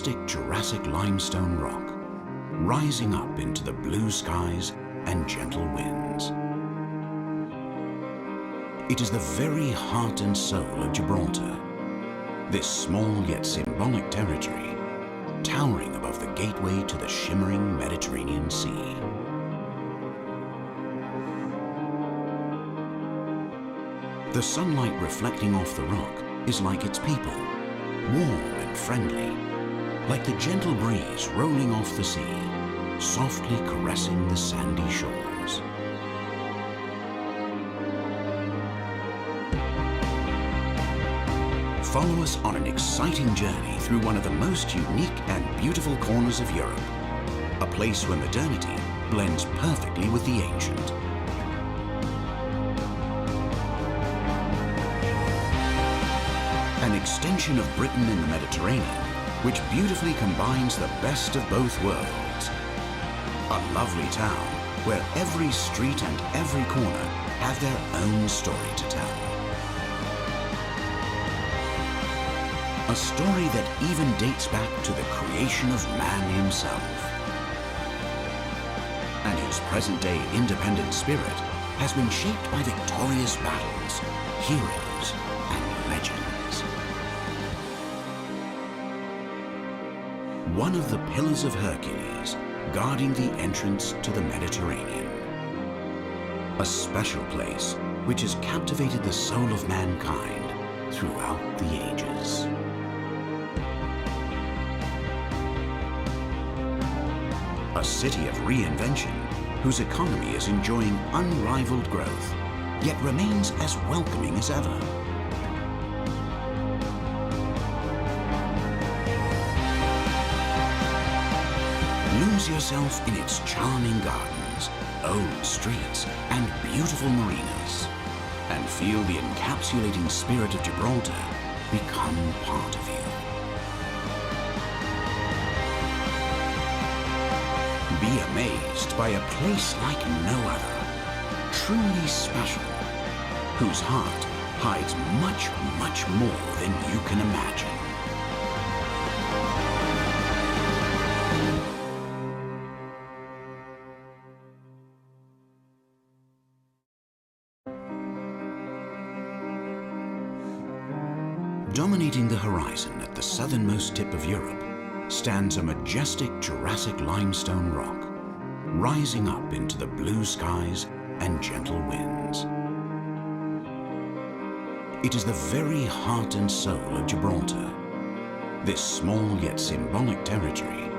Jurassic limestone rock, rising up into the blue skies and gentle winds. It is the very heart and soul of Gibraltar, this small yet symbolic territory, towering above the gateway to the shimmering Mediterranean Sea. The sunlight reflecting off the rock is like its people, warm and friendly, like the gentle breeze rolling off the sea, softly caressing the sandy shores. Follow us on an exciting journey through one of the most unique and beautiful corners of Europe, a place where modernity blends perfectly with the ancient. An extension of Britain in the Mediterranean, which beautifully combines the best of both worlds. A lovely town where every street and every corner have their own story to tell. A story that even dates back to the creation of man himself, and whose present-day independent spirit has been shaped by victorious battles, heroes, and legends. One of the pillars of Hercules guarding the entrance to the Mediterranean. A special place which has captivated the soul of mankind throughout the ages. A city of reinvention whose economy is enjoying unrivaled growth, yet remains as welcoming as ever. Lose yourself in its charming gardens, old streets, and beautiful marinas, and feel the encapsulating spirit of Gibraltar become part of you. Be amazed by a place like no other, truly special, whose heart hides much, much more than you can imagine. Dominating the horizon at the southernmost tip of Europe stands a majestic Jurassic limestone rock, rising up into the blue skies and gentle winds. It is the very heart and soul of Gibraltar, this small yet symbolic territory,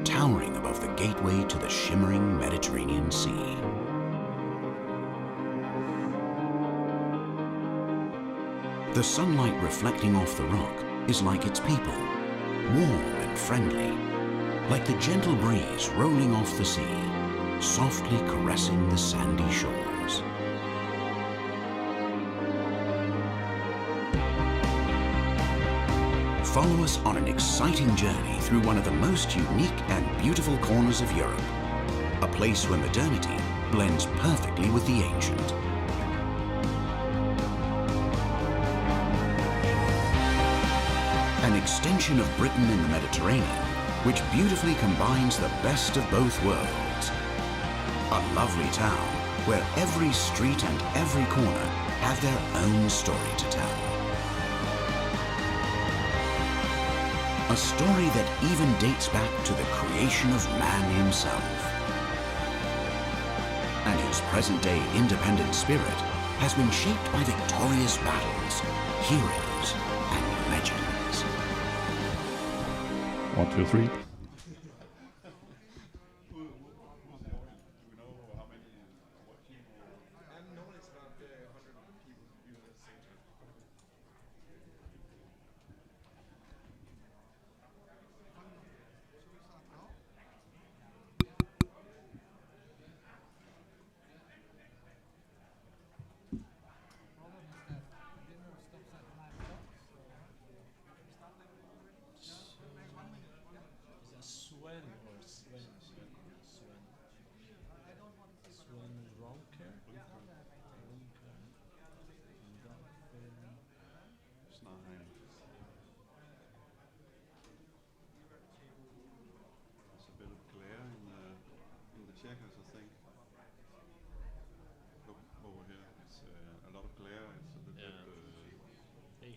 towering above the gateway to the shimmering Mediterranean Sea. The sunlight reflecting off the rock is like its people, warm and friendly, like the gentle breeze rolling off the sea, softly caressing the sandy shores. Follow us on an exciting journey through one of the most unique and beautiful corners of Europe, a place where modernity blends perfectly with the ancient. An extension of Britain in the Mediterranean, which beautifully combines the best of both worlds. A lovely town where every street and every corner have their own story to tell. A story that even dates back to the creation of man himself, and whose present-day independent spirit has been shaped by victorious battles, heroes, and legends. 1, 2, 3.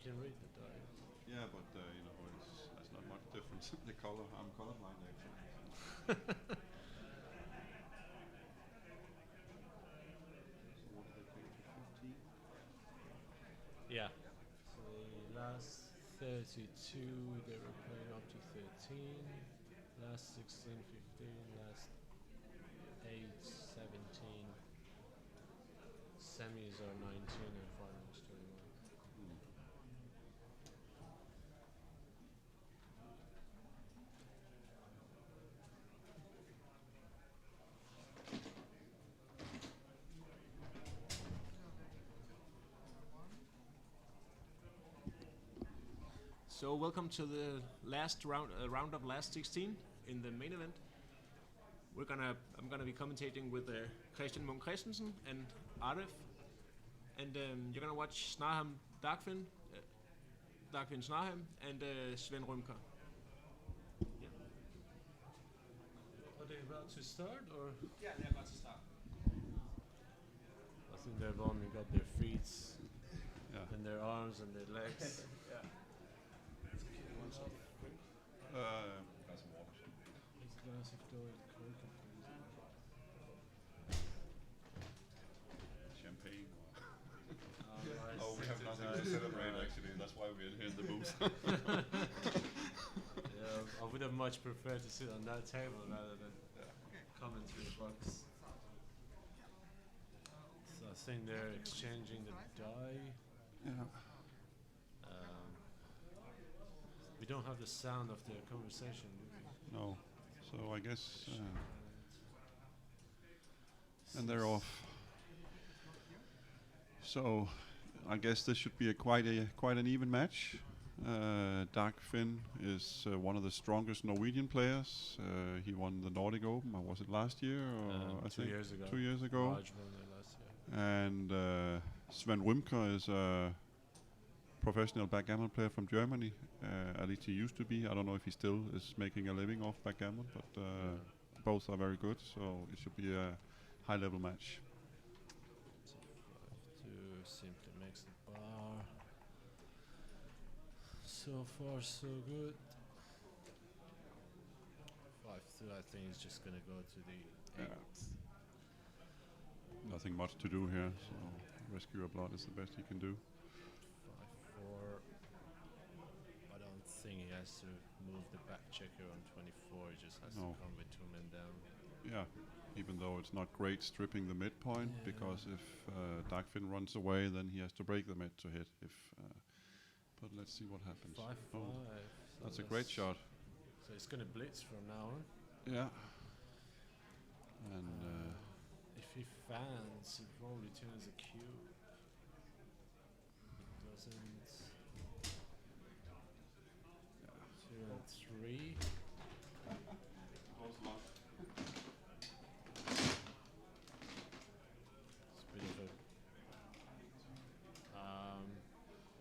can read the die. Yeah, but there's not much difference in the color. I'm colorblind actually. So what did they play to 15? Yeah. So the last 32 they were playing up to 13. Last 16, 15. Last 8, 17. Semis are 19 and finals 21. So welcome to the last round of last 16 in the main event. I'm gonna be commentating with Christian Munk Christensen and Arif, and you're gonna watch Snarheim Dagfinn, Dagfinn Snarheim, and Sven Rumcker. Yeah. Are they about to start or? Yeah, they're about to start. I think they've only got their feet Yeah. and their arms and their legs. Yeah. Got some water. This glass of Doyle Coke, Champagne. please. Oh, we have nothing to celebrate actually. That's why we're here in the booth. Yeah, I would have much preferred to sit on that table rather than coming through the box. So I think they're exchanging the die. Yeah. We don't have the sound of their conversation, do we? No. So I guess. And they're off. So I guess this should be quite an even match. Dagfinn is one of the strongest Norwegian players. He won the Nordic Open. Was it last year? Or I 2 think years ago. 2 years ago. Raj won it last year. And Sven Rumcker is a professional backgammon player from Germany. At least he used to be. I don't know if he still is making a living off backgammon, but both are very good. So it should be a high-level match. So 5-2 simply makes the bar. So far, so good. 5-2, I think he's just gonna go to the 8. Nothing much to do here, so rescue a blood is the best he can do. 5-4. I don't think he has to move the back checker on 24. He just has to come with 2 men down. Yeah, even though it's not great stripping the midpoint, because if Dagfinn runs away, then he has to break the mid to hit. But let's see what happens. 5-5. So that's a great shot. So it's gonna blitz from now on. Yeah. And if he fans, he probably turns a cube. It doesn't. 2 and 3. It's a bit of a. I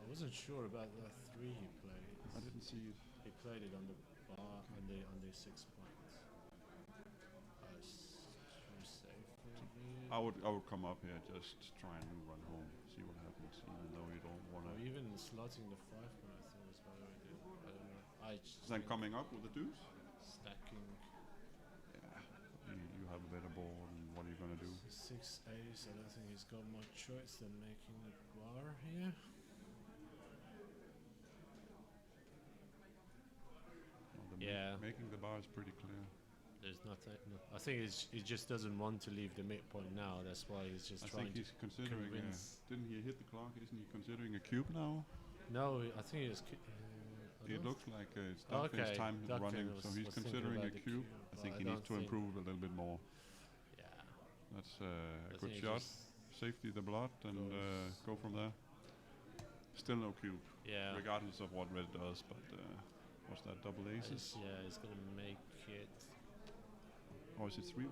wasn't sure about the 3 he played. I didn't see it. He played it on the bar on the 6 points. Too safe maybe. I would come up here, just try and run home, see what happens, even though you don't want Or to. even slotting the 5 point, I think is what I did. I don't know. I just Then coming up with the deuce. stacking Yeah, you have a better board, and what are you gonna do? 6 ace. I don't think he's got much choice than making the bar here. Well, making the bar is pretty clear. There's nothing. No. I think he just doesn't want to leave the midpoint now. That's why he's just trying to. I think he's considering. Didn't he hit the clock? Isn't he considering a cube now? No, I think he was. It looks like it's Dagfinn's time running, so he's considering a cube. I think he needs to improve a little bit more. Yeah. That's a good shot. Safety the blood and go from there. Still no cube. Yeah. Regardless of what red does, but what's that? Double aces? Yeah, he's gonna make it. Or is it 3-1? I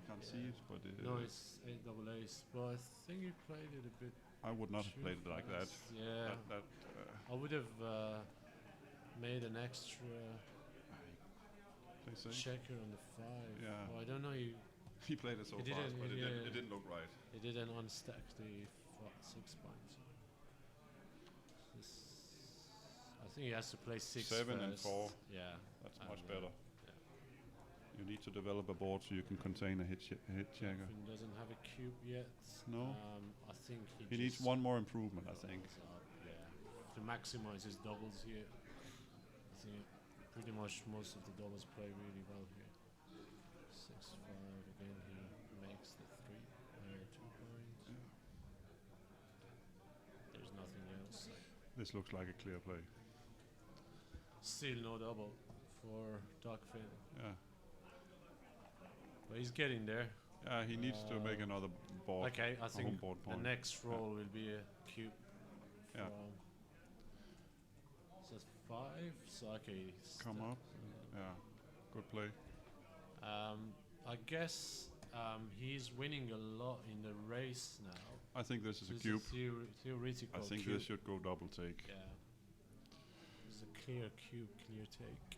can't see it, but no, it's 8 double ace. But I think he played it a bit. I would not have played it like that. Yeah. I would have made an extra checker on the 5. Yeah. Well, I don't know. He played it so fast, but it didn't look right. He didn't unstack the 6 points. This think he has to play 6 7 and first. 4. Yeah. That's and, much better. Yeah. You need to develop a board so you can contain a hit checker. Dagfinn doesn't have a cube yet. No. I think He needs just one more improvement, I think. doubles up, yeah. To maximize his doubles here. I think pretty much most of the doubles play really well here. 6-5 again. He makes the 2 points. Yeah. There's nothing else. This looks like a clear play. Still no double for Dagfinn. Yeah. But he's getting there. Yeah, he needs to make another board. Okay, I think board the point. next roll will be a cube. Yeah. So that's 5. So okay. Come up. Yeah. Good play. I guess he's winning a lot in the race now. I think this is a This cube. Theoretical I think cube. this should go double take. Yeah. This is a clear cube, clear take.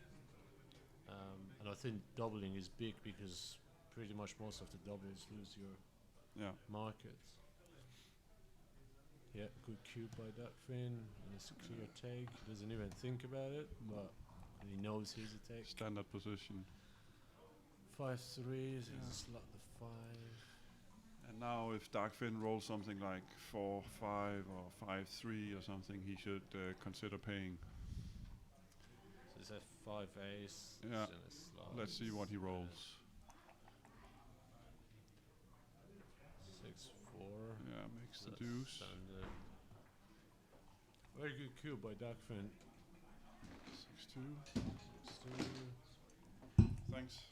And I think doubling is big because pretty much most of the doubles lose your Yeah. markets. Yeah, good cube by Dagfinn, and it's a clear take. He doesn't even think about it, but he knows he's a take. Standard position. 5-3, so Yeah. he's a slot the 5. And now if Dagfinn rolls something like 4-5 or 5-3 or something, he should consider paying. So it's a 5 ace. Yeah. it's in a slot. Let's see what he rolls. 6-4. Yeah, makes the That's deuce. standard. Very good cube by Dagfinn. 6-2. 6-2. Thanks.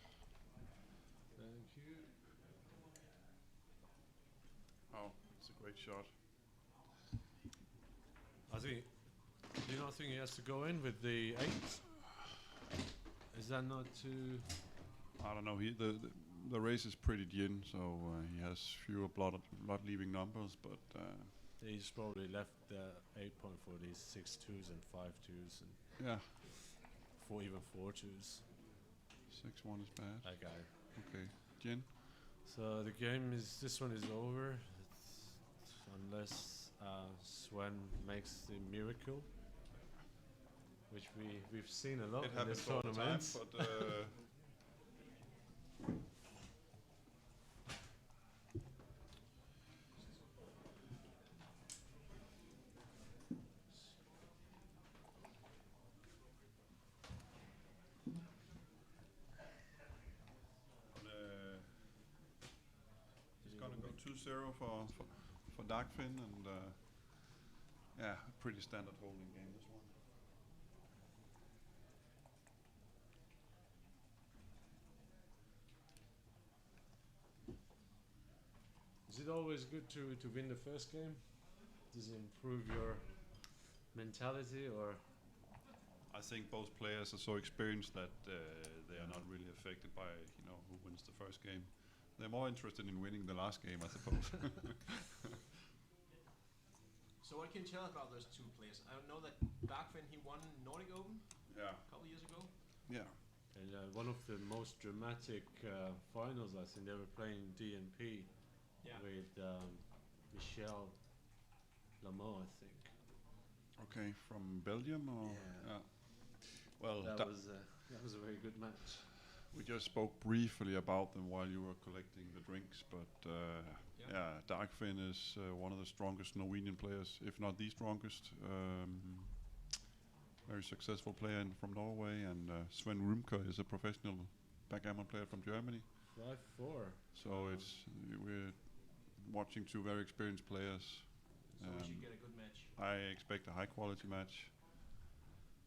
Thank you. Oh, it's a great shot. I think. Do you not think he has to go in with the 8? Is that not too? I don't know. The race is pretty gin, so he has fewer blood leaving numbers, but He's probably left the 8 point for these 6-2s and 5-2s and yeah, 4-2s. 6-1 is bad. Okay. Okay, gin. So the game is. This one is over. Unless Sven makes the miracle, which we've seen a lot in this tournament. But he's gonna go 2-0 for Dagfinn, and yeah, pretty standard holding game this one. Is it always good to win the first game? Does it improve your mentality or? I think both players are so experienced that they are not really affected by who wins the first game. They're more interested in winning the last game, I suppose. So what can you tell about those two players? I know that Dagfinn, he won Nordic Open Yeah. a couple years ago. Yeah. And one of the most dramatic finals, I think they were playing DNP Yeah. with Michel Lamont, I think. Okay, from Belgium or Yeah. Well, That was a very good match. we just spoke briefly about them while you were collecting the drinks, but yeah, Dagfinn is one of the strongest Norwegian players, if not the strongest. Very successful player from Norway, and Sven Rumcker is a professional backgammon player from Germany. 5-4. So we're watching two very experienced players. So we should get a good match. I expect a high quality match.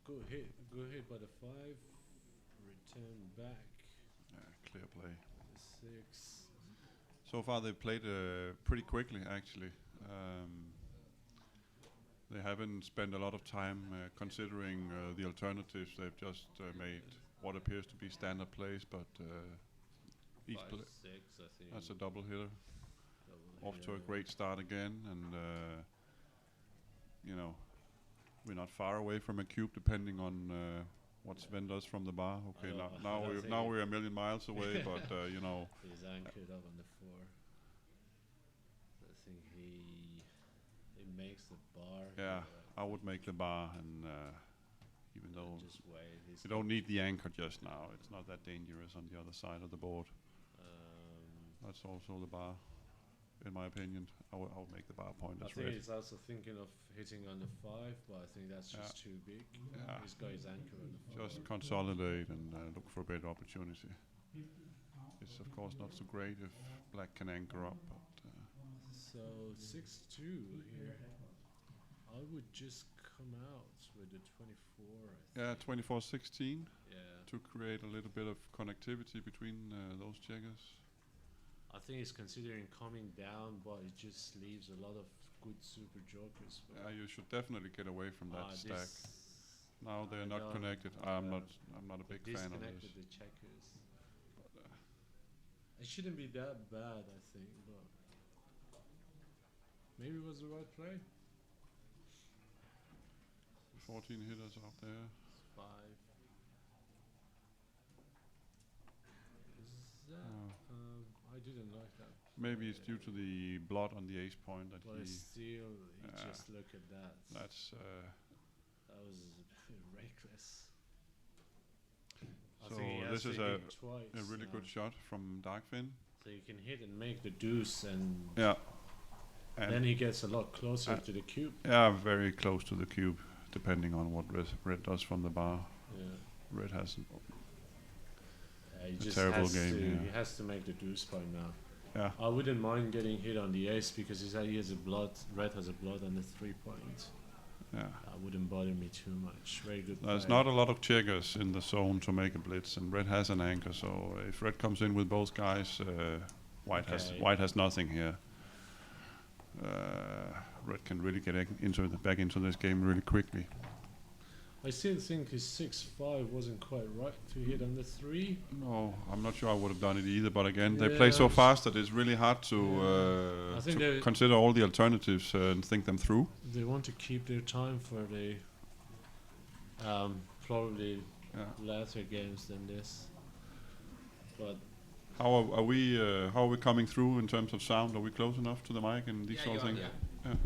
Good hit by the 5. Return back. Clear play. The 6. So far they've played pretty quickly actually. They haven't spent a lot of time considering the alternatives. They've just made what appears to be standard plays, but each 5-6, I think. that's a double hitter. Double Off to a hitter. great start again, and we're not far away from a cube, depending on what Sven does from the bar. Okay, I now don't we're think now we're a million miles away, but He's anchored up on the 4. I think he makes the bar. yeah, I would make the bar, and even though Just wait. you don't need the anchor just now. It's not that dangerous on the other side of the board. That's also the bar, in my opinion. I would make the bar point I as think red. he's also thinking of hitting on the 5, but I think that's just too big. Yeah. He's got his anchor on the 5. Just consolidate and look for a better opportunity. It's of course not so great if black can anchor up, but So 6-2 here. I would just come out with the 24. I think. 24-16 Yeah. to create a little bit of connectivity between those checkers. I think he's considering coming down, but it just leaves a lot of good super jokers. You should definitely get away from that stack. Now they're not connected. I'm not a big fan of disconnected this. the checkers. It shouldn't be that bad, I think, but maybe it was the right play. 14 hitters out there. 5. Is that? I didn't like that. Maybe it's due to the blood on the ace point that But he. still, just look at that. That's. That was reckless. I So think he has this is to a hit twice really now. good shot from Dagfinn. So you can hit and make the deuce, and Yeah. And then he gets a lot closer to the cube. yeah, very close to the cube, depending on what red does from the bar. Yeah. Red has He a just terrible has game to, here. he has to make the deuce by now. Yeah. I wouldn't mind getting hit on the ace because he has a blood. Red has a blood on the 3 point. Yeah. That wouldn't bother me too much. Very good. There's play. not a lot of checkers in the zone to make a blitz, and red has an anchor. So if red comes in with both guys, white has nothing here. Red can really get back into this game really quickly. I still think his 6-5 wasn't quite right to hit on the 3. No, I'm not sure I would have done it either. But again, they play so fast that it's really hard I think to consider all the alternatives and think them through. They want to keep their time for the probably later games than this. But How are we coming through in terms of sound? Are we close enough to the mic and these sort of things? Yeah.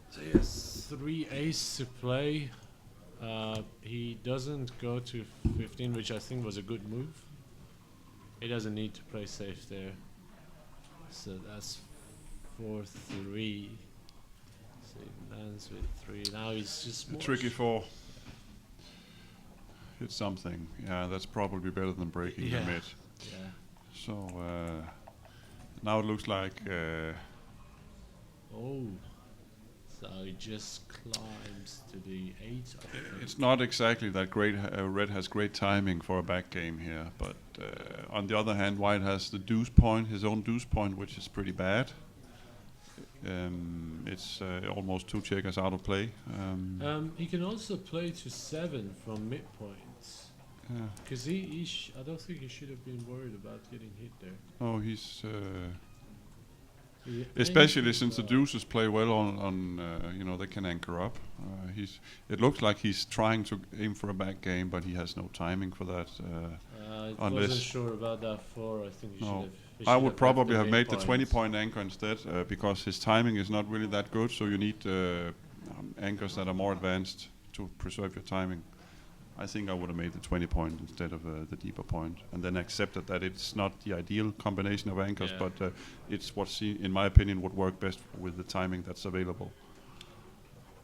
so he has 3 ace to play. He doesn't go to 15, which I think was a good move. He doesn't need to play safe there. So that's 4-3. So he lands with 3. Now he's just more Tricky 4. Hit something. Yeah, that's probably better than breaking the mid. Yeah. So now it looks like So he just climbs to the 8. I think. it's not exactly that great. Red has great timing for a back game here, but on the other hand, white has the deuce point, his own deuce point, which is pretty bad. It's almost 2 checkers out of play. He can also play to 7 from midpoint. Because I don't think he should have been worried about getting hit there. Oh, he's especially since the deuces play well on they can anchor up. It looks like he's trying to aim for a back game, but he has no timing for that. I wasn't sure about that 4. I think he should have. I would probably have made the 20-point anchor instead, because his timing is not really that good. So you need anchors that are more advanced to preserve your timing. I think I would have made the 20-point instead of the deeper point, and then accepted that it's not the ideal combination of anchors, but it's what, in my opinion, would work best with the timing that's available.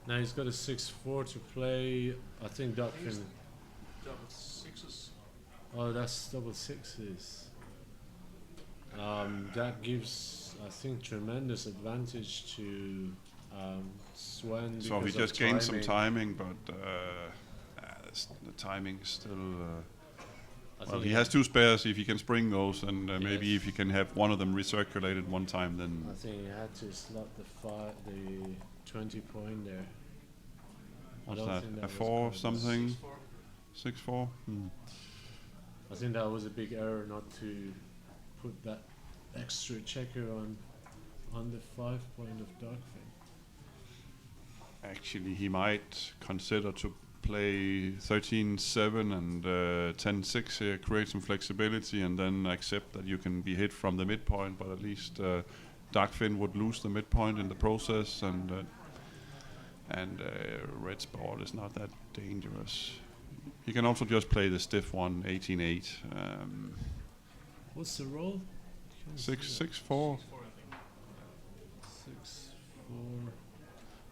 Now he's got a 6-4 to play. I think Dagfinn. Double 6s. Oh, that's double 6s. That gives, I think, tremendous advantage to Sven. So he just gained some timing, but the timing is still. Well, he has 2 spares. If he can spring those, and maybe if he can have one of them recirculated one time, then. I think he had to slot the 20-point there. What's that? A 4 something? 6-4. I think that was a big error not to put that extra checker on the 5 point of Dagfinn. Actually, he might consider to play 13-7 and 10-6 here, create some flexibility, and then accept that you can be hit from the midpoint, but at least Dagfinn would lose the midpoint in the process, and red's board is not that dangerous. He can also just play the stiff one, 18-8. What's the roll? 6-4. 6-4.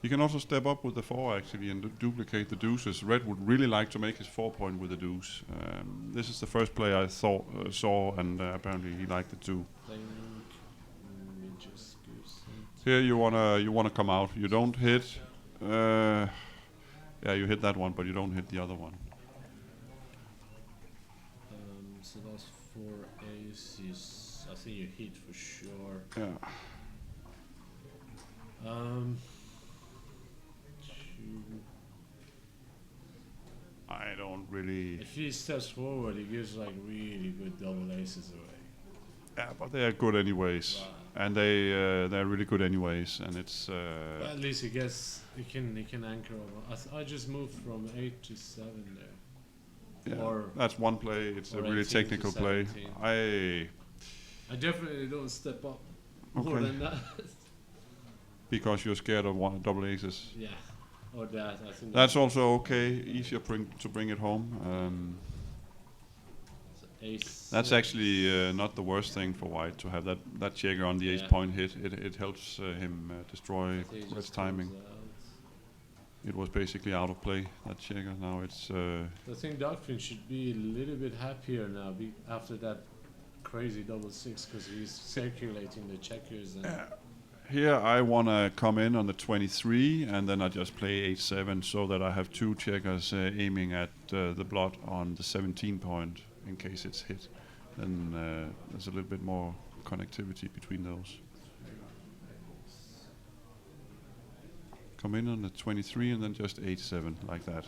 He can also step up with the 4 actually and duplicate the deuces. Red would really like to make his 4-point with the deuce. This is the first play I saw, and apparently he liked it too. Here you wanna come out. You don't hit. Yeah, you hit that one, but you don't hit the other one. So that's 4 aces. I think you hit for sure. Yeah. I don't really. If he steps forward, he gives like really good double aces away. Yeah, but they are good anyways, and they're really good anyways, and it's. But at least he can anchor over. I just moved from 8 to 7 there. Yeah, or that's one play. It's a or really 18 to technical play. 17. I definitely don't step up more than that. Because you're scared of double aces. Yeah, or that. I think that's also okay. Easier to bring it home. Ace. That's actually not the worst thing for white to have that checker on the ace point hit. It helps him destroy red's timing. It was basically out of play, that checker. Now it's. I think Dagfinn should be a little bit happier now after that crazy double 6, because he's circulating the checkers. And here I want to come in on the 23, and then I just play 8-7 so that I have 2 checkers aiming at the blot on the 17 point in case it's hit. Then there's a little bit more connectivity between those. Come in on the 23 and then just 8-7 like that.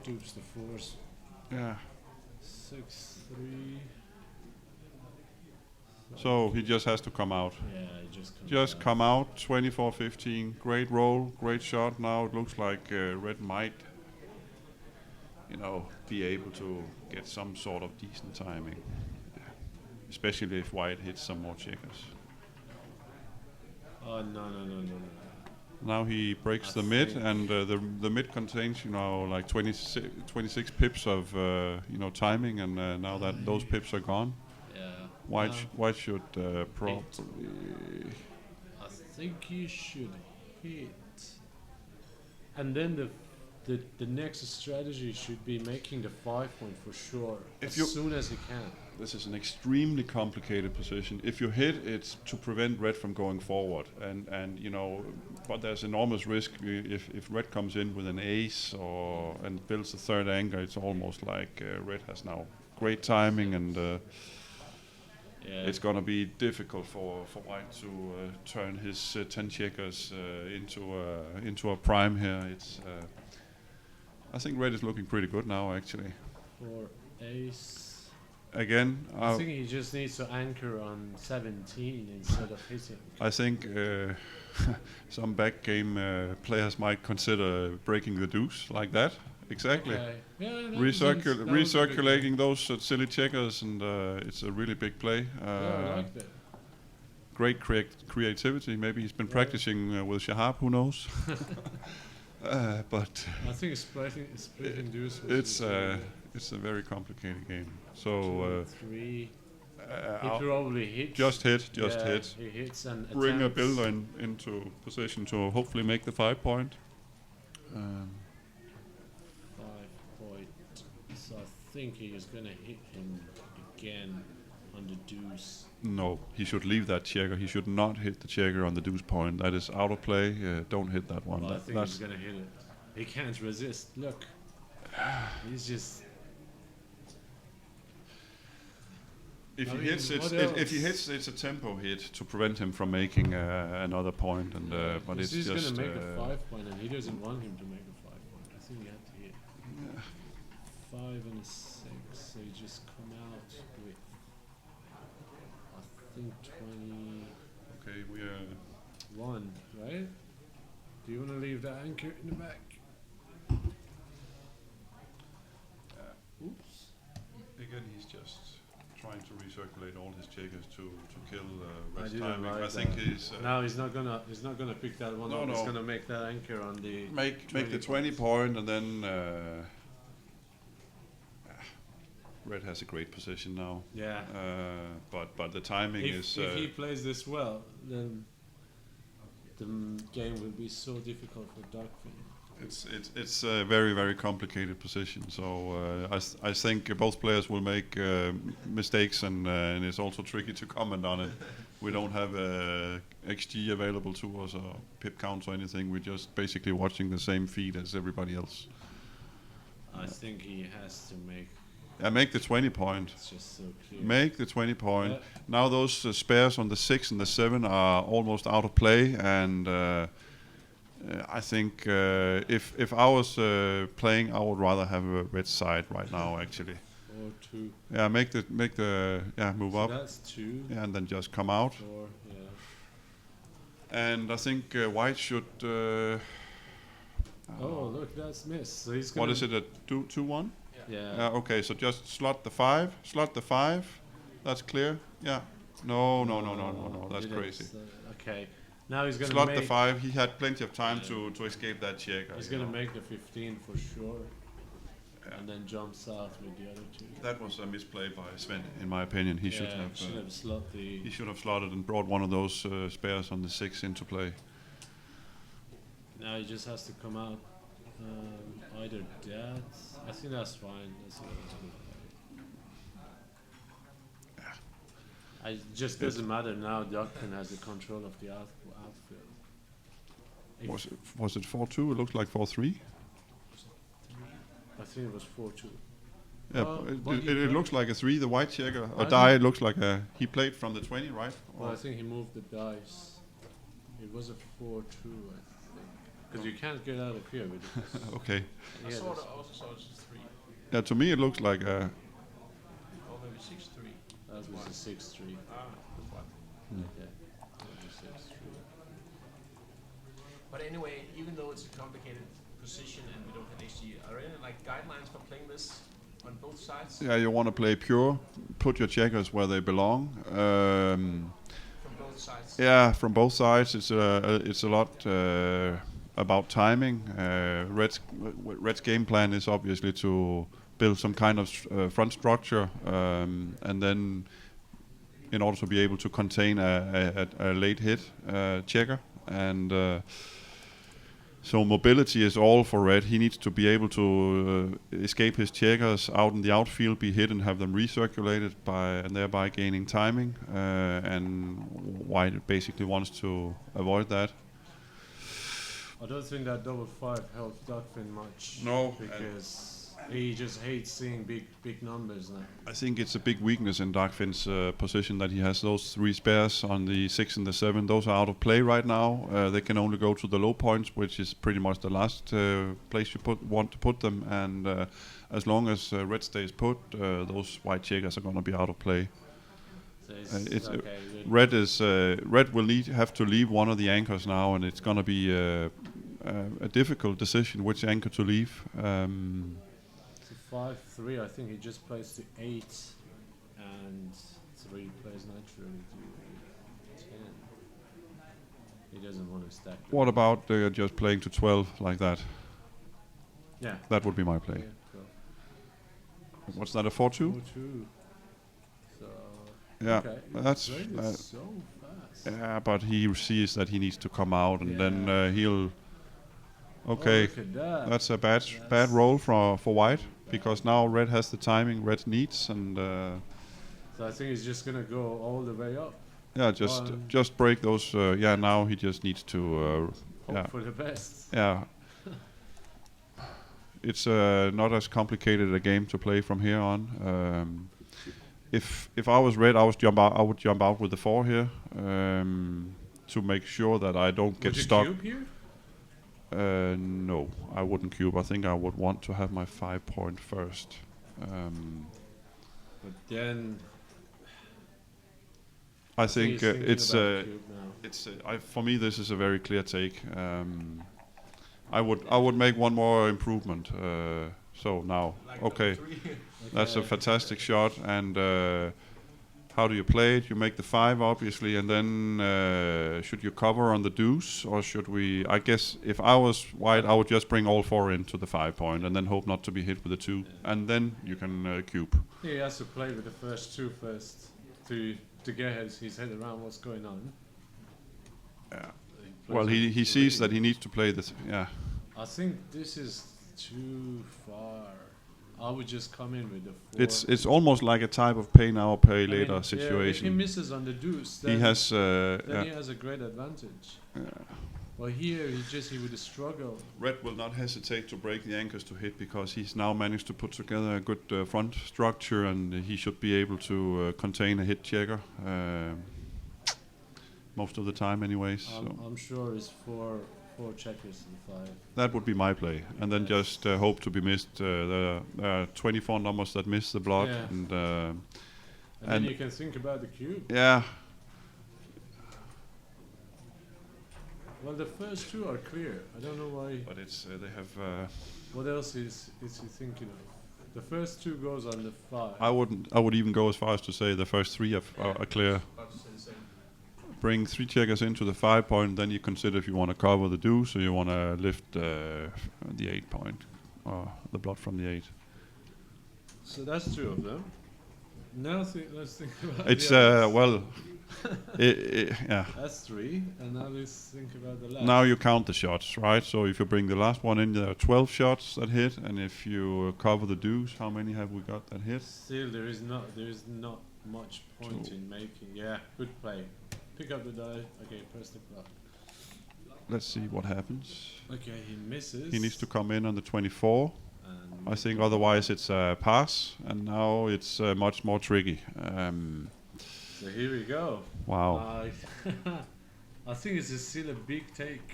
Dupes the 4s. Yeah. 6-3. So he just has to come out. Yeah, he just come out. 24-15. Great roll, great shot. Now it looks like red might, be able to get some sort of decent timing, especially if white hits some more checkers. Oh no. Now he breaks the mid, and the mid contains like 26 pips of timing, and now that those pips are gone. White should probably. I think he should hit, and then the next strategy should be making the 5-point for sure as soon as he can. This is an extremely complicated position. If you hit, it's to prevent red from going forward, and but there's enormous risk if red comes in with an ace and builds a third anchor. It's almost like red has now great timing, and it's going to be difficult for white to turn his 10 checkers into a prime here. It's I think red is looking pretty good now actually. For ace. Again, I think he just needs to anchor on 17 instead of hitting. I think some back game players might consider breaking the deuce like that. Exactly. Okay. Yeah, recirculating those silly checkers, and it's a really big play. I like that. Great creativity. Maybe he's been practicing with Shahab. Who knows? But I think splitting deuce. It's a very complicated game. So 3. He probably hits. Just hit. He hits and bring a builder into position to hopefully make the 5-point. 5-point. So I think he is gonna hit him again on the deuce. No, he should leave that checker. He should not hit the checker on the deuce point. That is out of play. Don't hit that one. Well, I think he's gonna hit it. He can't resist. Look, he's just. If he hits, it's a tempo hit to prevent him from making another point. And but it's he's just. He's gonna make a 5-point, and he doesn't want him to make a 5-point. I think he had to hit 5 and a 6. So you just come out with. I think 20. Okay, we are 1, right? Do you want to leave the anchor in the back? Oops. Again, he's just trying to recirculate all his checkers to kill I Red's didn't timing. like I think that. he's No, he's not gonna pick that one No, up. He's no. gonna make that anchor on the make the 20 points. point, and then Red has a great position now. Yeah. But the timing If he plays this well, then the game will be so difficult for Dagfinn. it's a very, very complicated position. So I think both players will make mistakes, and it's also tricky to comment on it. We don't have XG available to us or pip counts or anything. We're just basically watching the same feed as everybody else. I think he has to make. Make the 20 point. It's just so clear. Make the 20 point. Now those spares on the 6 and the 7 are almost out of play, and I think if I was playing, I would rather have a red side right now. Actually. Or 2. Yeah, make the move So up. that's 2. Yeah, and then just come out. 4. Yeah. And I think white should. Oh, look, that's missed. So he's gonna. What is it? A 2-1? Yeah. Okay, so just slot the 5. Slot the 5. That's clear. Yeah. No. That's crazy. Okay. Now he's gonna Slot make the 5. He had plenty of time to escape that checker. He's you gonna know. make the 15 for sure, and then jumps out with the other 2. That was a misplay by Sven, in my opinion. He should have. Slot the. He should have slotted and brought one of those spares on the 6 into play. Now he just has to come out. Either that. I think that's fine. That's a good play. It just doesn't matter now. Dagfinn has the control of the outfield. Was it 4-2? It looks like 4-3. I think it was 4-2. Yeah, Well, it looks like a 3. The white checker or I die. It looks like a. He played from the 20, right? Well, I think he moved the dice. It was a 4-2, I think. Because you can't get out of here with this. Okay. I also saw it's 3. Yeah, to me it looks like a. Or maybe 6-3. That was a 6-3. That's one. Okay. That was a 6-3. But anyway, even though it's a complicated position and we don't have HG, are there any like guidelines for playing this on both sides? Yeah, you want to play pure. Put your checkers where they belong. From both sides? Yeah, from both sides. It's a lot about timing. Red's game plan is obviously to build some kind of front structure, and then in order to be able to contain a late hit checker. And so mobility is all for Red. He needs to be able to escape his checkers out in the outfield, be hit and have them recirculated and thereby gaining timing. And White basically wants to avoid that. I don't think that double 5 helped Dagfinn much. No, because he just hates seeing big numbers now. I think it's a big weakness in Dagfinn's position that he has those 3 spares on the 6 and the 7. Those are out of play right now. They can only go to the low points, which is pretty much the last place you want to put them. And as long as Red stays put, those white checkers are going to be out of play. So it's okay. Red will have to leave one of the anchors now, and it's going to be a difficult decision which anchor to leave. So 5-3, I think he just plays to 8, and 3 plays naturally to 10. He doesn't want to stack. What about just playing to 12 like that? Yeah. That would be my play. Yeah, cool. What's that, a 4-2? 4-2. So Yeah, okay. that's Red is so fast. yeah, but he sees that he needs to come out, and then he'll. Oh, Okay, look at that. that's a bad roll for White, because now Red has the timing Red needs, and So I think he's just gonna go all the way up. yeah, just break those. Yeah, now he just needs to. Hope Yeah, for the best. yeah. It's not as complicated a game to play from here on. If I was Red, I would jump out with the 4 here, to make sure that I don't get Would you stuck. cube here? No, I wouldn't cube. I think I would want to have my 5 point first. But then I think he's thinking it's about cube now. for me this is a very clear take. I would make one more improvement. So now, Like okay, number 3. that's a fantastic shot, and how do you play it? You make the 5 obviously, and then should you cover on the deuce, or should we? I guess if I was white, I would just bring all 4 into the 5 point, and then hope not to be hit with the 2, and then you can cube. He has to play with the first 2 first to get his head around what's going on. Yeah. Well, he sees that he needs to play this. Yeah. I think this is too far. I would just come in with the 4. It's almost like a type of pay now or pay later Yeah, situation. if he misses on the deuce, then He has. he has a great advantage. Yeah. But here he would struggle. Red will not hesitate to break the anchors to hit because he's now managed to put together a good front structure, and he should be able to contain a hit checker most of the time, anyways. So I'm sure it's 4 checkers and 5. that would be my play, and then just hope to be missed. There are 24 numbers that miss the block, Yeah. and Then you can think about the cube. yeah. Well, the first 2 are clear. I don't know why. But it's they have. What else is he thinking of? The first 2 goes on the 5. I would even go as far as to say the first 3 are clear. Bring 3 checkers into the 5 point, then you consider if you want to cover the deuce or you want to lift the 8 point or the blood from the 8. So that's 2 of them. Now let's think about It's the others. well, yeah. That's 3, and now let's think about the last. Now you count the shots, right? So if you bring the last one in, there are 12 shots that hit, and if you cover the deuce, how many have we got that hit? Still, there is not much point in making. Yeah, good play. Pick up the die. Okay, press the clock. Let's see what happens. Okay, he misses. He needs to come in on the 24. And I think otherwise it's a pass, and now it's much more tricky. so here we go. Wow. I think it's still a big take.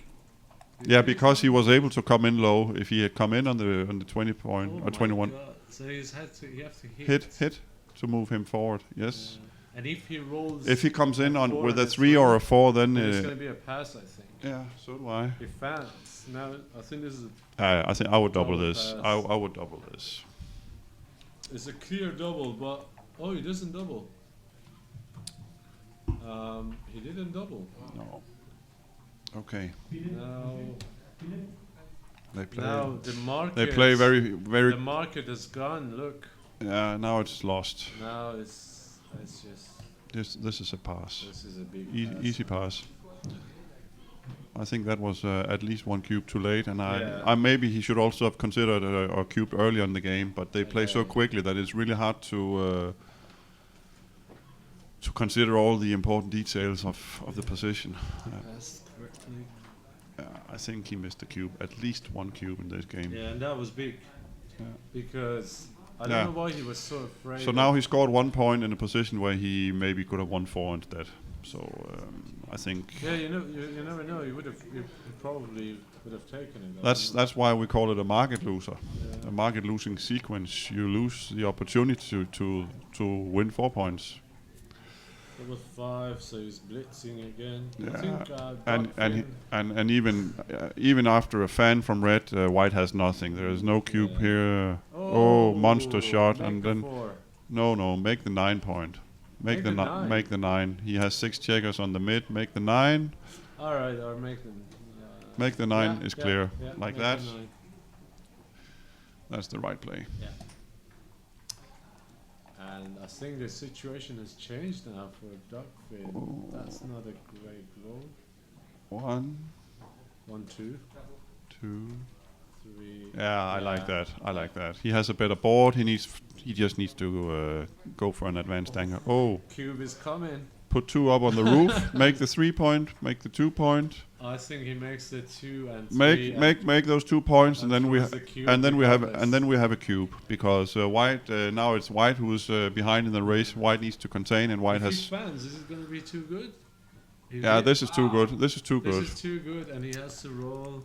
Yeah, because he was able to come in low. If he had come in on the 20 point Oh or my 21, God. So he have to hit to move him forward. Yes. And if he rolls, If he comes in on 4 with a and 3 or a 4, then it's going to be a pass, I think. yeah. So do I. He fans. Now I think this is I think I would double Double this. pass. I would double this. it's a clear double, but he doesn't double. He didn't double. No. Okay. Now They play. the market. They play very very. The market is gone. Look. Yeah. Now it's lost. Now it's just This is a pass. this is a big pass. Easy pass. I think that was at least 1 cube too late, and Yeah. I maybe he should also have considered a cube earlier in the game, but they play so Okay. quickly that it's really hard to consider all the important details of the position. Passed correctly. I think he missed a cube, at least 1 cube in this game. Yeah, and that was big. Yeah. Because I Yeah. don't know why he was so afraid. So now he scored 1 point in a position where he maybe could have won 4 instead. So I think Yeah, you never know. You probably would have taken it. that's why we call it a market loser. Yeah. A market losing sequence. You lose the opportunity to win 4 points. It was 5, so he's blitzing again. Yeah. I think And even after a fan from red, white has nothing. There is no cube Yeah. here. Oh, monster shot, make and a then 4. no, make the 9 point. Make the 9. Make the 9. He has 6 checkers on the mid. Make the 9. All right, or make them. Make the 9 yeah, is yeah, clear, yeah, like make the that. 9. That's the right play. Yeah. And I think the situation has changed now for Dagfinn. Oh. That's not a great goal. 1, 1, 2, 2. 3. Yeah, I like that. I like that. He has a better board. He just needs to go for an advanced angle. Oh, Cube is coming. put 2 up on the roof. Make the 3 point. Make the 2 point. I think he makes the 2 and 3. Make those 2 points, and then we throws the cube have a cube because white now it's white who's behind in the race. White needs to contain, and white If he has. fans, is it going to be too good? Yeah, this is too good. This is too This good. is too good, and he has to roll.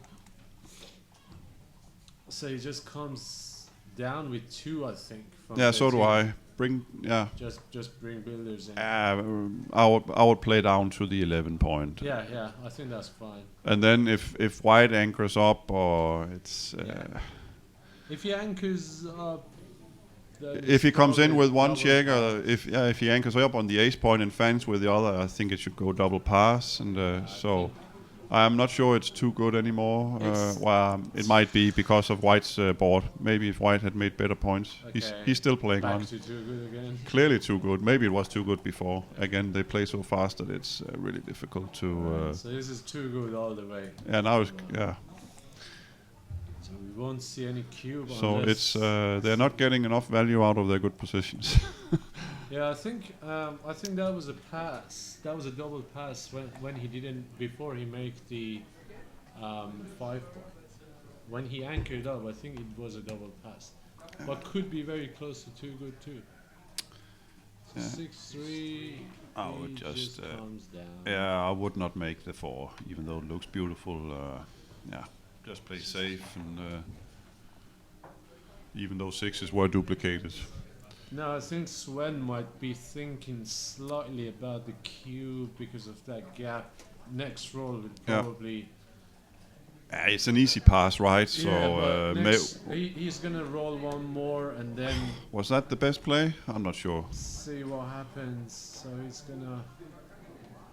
So he just comes down with 2, I think. From Yeah, so do 13. I. Bring Just bring builders in. I would play down to the 11 point. Yeah, I think that's fine. And then if white anchors up or it's Yeah. If he anchors up, then if he comes in probably with one double check, pass. if he anchors up on the ace point and fans with the other, I think it should go double pass. And so I'm not sure it's too good anymore. Well, it might be because of White's board. Maybe if White had made better points, he's still playing back on. to too good again. Clearly too good. Maybe it was too good before. Again, they play so fast that it's really difficult to. So this is too good all the way. Yeah, now it's yeah. So we won't see any cube. So unless it's they're not getting enough value out of their good positions. Yeah, I think that was a pass. That was a double pass when he didn't before he made the 5 point. When he anchored up, I think it was a double pass, but could be very close to too good too. Yeah. 6-3. I would just comes down. yeah, I would not make the 4, even though it looks beautiful. Yeah, just play safe, and even though 6s were duplicated. No, I think Sven might be thinking slightly about the cube because of that gap. Next roll would probably. It's an easy pass, right? So but next he's gonna roll one more and then was that the best play? I'm not sure. see what happens. So he's gonna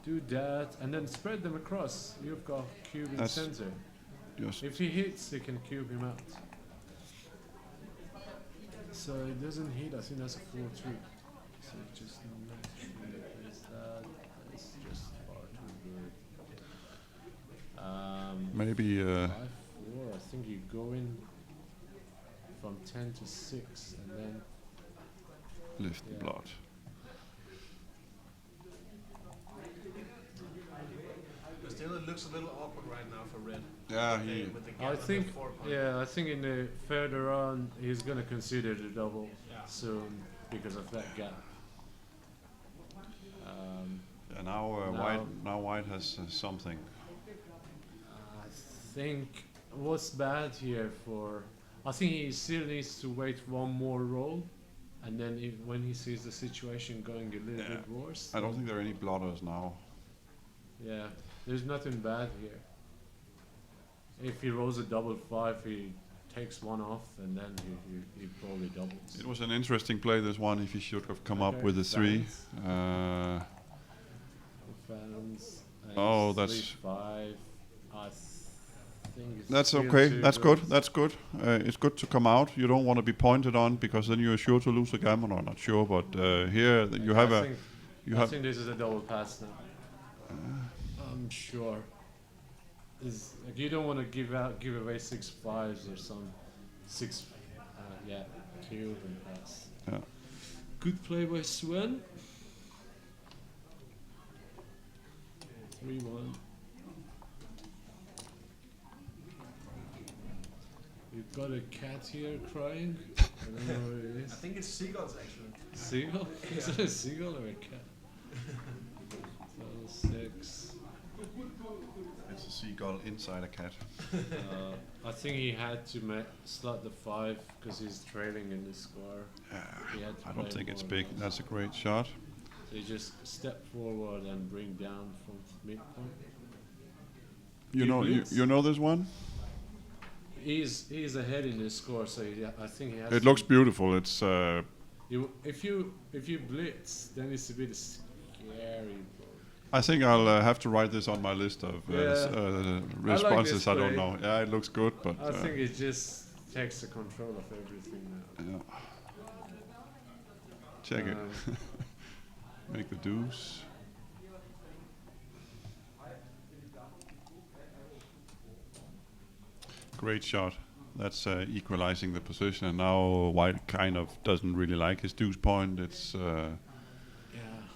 do that and then spread them across. You've got cube in center. Just If he hits, you can cube him out. So it doesn't hit. I think that's a 4-3. So it just naturally is that. It's just far too good. maybe 5-4. I think you go in from 10 to 6 and then lift the blood. But still, it looks a little awkward right now for red. Yeah, With the gap I on the think 4 point. I think in the further on he's gonna consider the double Yeah. soon because of that gap. And now White has something. I think what's bad here for I think he still needs to wait one more roll, and then when he sees the situation going a little bit worse. I don't think there are any blotters now. Yeah, there's nothing bad here. If he rolls a double 5, he takes one off, and then he probably doubles. It was an interesting play, this one, if he should have come up Okay, with a 3. Fans, Oh, that's 5. I think it's that's still okay. too That's good. That's good. It's good to come out. You don't want to be pointed on because then you're sure to lose a gammon, or not sure, but here you have a. I think this is a double pass now. I'm sure. Like you don't want to give away 6 5s or some 6 cube and pass. Yeah. Good play by Sven. 3-1. You've got a cat here crying. I don't know what it is. I think it's seagulls actually. Seagull? Is it a seagull or a cat? So 6. It's a seagull inside a cat. I think he had to slot the 5 because he's trailing in the score. He had to I don't play think it's more big. rounds. That's a great shot. So you just step forward and bring down from midpoint. You blitz? know this one. He's ahead in the score, so I think he has. It looks beautiful. It's If you blitz, then it's a bit scary. I think I'll have to write this on my list of responses. I don't play. know. Yeah, it looks good, but I think it just takes the control of everything now. yeah. Check it. Make the deuce. Great shot. That's equalizing the position, and now White kind of doesn't really like his deuce point. It's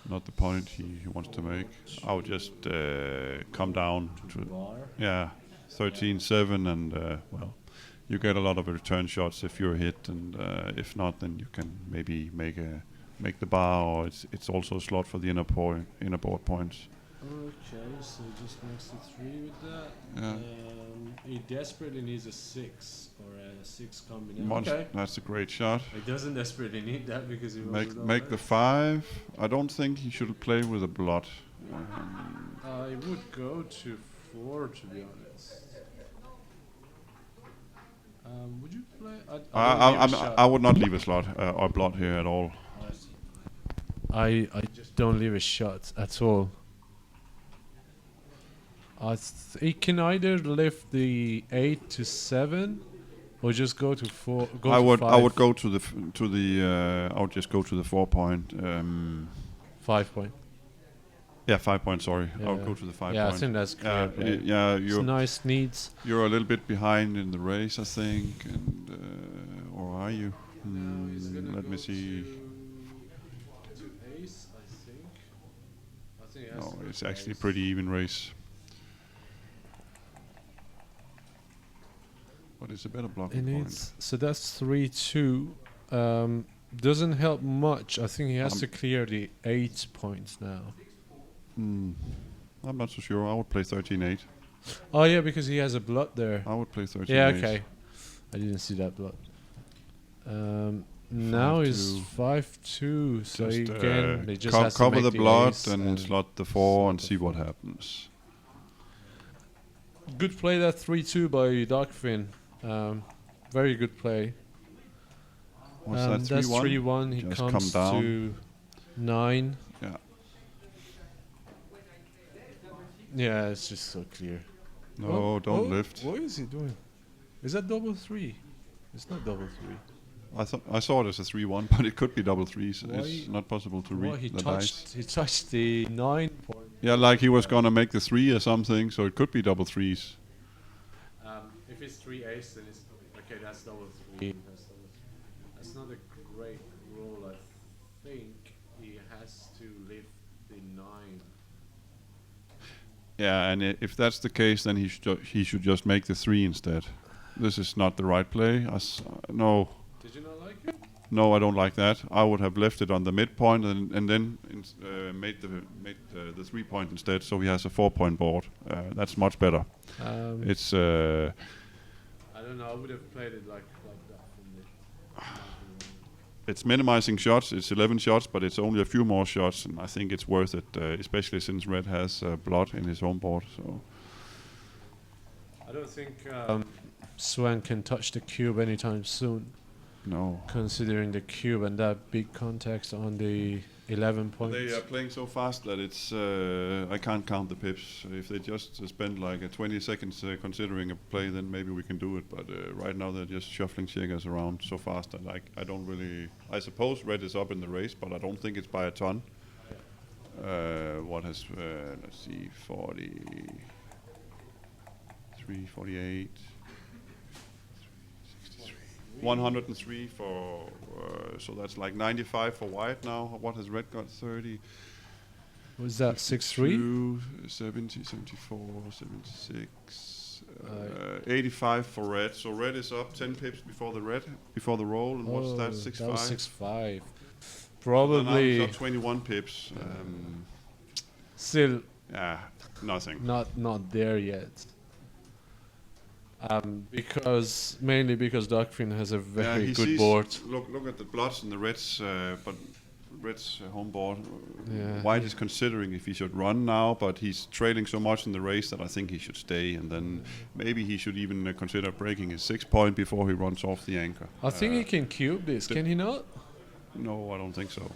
not the point he wants to make. I would just come down to Bar. 13-7, and well, you get a lot of return shots if you're hit, and if not, then you can maybe make the bar, or it's also a slot for the inner board points. Okay, so he just makes a 3 with that. Yeah. He desperately needs a 6 or a 6 combination. Okay. That's a great shot. He doesn't desperately need that because he Make the 5. I don't think he should play with a blot. I would go to 4 to be honest. Would you play? I would not leave a slot or blot here at all. I just don't leave a shot at all. He can either lift the 8 to 7, or just go to 4. I would go to the I would just go to the 4 point. 5 point. Yeah, 5 point. Sorry, Yeah. I would go to the 5 point. Yeah, I think that's clear. Yeah, It's nice needs. you're a little bit behind in the race, I think, and or are you? Let me see. To ace, I think. No, it's actually a pretty even race. But it's a better blocking point. So that's 3-2. Doesn't help much. I think he has to clear the 8 points now. I'm not so sure. I would play 13-8. Oh yeah, because he has a blood there. I would play 13-8. Yeah, okay. I didn't see that blood. Now is 5-2. So Just, again, they just has to cover make the the blood ace and slot the 4 and slot see the what 4. happens. Good play, that 3-2 by Dagfinn. Very good play. Was that That's 3-1? 3-1. He Just comes come down. to 9. Yeah. Yeah, it's just so clear. No, don't lift. What is he doing? Is that double 3? It's not double 3. I saw it as a 3-1, but it could be double 3s. Why- It's not possible to Well, read he the touched. dice. He touched the 9 point. Yeah, like he was gonna make the 3 or something, so it could be double 3s. If it's 3 ace, then it's okay. That's double 3. That's not a great roll. I think he has to lift the 9. Yeah, and if that's the case, then he should just make the 3 instead. This is not the right play. No. Did you not like it? No, I don't like that. I would have left it on the midpoint and then made the 3 point instead, so he has a 4 point board. That's much better. It's I don't know. I would have played it like that from the. it's minimizing shots. It's 11 shots, but it's only a few more shots, and I think it's worth it, especially since Red has blood in his home board. So I don't think Sven can touch the cube anytime soon, no. considering the cube and that big context on the 11 points. They are playing so fast that it's I can't count the pips. If they just spend like 20 seconds considering a play, then maybe we can do it. But right now they're just shuffling checkers around so fast that I don't really. I suppose Red is up in the race, but I don't think it's by a ton. What has let's see, 43, 48, 63, 103 for. So that's like 95 for white now. What has Red got? 30. Was that 6-3? 70, 74, 76, 85 for Red. So Red is up 10 pips before the roll. And what's that? 6-5. That was 6-5. And Probably now he's up 21 pips. still Yeah, nothing. not there yet. Mainly because Dagfinn has a very he good sees- board. Look at the bloods and the Reds, but Red's home board. Yeah. White is considering if he should run now, but he's trailing so much in the race that I think he should stay, and then maybe he should even consider breaking his 6 point before he runs off the anchor. I think he can cube this, can he not? No, I don't think so.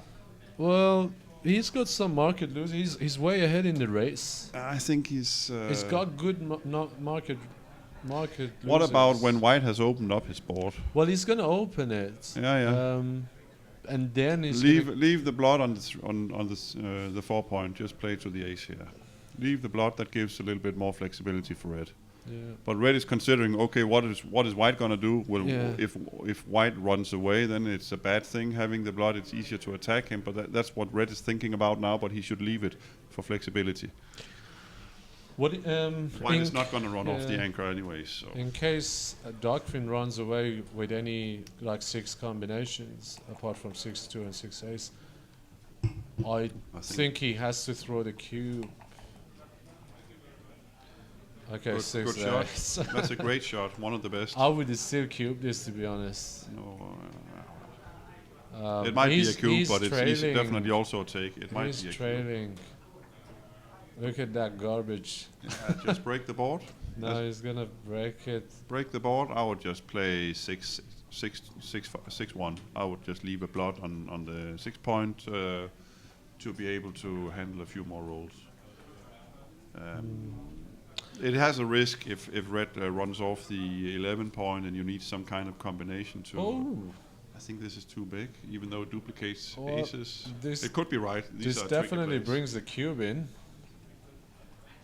Well, he's got some market lose. He's way ahead in the race. I think he's. He's got good market. What about losers. when White has opened up his board? Well, he's gonna open it. Yeah. And then he's Leave the blood on the 4 point. Just play to the ace here. Leave the blood. That gives a little bit more flexibility for Red. Yeah. But Red is considering, okay, what is White gonna do? Well, Yeah. if White runs away, then it's a bad thing having the blood. It's easier to attack him. But that's what Red is thinking about now. But he should leave it for flexibility. White is not gonna run off the anchor anyway. So in case Dagfinn runs away with any like 6 combinations apart from 6-2 and 6 ace, I think he has to throw the cube. Okay, good 6 shot. ace. That's a great shot. One of the best. I would still cube this, to be honest. No, it might be a cube, but it's definitely also a take. It might He's be a cube. trailing. Look at that garbage. Yeah, just break the board. No, he's gonna break it. Break the board. I would just play 6-1. I would just leave a blot on the 6 point to be able to handle a few more rolls. It has a risk if red runs off the 11 point and you need some kind of combination to. Oh. I think this is too big, even though it duplicates Well, aces. this- It could be right. These This are tricky definitely plays. brings the cube in.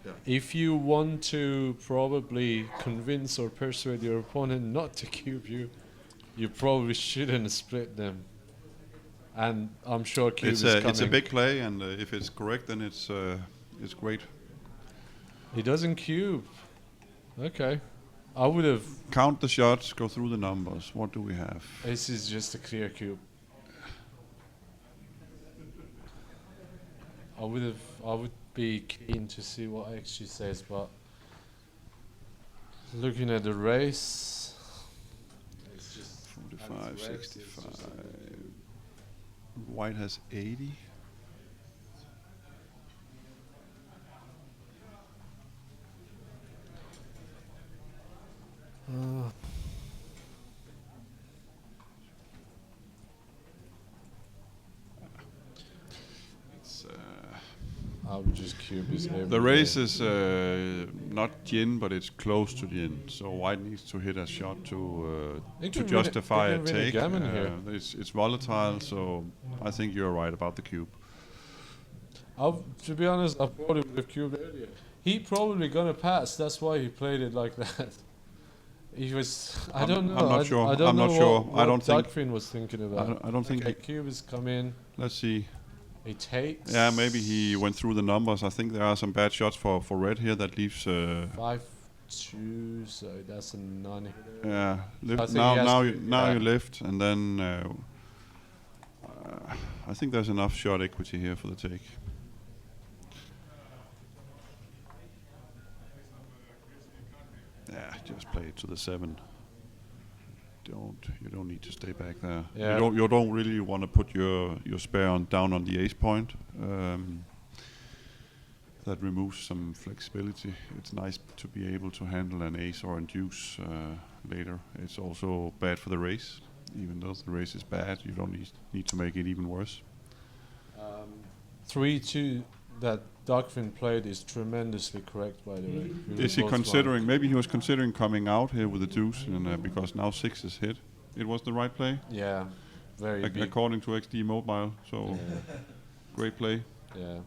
Yeah. If you want to probably convince or persuade your opponent not to cube you, you probably shouldn't split them. And I'm sure cube It's is a coming. big play, and if it's correct, then it's great. He doesn't cube. Okay. I would have. Count the shots, go through the numbers. What do we have? This is just a clear cube. I would be keen to see what XG says, but looking at the race, it's just 45, 65. White has 80. It's, I would just cube his every the race day. is not gin, but it's close to gin. So white needs to hit a shot to They to can win it- justify they a can win a take. gammon here. It's volatile, so I think you're right about the cube. To be honest, I probably would have cubed earlier. He probably gonna pass. That's why he played it like that. He was. I don't know. I'm not sure. I don't I'm know not sure. what I don't think. Dagfinn was thinking about. I don't think. Okay, cube is coming. Let's see. He takes. Yeah, maybe he went through the numbers. I think there are some bad shots for red here that leaves. 5-2, so that's a non-hitter. Yeah, I think he now has now to- you, now yeah. you lift, and then I think there's enough shot equity here for the take. Yeah, just play it to the 7. You don't need to stay back there. Yeah. You don't really want to put your spare down on the ace point. That removes some flexibility. It's nice to be able to handle an ace or a deuce later. It's also bad for the race. Even though the race is bad, you don't need to make it even worse. 3-2 that Dagfinn played is tremendously correct, by the way. We Is were he both considering? Maybe he was considering coming out here with a deuce, and because now 6 is hit. It was the right play, right. Yeah, very big. according to XD Mobile. So great play. Yeah.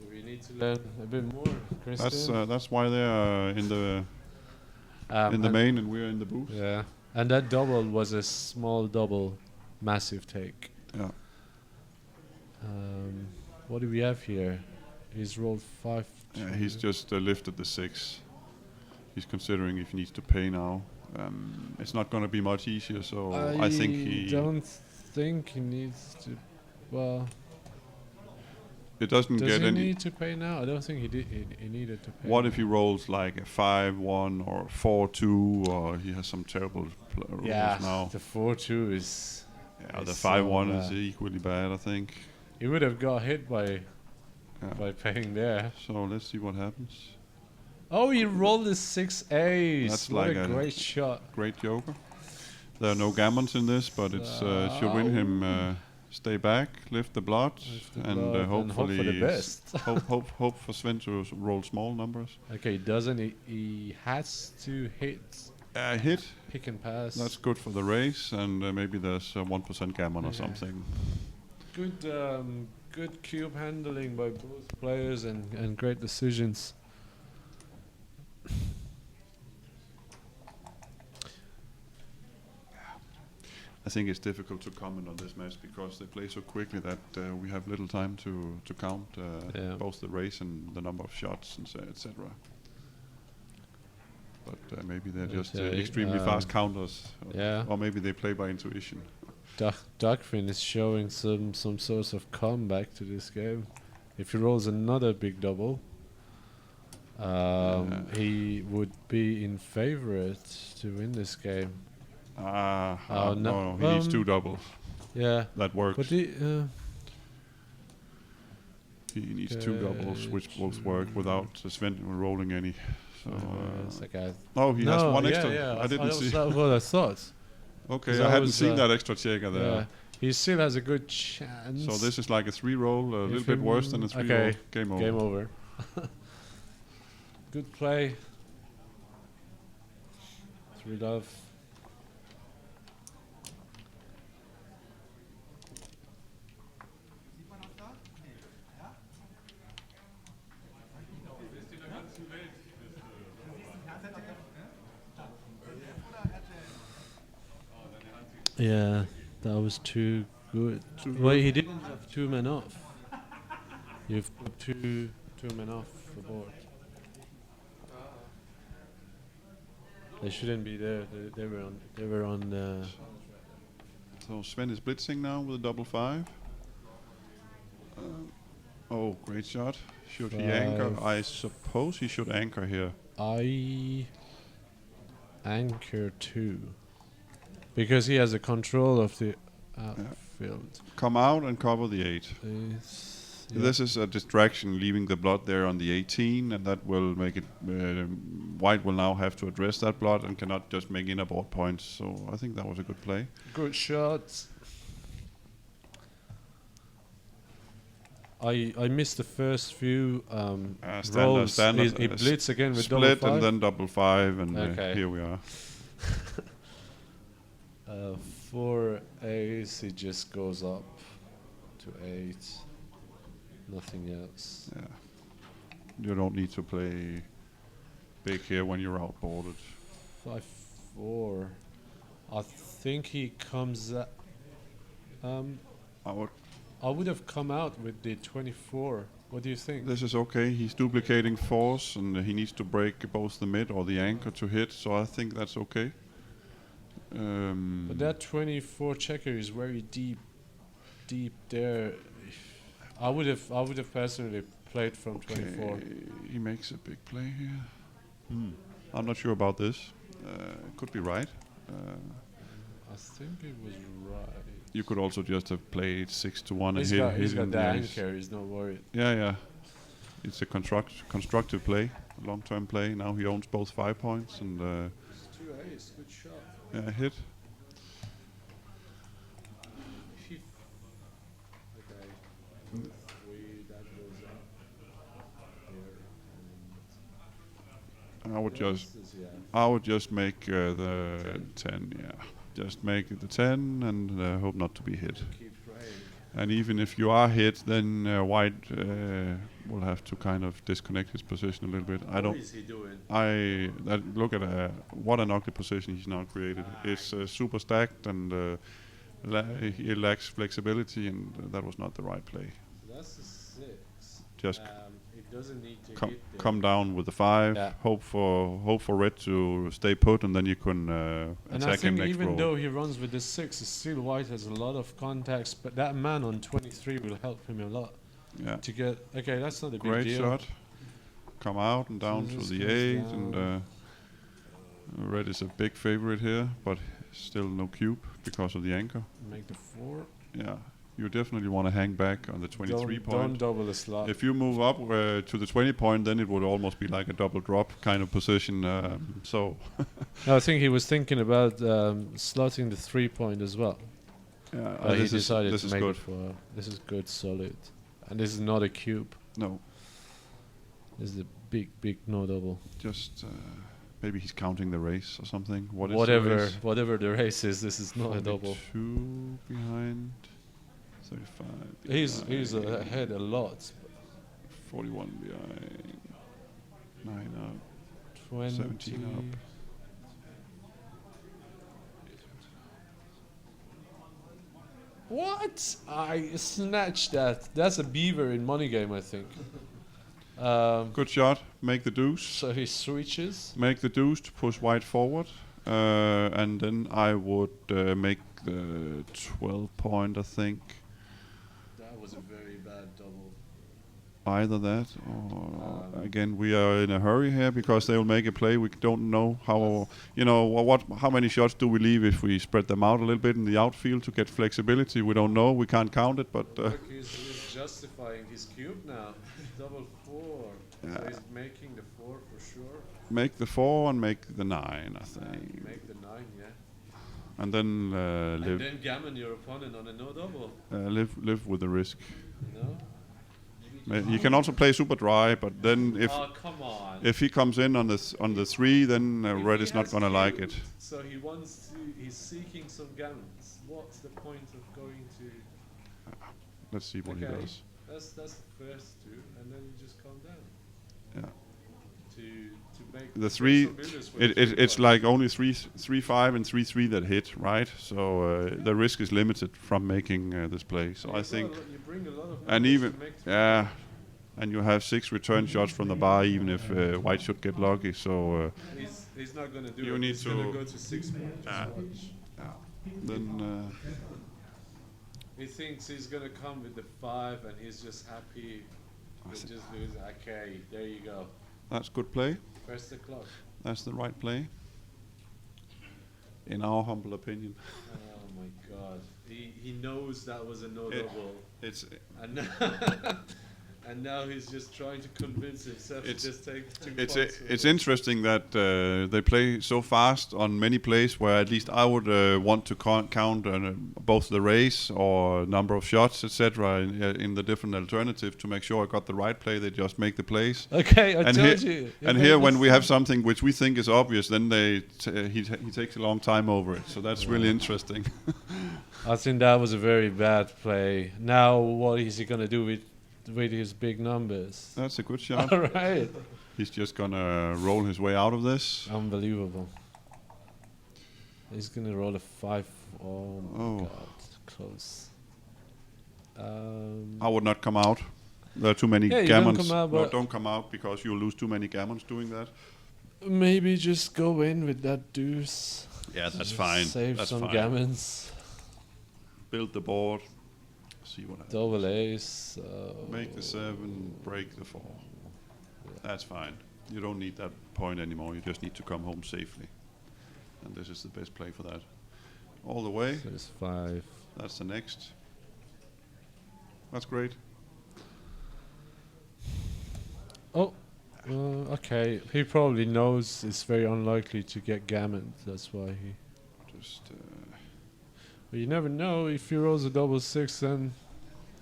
So we need to learn a bit more, Christian. That's why they are in the And- main, and we're in the booth. Yeah, and that double was a small double, massive take. Yeah. What do we have here? He's rolled 5. Yeah, he's just lifted the 6. He's considering if he needs to pay now. It's not going to be much easier, so I think he. don't think he needs to. Well, It doesn't does get he any. need to pay now? I don't think he did. He needed to pay. What if he rolls like a 5-1 or 4-2, or he has some terrible rolls Yeah, now? the 4-2 is. Yeah, the is 5-1 so is equally bad, I think. He would have got hit by Yeah. paying there. So let's see what happens. Oh, he rolled a 6 ace. That's What like a a great shot. Great joker. There are no gammons in this, but it should win him. Stay back, lift the blot, and blood and hope hopefully for the best. hope for Sven to roll small numbers. Okay, doesn't he has to hit Hit. pick and pass. That's good for the race, and maybe there's 1% gammon or something. Good cube handling by both players and great decisions. I think it's difficult to comment on this match because they play so quickly that we have little time to count both the race and the number of shots and etc. But maybe they're just extremely fast counters, or maybe they play by intuition. Dagfinn is showing some sort of comeback to this game. If he rolls another big double, he would be in favorite to win this game. No, he needs 2 doubles. Yeah, That works. but He needs two doubles, which both work without Sven rolling any. So, it's like a oh, he has one extra. Yeah, I didn't see. That's what I thought. Okay, 'Cause I I hadn't was, seen that extra checker there. Yeah, he still has a good chance. So this is like a 3-roll, a little bit worse than a 3-roll. Okay, Game over. Game over. Good play. 3-love. Yeah, that was too good. Well, he didn't have 2 men off. You've put two men off the board. They shouldn't be there. They were on. So Sven is blitzing now with a double 5. Oh, great shot. Should he anchor? I suppose he should anchor here. I anchor 2 because he has the control of the outfield. Come out and cover the 8. This is a distraction, leaving the blood there on the 18, and that will make it. White will now have to address that blood and cannot just make in board points. So I think that was a good play. Good shots. I missed the first few rolls. Standard. He blitz again with split double 5. and then double 5, and Okay. Here we are. 4 ace, he just goes up to 8. Nothing else. Yeah. You don't need to play big here when you're outboarded. 5-4. I think he comes. I would have come out with the 24. What do you think? This is okay. He's duplicating force, and he needs to break both the mid or the anchor to hit. So I think that's okay. But that 24 checker is very deep there. I would have personally played from 24. Okay. He makes a big play here. I'm not sure about this. It could be right. I think it was right. You could also just have played 6-1 and He's got the anchor. He's not worried. Yeah. It's a constructive play, long-term play. Now he owns both 5 points and. It's 2 ace. Good shot. Yeah, hit. I would just make the 10. Yeah, just make it the 10 and hope not to be hit. And even if you are hit, then White will have to kind of disconnect his position a little bit. What is he doing? Look at what an ugly position he's now created. It's super stacked and he lacks flexibility, and that was not the right play. That's a 6. Just it doesn't need to hit there. Come down with the 5. Yeah. Hope for red to stay put, and then you can And attack I him think next even roll. though he runs with the 6, still White has a lot of contacts, but that man on 23 will help him a lot. Yeah. To get that's not a big Great deal. shot. Come out and down Jesus to the goes 8, down. and red is a big favorite here, but still no cube because of the anchor. Make the 4. Yeah, you definitely want to hang back on the 23 point. Don't double the slot. If you move up to the 20 point, then it would almost be like a double drop kind of position. So No, I think he was thinking about slotting the 3 point as well. yeah, But he decided this to is make good. it 4. This is good, solid. And this is not a cube. No, This is a big no double. just maybe he's counting the race or something. Whatever the race is, this is not a double. 2 behind, 35. He's behind, ahead a lot. 41 behind, 9 up. 20. 17 up. What? I snatched that. That's a beaver in money game, I think. Good shot. Make the deuce. So he switches. Make the deuce to push White forward, and then I would make the 12 point. I think That was a very bad double. either that or again we are in a hurry here because they will make a play. We don't know how how many shots do we leave if we spread them out a little bit in the outfield to get flexibility. We don't know. We can't count it, but He's justifying his cube now. Double 4. So Yeah. he's making the 4 for sure. Make the 4 and make the 9, I think. Make the 9, yeah. And then And live then gammon your opponent on a no double. live with the risk. No? You can also play super dry, but then Oh, come on. if he comes in on the 3, then If red he is not has gonna like cubed, it. So he's seeking some gammons. What's the point of going to... Let's see what he Okay. does. That's the first 2, and then you just calm down. Yeah. To make The 3, some builders with it's 3-5. like only 3-5 and 3-3 that hit, right? So the risk is limited from making this play. So I think, You bring a lot of and numbers even to make yeah, and you have 6 return shots from the bar, even if white should get lucky. So he's not going to do You it. need He's going to- to go to 6 more. Just watch. then He thinks he's going to come with the 5 and he's just happy. He'll just lose. Okay, there you go. that's good play. Press the clock. That's the right play, in our humble opinion. Oh my god. He knows that was a no It- double. It's And now, and now he's just trying to convince himself to It's- just take 2 It's points with it's it. interesting that they play so fast on many plays where at least I would want to count both the race or number of shots, etc. In the different alternative to make sure I got the right play. They just make the plays. Okay, I And told here- you. And here, when we have something which we think is obvious, then he takes a long time over it. So that's really interesting. I think that was a very bad play. Now, what is he gonna do with his big numbers? That's a good shot. All right. He's just gonna roll his way out of this. Unbelievable. He's gonna roll a 5. Oh my Oh. god, close. I would not come out. There are too many Yeah, you don't gammons. come out, No, but- don't come out because you'll lose too many gammons doing that. Maybe just go in with that deuce. Yeah, that's Just fine. Save That's some fine. gammons. Build the board. See what happens. Double ace. Make the 7, break the 4. That's fine. You don't need that point anymore. You just need to come home safely. And this is the best play for that. All the way. There's 5. That's the next. That's great. Oh. Okay. He probably knows it's very unlikely to get gammon. That's why he. Just But you never know. If he rolls a double 6, then.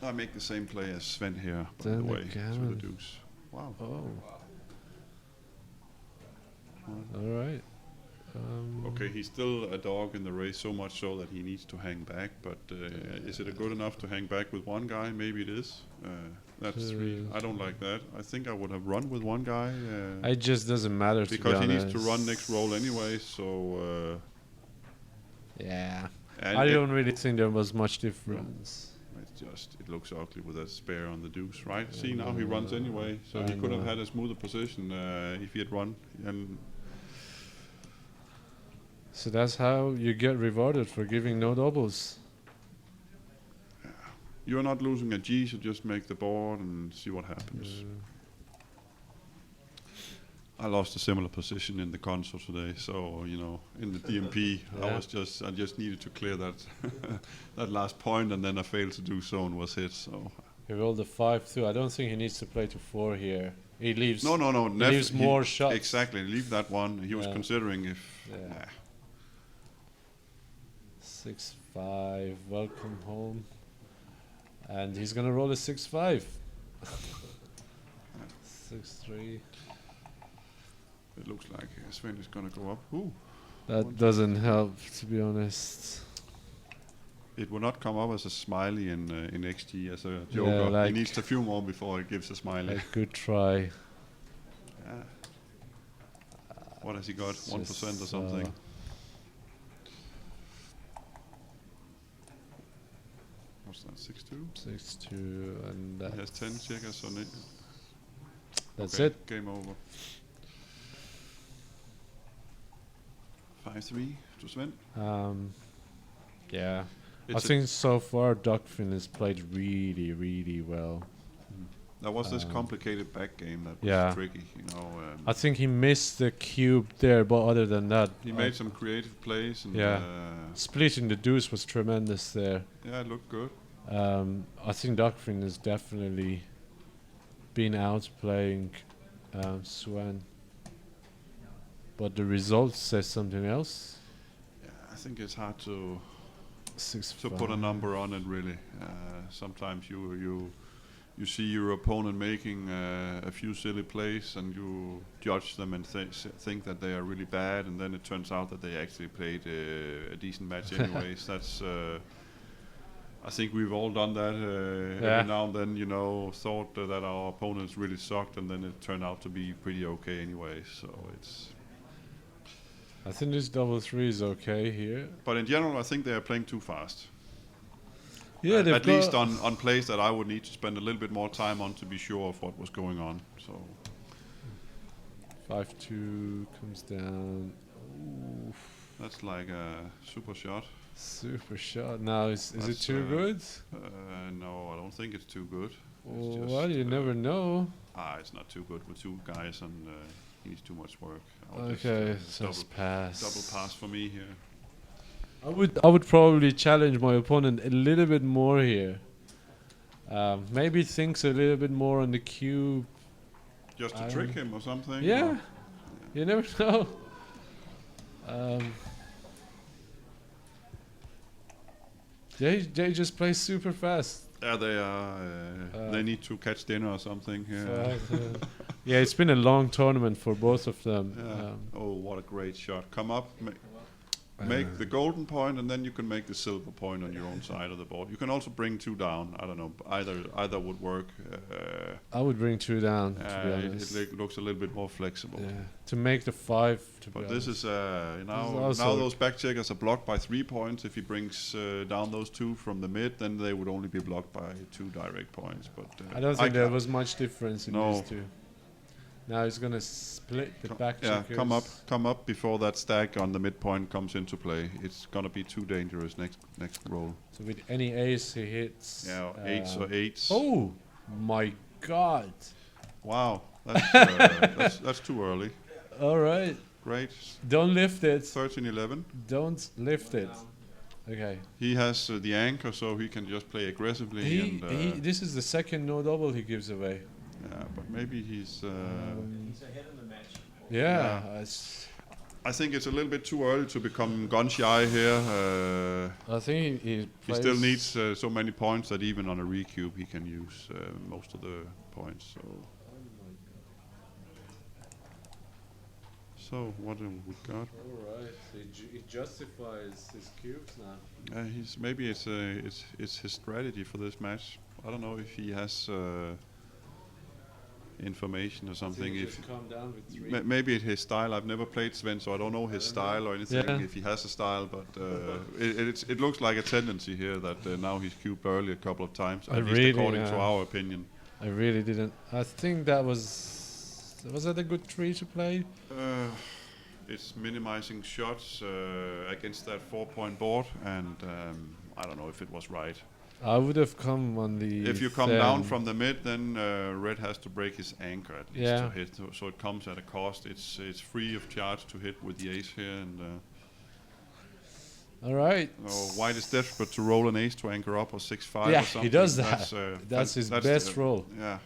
I make the same play as Sven here, by Then the way, again. to the deuce. Wow. Oh. All right. Okay, he's still a dog in the race, so much so that he needs to hang back. But is it good enough to hang back with one guy? Maybe it is. That's 3. I don't like that. I think I would have run with one guy. It just doesn't matter to Because be he needs to honest. run next roll anyway, so... Yeah. and I it- don't really think there was much difference. it looks ugly with a spare on the deuce, right? See, now he runs anyway, so he I could have know. had a smoother position if he had run. And So that's how you get rewarded for giving no doubles. you're not losing a G, so just make the board and see what happens. I lost a similar position in the console today, so in the DMP, Yeah. I just needed to clear that that last point, and then I failed to do so and was hit. So He rolled a 5 too. I don't think he needs to play to 4 here. He leaves. no, He leaves more shots. Exactly, leave that one. He was Yeah. considering if. Yeah. 6-5. Welcome home. And he's gonna roll a 6-5. 6-3. It looks like Sven is gonna go up. Ooh. That doesn't help, to be honest. It will not come up as a smiley in XG as a Yeah, joker. He like- needs a few more before it gives a smiley. A good try. Yeah. What has he got? It's 1% or just, something. What's that? 6-2. 6-2, and He has 10 checkers on it. that's Okay, it. Game over. 5-3 to Sven. Yeah. I It's a- think so far Dagfinn has played really, really well. There was this complicated back game that was yeah. tricky. I think he missed the cube there, but other than that, He made some creative plays. And, Yeah. splitting the deuce was tremendous there. yeah, it looked good. I think Dagfinn has definitely been outplaying Sven, but the results says something else. Yeah, I think it's hard to 6-5. put a number on it really. Sometimes you see your opponent making a few silly plays and you judge them and think that they are really bad, and then it turns out that they actually played a decent match anyways. That's I think we've all done that every now and then, thought that our opponents really sucked, and then it turned out to be pretty okay anyway. So it's. I think this double 3 is okay here. But in general, I think they are playing too fast. Yeah, they've at least on plays that I would need to spend a little bit more time on to be sure of what was going on. So 5-2 comes down. Oof. That's like a super shot. Super shot. Now is it too good? No, I don't think it's too good. Well, you never know. It's not too good with two guys, and he needs too much work. Okay, so pass. Double pass for me here. I would probably challenge my opponent a little bit more here. Maybe thinks a little bit more on the cube. Just to trick him or something? Yeah. You never know. They just play super fast. Yeah, they are. They need to catch dinner or something. Yeah. Yeah, it's been a long tournament for both of them. Yeah. Oh, what a great shot! Come up, make the golden point, and then you can make the silver point on your own side of the board. You can also bring 2 down. I don't know. Either would work. I would bring 2 down. To be honest. It looks a little bit more flexible. Yeah. To make the 5. But this is now those back checkers are blocked by 3 points. If he brings down those 2 from the mid, then they would only be blocked by 2 direct points. But I don't think there was much difference in these two. Now he's gonna split the back checkers. Yeah, come up before that stack on the midpoint comes into play. It's gonna be too dangerous next roll. So with any ace he hits. Yeah, 8s or 8s. Oh my god! Wow, that's too early. All right. Great. Don't lift it. 13-11. Don't lift it. Okay. He has the anchor, so he can just play aggressively. This is the second no double he gives away. Yeah, but maybe he's ahead in the match. Yeah. I think it's a little bit too early to become gun shy here. I think he still needs so many points that even on a recube he can use most of the points. So what have we got? All right, he justifies his cubes now. Maybe it's his strategy for this match. I don't know if he has information or something. If calm down with 3. maybe it's his style. I've never played Sven, so I don't know his style or anything. Yeah. If he has a style, but it looks like a tendency here that now he's cubed early a couple of times. At least according to our opinion. I really didn't. I think that was that a good 3 to play? It's minimizing shots against that 4-point board, and I don't know if it was right. I would have come on the. If you come down from the mid, then red has to break his anchor at least to hit. So it comes at a cost. It's free of charge to hit with the ace here, and. All right. White is desperate to roll an ace to anchor up or 6-5 or something. He does that. That's his best roll. Yeah.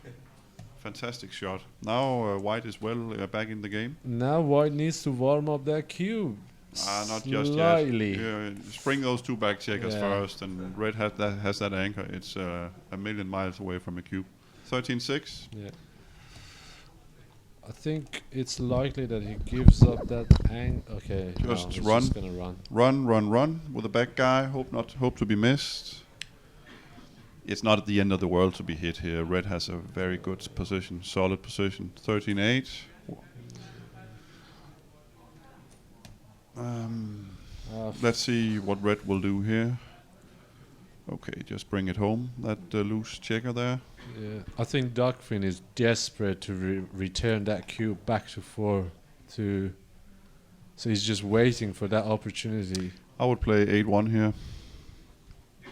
Fantastic shot. Now white is back in the game. Now white needs to warm up that cube. Not just yet. Yeah, spring those 2 back checkers first, and red has that anchor. It's a million miles away from a cube. 13-6. Yeah. I think it's likely that he gives up that Okay. Just run. Just gonna run with the back guy. Hope to be missed. It's not at the end of the world to be hit here. Red has a very good position, solid position. 13-8. Let's see what red will do here. Okay, just bring it home. That loose checker there. Yeah, I think Dagfinn is desperate to return that cube back to 4. So he's just waiting for that opportunity. I would play 8-1 here.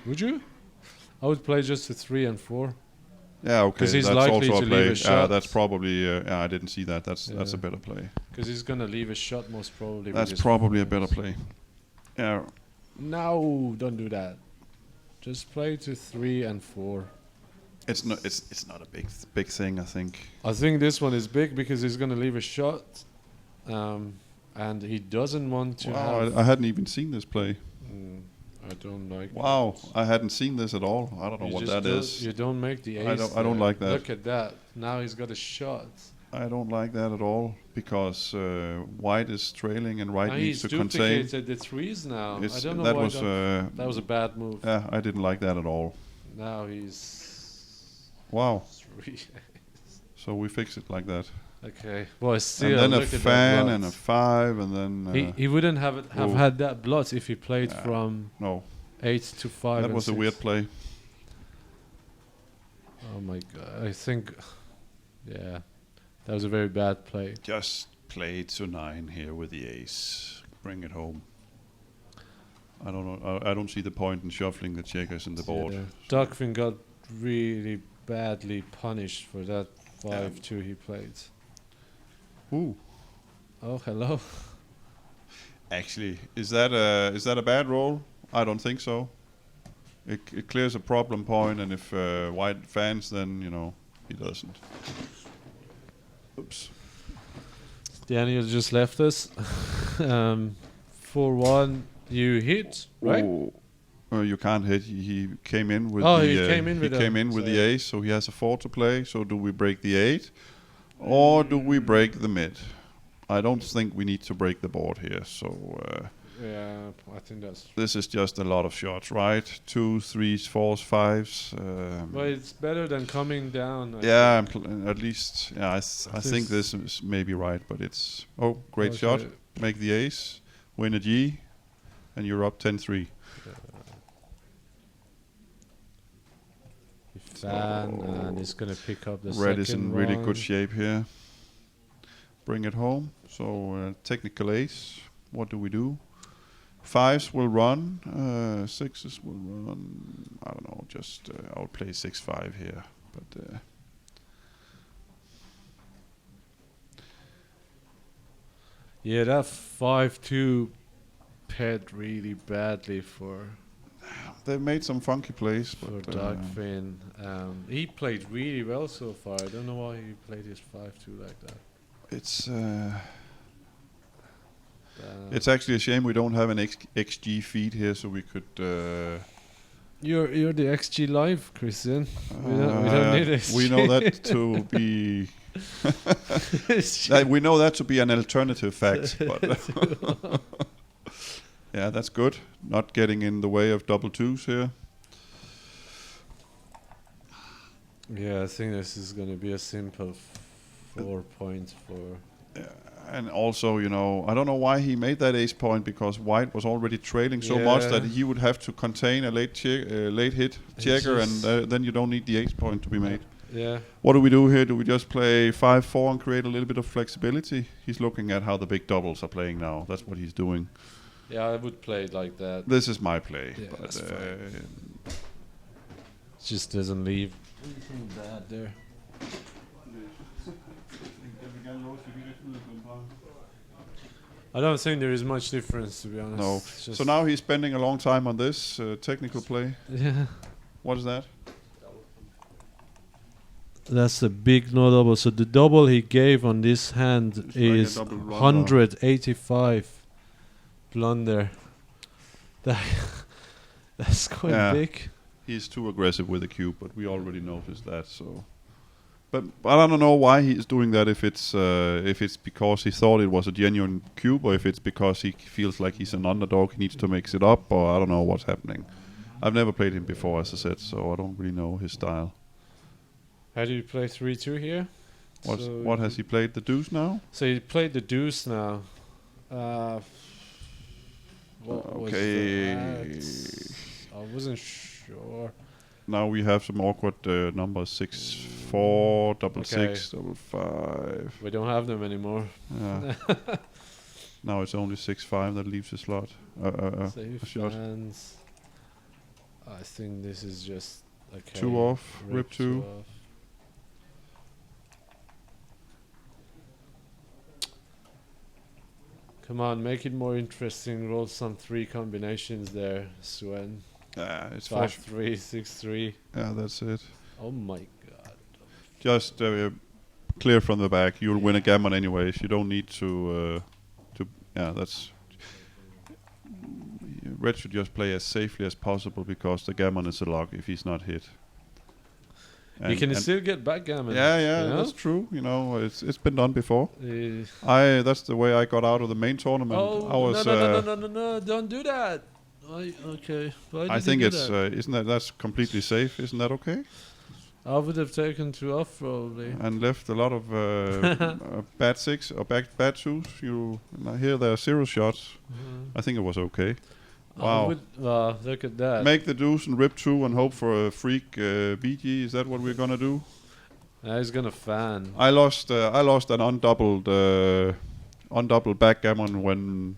Would you? I would play just a 3 and 4. Yeah, okay. Because he's that's likely also to a play. leave a shot. That's probably. I didn't see that. That's a better play. Because he's gonna leave a shot most probably. That's probably a better play. Yeah. No, don't do that. Just play to 3 and 4. It's not. It's not a big thing. I think. I think this one is big because he's gonna leave a shot, and he doesn't want to Wow, have. I hadn't even seen this play. I don't like. Wow, that. I hadn't seen this at all. I don't know You what just that don't- is. You don't make the ace. I don't there. like that. Look at that. Now he's got a shot. I don't like that at all because white is trailing and white Now needs he's to contain. duplicated the 3s now. I It's- don't know that why was that was a bad move. yeah, I didn't like that at all. Now he's Wow. 3. So we fix it like that. Okay. Well, still. And then a look at that fan and a blood. 5 and then He wouldn't have Ooh. had that blood if he played Yeah. from no. 8 to 5. That and was a 6. weird play. Oh my god! I think, yeah, that was a very bad play. Just play to 9 here with the ace. Bring it home. I don't know. I don't see the point in shuffling the checkers in the board. Yeah. Dagfinn got really badly punished for that 5-2 he played. Ooh. Oh, hello. Actually, is that a bad roll? I don't think so. It clears a problem point, and if white fans, then he doesn't. Oops. Daniel just left us. 4-1. You hit, right? Ooh. You can't hit. He came in with Oh, the he came in with the ace, so he has a 4 to play. So do we break the 8, or do we break the mid? I don't think we need to break the board here. So Yeah, I think that's. this is just a lot of shots, right? 2, 3s, 4s, 5s. Well, it's better than coming down. I Yeah, think. at least. Yeah, I I think think this is maybe right, but it's great Okay. shot. Make the ace, win a G, and you're up 10-3. Fan, and it's gonna pick up the Red is in second really one. good shape here. Bring it home. So technical ace. What do we do? 5s will run. 6s will run. I don't know. Just I'll play 6-5 here. But Yeah, that 5-2 paired really badly for they made some funky plays. But Dagfinn. He played really well so far. I don't know why he played his 5-2 like that. it's actually a shame we don't have an XG feed here, so we could. You're the XG live, Christian. We don't need it. We know that to be. We know that to be an alternative fact, but yeah, that's good. Not getting in the way of double 2s here. Yeah, I think this is gonna be a simple 4 points for. And also, I don't know why he made that ace point, because white was already trailing so much Yeah. that he would have to contain a late hit checker, and then you don't need the ace point to be made. Yeah. What do we do here? Do we just play 5-4 and create a little bit of flexibility? He's looking at how the big doubles are playing now. That's what he's doing. Yeah, I would play it like that. This is my play. Yeah, but, that's fine. Just doesn't leave anything bad there. I don't think there is much difference, to be honest. No. It's just So now he's spending a long time on this technical play. yeah, What is that? that's a big no double. So the double he gave on this hand It's like a is double blunder. 185 blunder. That's quite Yeah. big. He's too aggressive with the cube, but we already noticed that. So, but I don't know why he's doing that. If it's because he thought it was a genuine cube, or if it's because he feels like he's an underdog, he needs to mix it up, or I don't know what's happening. I've never played him before, as I said, so I don't really know his style. How do you play 3-2 here? What has he played? The deuce now? So he played the deuce now. What was Okay. that? I wasn't sure. Now we have some awkward numbers: 6-4, double Okay. 6, double 5. We don't have them anymore. Yeah. Now it's only 6-5 that leaves a slot. Safe a shot. hands. I think this is just okay. 2 off, rip 2. off. Come on, make it more interesting. Roll some 3 combinations there, Sven. It's 5-3, 6-3. Yeah, that's it. Oh my god. Just clear from the back. You'll win a gammon anyways. You don't need to. Yeah, that's. Red should just play as safely as possible because the gammon is a lock if he's not hit. You can still get backgammon. Yeah, you know? that's true. You know, it's been done before. Uh, That's the way I got out of the main tournament. oh, I was. no, don't do that. Okay. Why I did think you do it's that? isn't that's completely safe? Isn't that okay? I would have taken 2 off probably. And left a lot of bad 6 or bad 2s. Here there are 0 shots. I think it was okay. Wow. Look at that. Make the deuce and rip 2 and hope for a freak BG. Is that what we're gonna do? He's gonna fan. I lost an undoubled backgammon when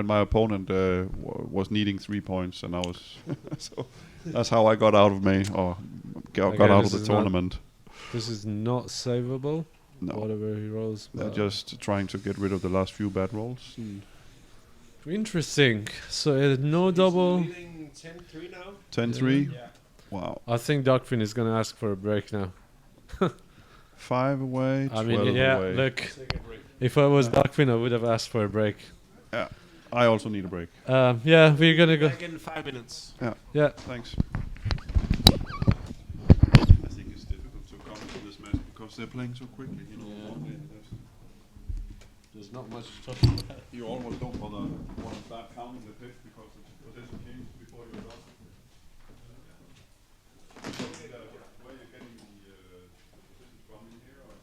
my opponent was needing 3 points, and I was so that's how I got out of May or got out of the tournament. This is not savable. No, Whatever he rolls. just trying to get rid of the last few bad rolls. Interesting. So no double. Leading 10-3 now. 10-3. Yeah. Wow. I think Dagfinn is gonna ask for a break now. 5 away. 12 I mean, yeah. away. Look, if I was Dagfinn, I would have asked for a break. Yeah. I also need a break. Yeah, we're gonna go. Back in 5 minutes. Yeah. Thanks. I think it's difficult to come to this match because they're playing so quickly. You know. There's not much stuff. You almost don't want to start counting the picks because the position changes before you're done. Where are you getting the positions from in here? Or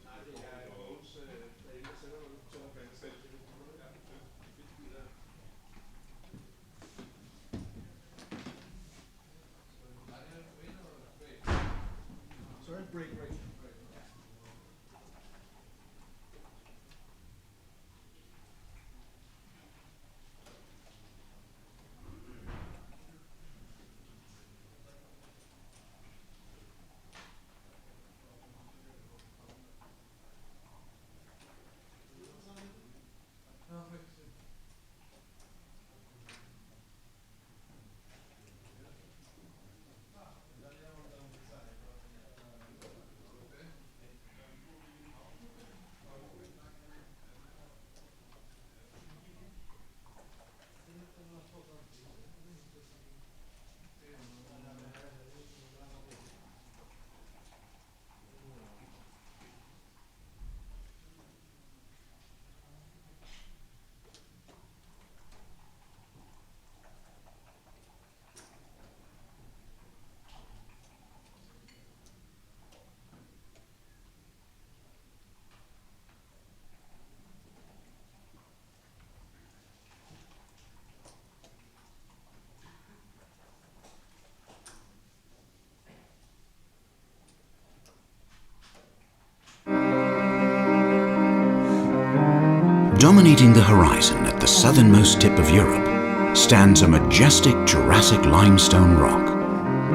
Dominating the horizon at the southernmost tip of Europe stands a majestic Jurassic limestone rock,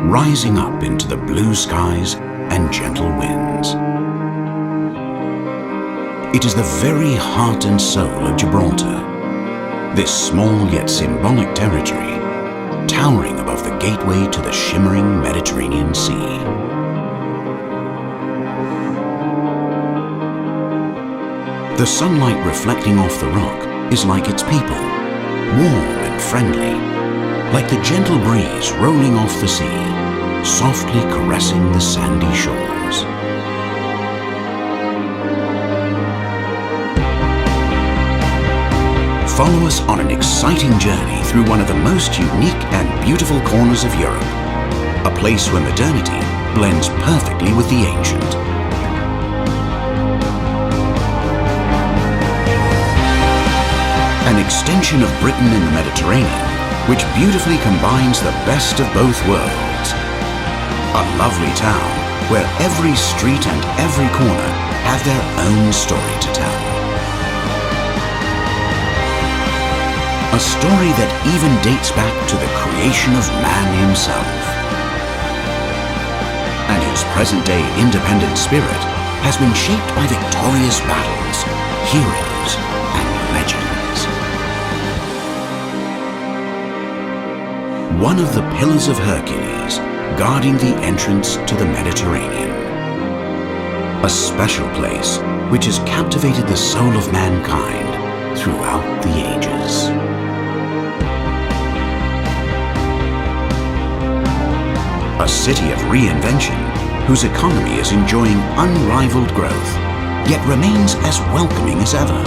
rising up into the blue skies and gentle winds. It is the very heart and soul of Gibraltar, this small yet symbolic territory, towering above the gateway to the shimmering Mediterranean Sea. The sunlight reflecting off the rock is like its people, warm and friendly, like the gentle breeze rolling off the sea, softly caressing the sandy shores. Follow us on an exciting journey through one of the most unique and beautiful corners of Europe, a place where modernity blends perfectly with the ancient. An extension of Britain in the Mediterranean, which beautifully combines the best of both worlds. A lovely town where every street and every corner have their own story to tell. A story that even dates back to the creation of man himself, and whose present-day independent spirit has been shaped by victorious battles, heroes, and legends. one of the pillars of Hercules, guarding the entrance to the Mediterranean. A special place which has captivated the soul of mankind throughout the ages. A city of reinvention whose economy is enjoying unrivaled growth, yet remains as welcoming as ever.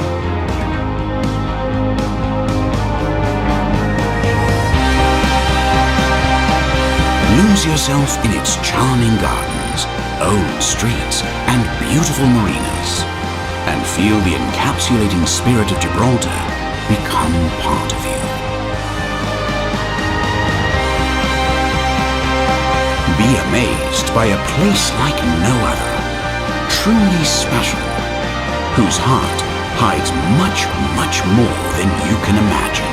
Lose yourself in its charming gardens, old streets, and beautiful marinas, and feel the encapsulating spirit of Gibraltar become part of you. Be amazed by a place like no other, truly special, whose heart hides much, much more than you can imagine.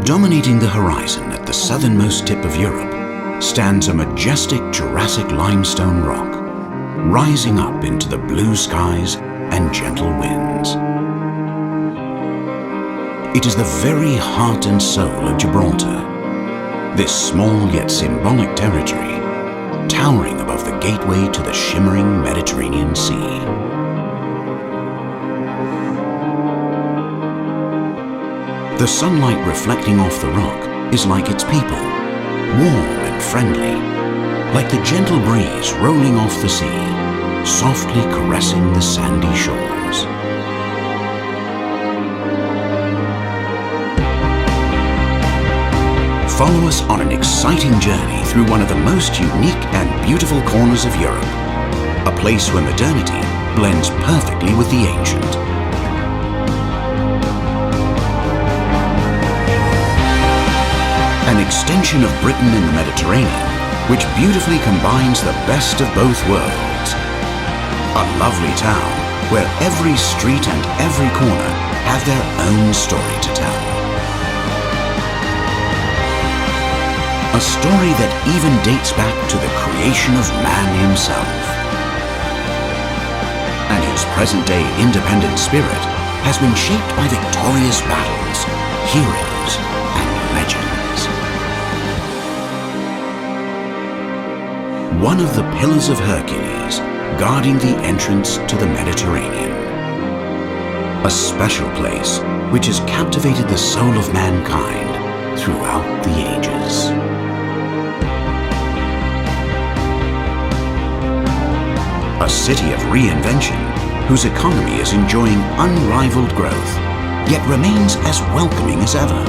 Dominating the horizon at the southernmost tip of Europe stands a majestic Jurassic limestone rock, rising up into the blue skies and gentle winds. It is the very heart and soul of Gibraltar, this small yet symbolic territory, towering above the gateway to the shimmering Mediterranean Sea. The sunlight reflecting off the rock is like its people, warm and friendly, like the gentle breeze rolling off the sea, softly caressing the sandy shores. Follow us on an exciting journey through one of the most unique and beautiful corners of Europe, a place where modernity blends perfectly with the ancient. An extension of Britain in the Mediterranean, which beautifully combines the best of both worlds. A lovely town where every street and every corner have their own story to tell. A story that even dates back to the creation of man himself, and whose present-day independent spirit has been shaped by victorious battles, heroes, and legends. One of the pillars of Hercules, guarding the entrance to the Mediterranean. A special place which has captivated the soul of mankind throughout the ages. A city of reinvention whose economy is enjoying unrivaled growth, yet remains as welcoming as ever.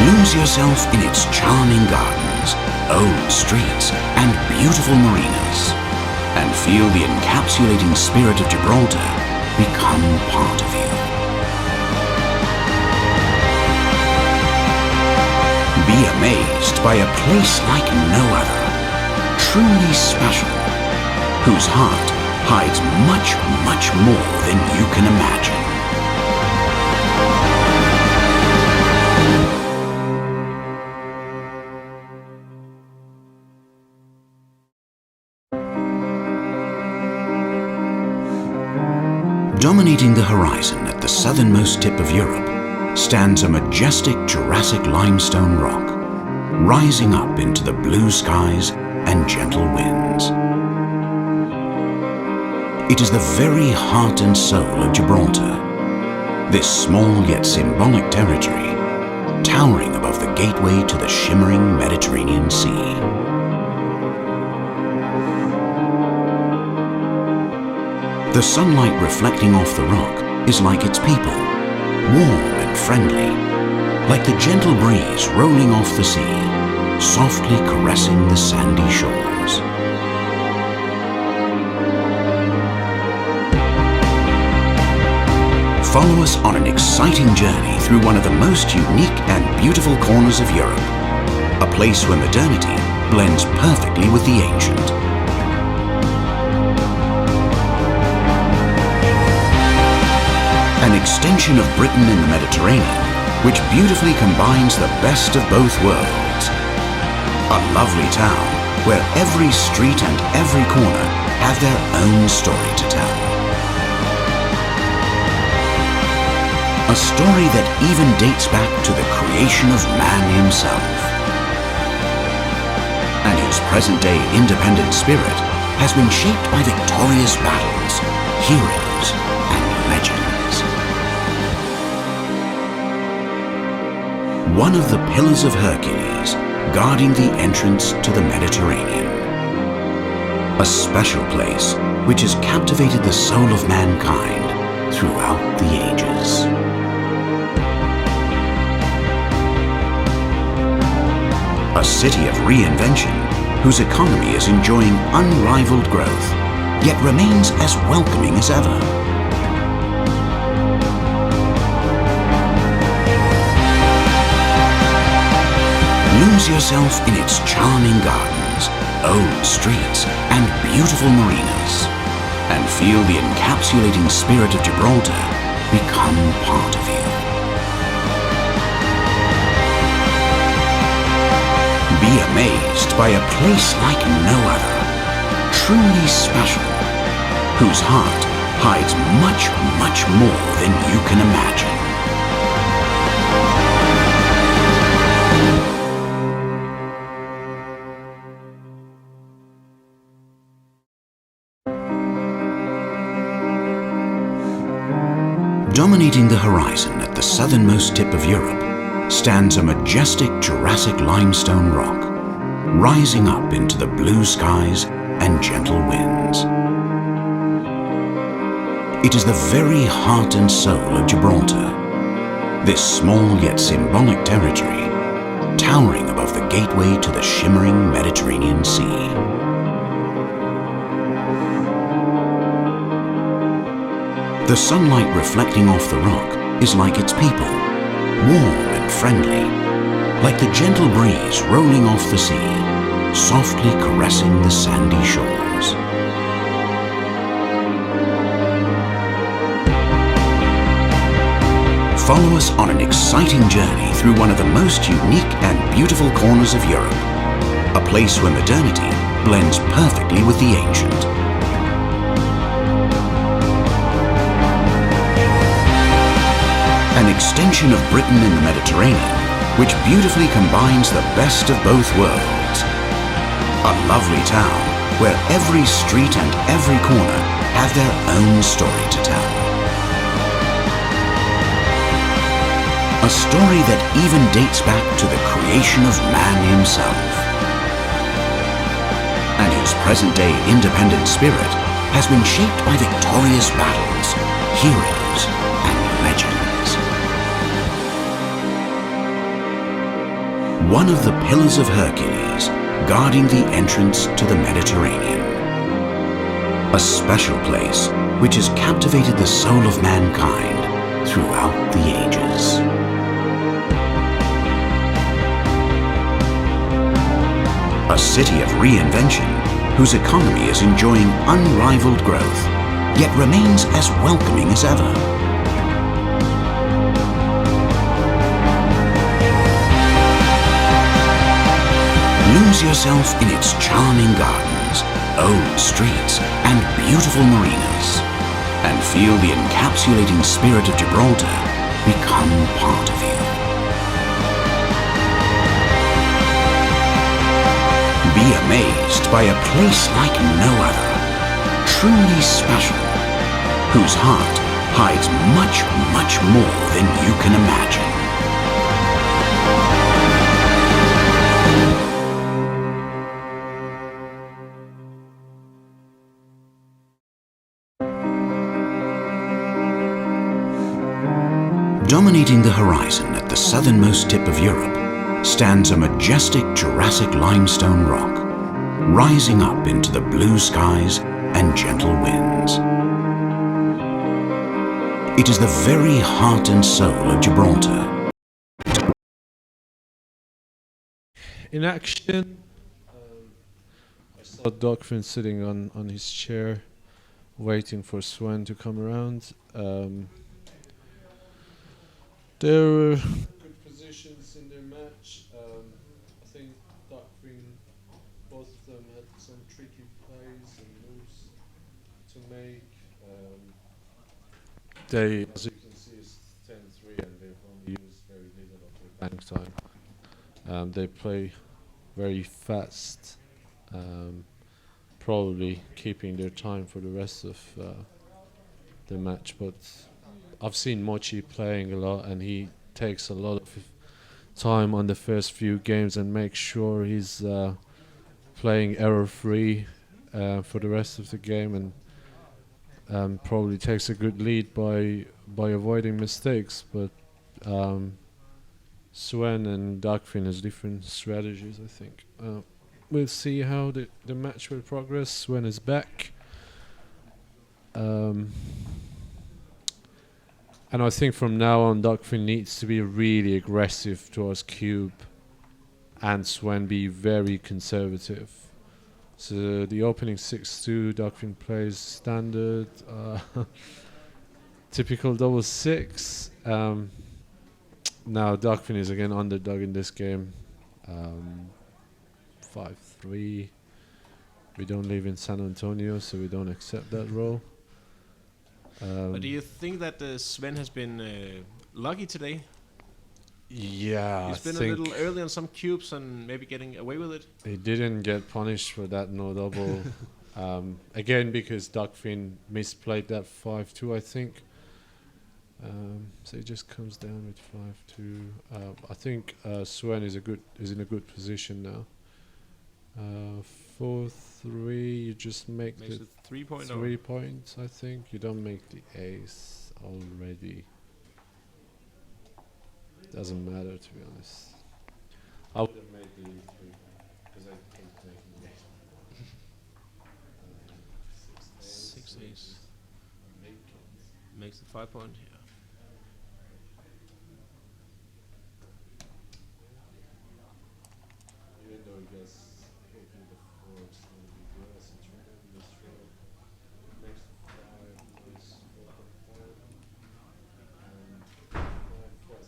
Lose yourself in its charming gardens, old streets, and beautiful marinas, and feel the encapsulating spirit of Gibraltar become part of you. Be amazed by a place like no other, truly special, whose heart hides much, much more than you can imagine. Dominating the horizon at the southernmost tip of Europe stands a majestic Jurassic limestone rock, rising up into the blue skies and gentle winds. It is the very heart and soul of Gibraltar, this small yet symbolic territory, towering above the gateway to the shimmering Mediterranean Sea. The sunlight reflecting off the rock is like its people, warm and friendly, like the gentle breeze rolling off the sea, softly caressing the sandy shores. Follow us on an exciting journey through one of the most unique and beautiful corners of Europe, a place where modernity blends perfectly with the ancient. An extension of Britain in the Mediterranean, which beautifully combines the best of both worlds. A lovely town where every street and every corner have their own story to tell. A story that even dates back to the creation of man himself, and whose present-day independent spirit has been shaped by victorious battles, heroes, and legends. One of the pillars of Hercules, guarding the entrance to the Mediterranean. A special place which has captivated the soul of mankind throughout the ages. A city of reinvention whose economy is enjoying unrivaled growth, yet remains as welcoming as ever. Lose yourself in its charming gardens, old streets, and beautiful marinas, and feel the encapsulating spirit of Gibraltar become part of you. Be amazed by a place like no other, truly special, whose heart hides much, much more than you can imagine. Dominating the horizon at the southernmost tip of Europe stands a majestic Jurassic limestone rock, rising up into the blue skies and gentle winds. It is the very heart and soul of Gibraltar, this small yet symbolic territory, towering above the gateway to the shimmering Mediterranean Sea. The sunlight reflecting off the rock is like its people, warm and friendly, like the gentle breeze rolling off the sea, softly caressing the sandy shores. Follow us on an exciting journey through one of the most unique and beautiful corners of Europe, a place where modernity blends perfectly with the ancient. An extension of Britain in the Mediterranean, which beautifully combines the best of both worlds. A lovely town where every street and every corner have their own story to tell. A story that even dates back to the creation of man himself, and whose present-day independent spirit has been shaped by victorious battles, heroes, and legends. One of the pillars of Hercules, guarding the entrance to the Mediterranean. A special place which has captivated the soul of mankind throughout the ages. A city of reinvention whose economy is enjoying unrivaled growth, yet remains as welcoming as ever. Lose yourself in its charming gardens, old streets, and beautiful marinas, and feel the encapsulating spirit of Gibraltar become part of you. Be amazed by a place like no other, truly special, whose heart hides much, much more than you can imagine. Dominating the horizon at the southernmost tip of Europe stands a majestic Jurassic limestone rock, rising up into the blue skies and gentle winds. It is the very heart and soul of Gibraltar. In action, I saw Dagfinn sitting on his chair, waiting for Sven to come around. They're good positions in their match. I think Dagfinn, both of them had some tricky plays and moves to make. They, as you can see, is 10-3 and they've only used very little of their bank time. They play very fast, probably keeping their time for the rest of the match. But I've seen Mochi playing a lot, and he takes a lot of time on the first few games and makes sure he's playing error-free for the rest of the game, and probably takes a good lead by avoiding mistakes. But Sven and Dagfinn has different strategies, I think. We'll see how the match will progress. Sven is back. And I think from now on, Dagfinn needs to be really aggressive towards cube, and Sven be very conservative. So the opening 6-2, Dagfinn plays standard, typical double 6. Now Dagfinn is again underdog in this game. 5-3. We don't live in San Antonio, so we don't accept that role. But do you think that Sven has been lucky today? Yeah, He's been a little early on some cubes and maybe getting away with it. He didn't get punished for that no double. Again, because Dagfinn misplayed that 5-2, I think. So he just comes down with 5-2. I think Sven is in a good position now. 4-3. You just make Makes the it 3 point. 3 points. I think you don't make the ace already. Doesn't matter, to be honest. I would have made the 3 because I hate making the ace. 6 ace. Makes the 5 point. Yeah. Even though he gets open the 4, it's going to be good as a trigger in this row. Makes the 5, nice 4.5. And 5, I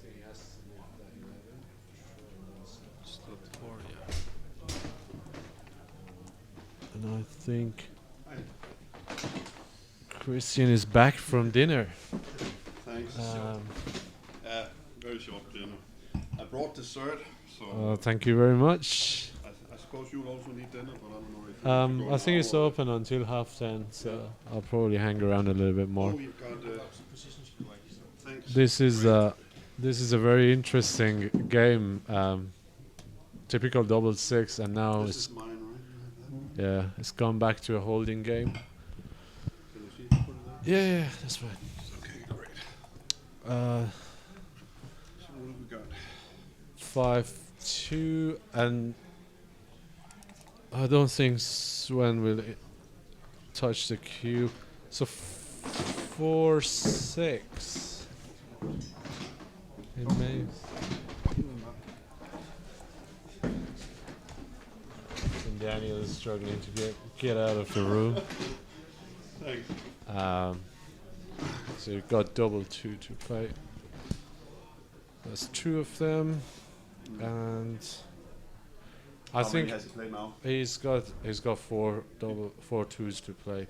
think he has to lift that 11 for sure. And then Still up to 4, yeah. and I think Christian is back from dinner. Thanks. Very short dinner. I brought dessert, so Thank you very much. I suppose you'll also need dinner, but I don't know if you want to go I think now it's or- open until 10:30, so I'll probably hang around a little bit more. Oh, you've got thanks. This is a very interesting game. Typical double 6, and now This it's is mine, right? it's gone back to a holding game. Can you see? Put it there. Yeah, that's fine. Okay, great. Uh, So what have we got? 5-2, and I don't think Sven will touch the cube. So 4-6. It may. And Daniel is struggling to get out of the room. Thanks. So you've got double 2 to play. There's 2 of them, and I How think many has he played now? he's got 4 2s to play,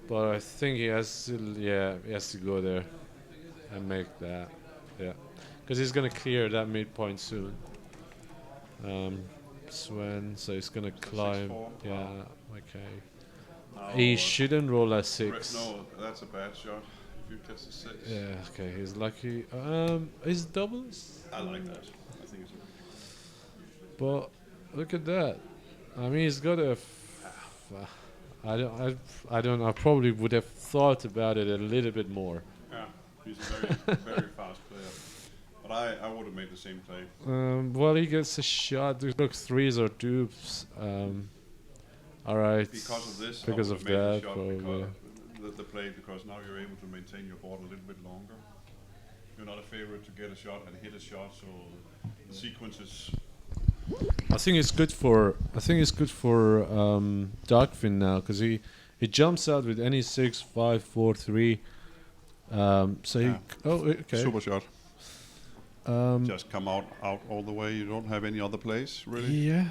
but I think he has to go there and make that, because he's gonna clear that midpoint soon. Sven, so he's gonna climb. 6-4. Yeah, okay. No, He shouldn't roll a 6. No, that's a bad shot. If you catch a 6. Yeah, okay, he's lucky. Is doubles? I like that. I think it's But look at that. I mean, he's got a. I don't. I probably would have thought about it a little bit more. yeah, he's a very very fast player. But I would have made the same play. Well, he gets a shot. Look, 3s are dupes. All right. Because of this, Because I of would have made that, the shot probably. because the play, because now you're able to maintain your board a little bit longer. You're not a favorite to get a shot and hit a shot, so the sequence is. I think it's good for. Dagfinn now, because he jumps out with any 6, 5, 4, 3. So Yeah. okay. Super shot. Just come out all the way. You don't have any other place, really? Yeah.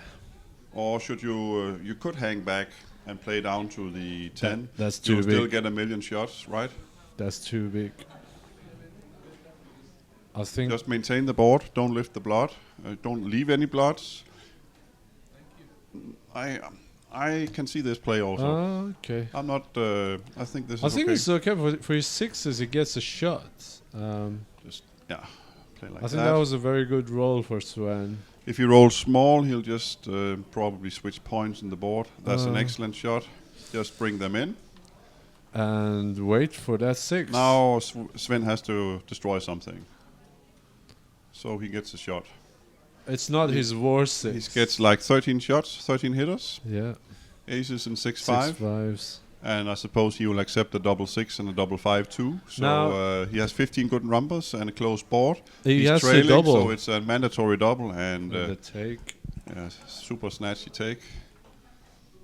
Or should you... you could hang back and play down to the 10. That's too You'll still big. get a million shots, right? That's too big. I think... Just maintain the board. Don't lift the blood. Don't leave any bloods. I can see this play also. Okay. I'm not... I think this is I think okay. it's okay for his sixes. He gets a shot. Just, yeah, play like I think that was a very good roll for Sven. If he rolls small, he'll just probably switch points in the board. That's an excellent shot. Just bring them in. And wait for that 6. Now Sven has to destroy something. So he gets a shot. It's not his worst 6. He gets like 13 shots, 13 hitters. Yeah. Aces and 6-5. 6 5s. And I suppose he will accept a double 6 and a double 5 too. So he has 15 good numbers and a close board. He's has trailing, a double. so it's a mandatory double and the take. Yeah, super snatchy take.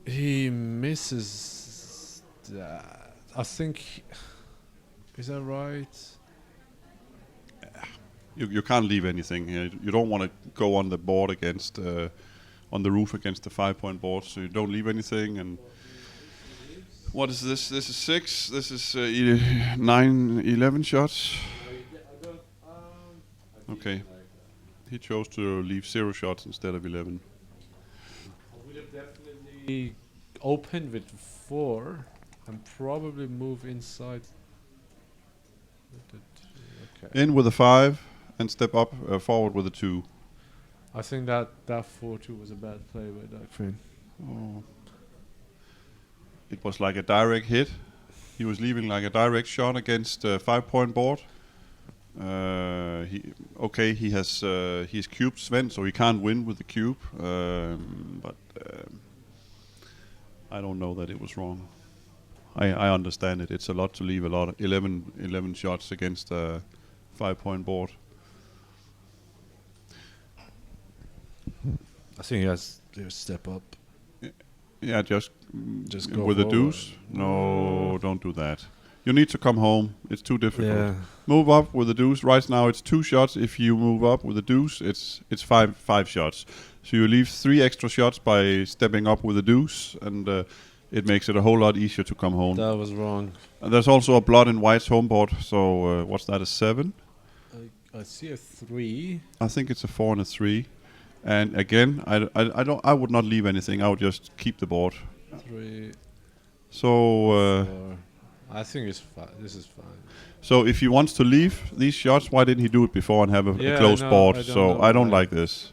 He misses that. I think. Is that right? You can't leave anything here. You don't want to go on the board against on the roof against the 5-point board, so you don't leave anything. And what is this? This is 6. This is 9, 11 shots. Okay. He chose to leave 0 shots instead of 11. I would have definitely opened with 4 and probably move inside. Okay. In with a 5 and step up forward with a 2. I think that 4-2 was a bad play by Dagfinn. Oh. It was like a direct hit. He was leaving like a direct shot against a 5-point board. He has cubed Sven, so he can't win with the cube. But I don't know that it was wrong. I understand it. It's a lot to leave 11 shots against a 5-point board. I think he has to step up. Yeah, just go with a forward. deuce. No, don't do that. You need to come home. It's too difficult. Yeah. Move up with a deuce. Right now it's 2 shots. If you move up with a deuce, it's five shots. So you leave 3 extra shots by stepping up with a deuce, and it makes it a whole lot easier to come home. That was wrong. And there's also a blood in white's home board. So what's that? A 7? I see a 3. I think it's a 4 and a 3. And again, I would not leave anything. I would just keep the board. 3. So 4. I think it's this is fine. so if he wants to leave these shots, why didn't he do it before and have a close board? I don't like this.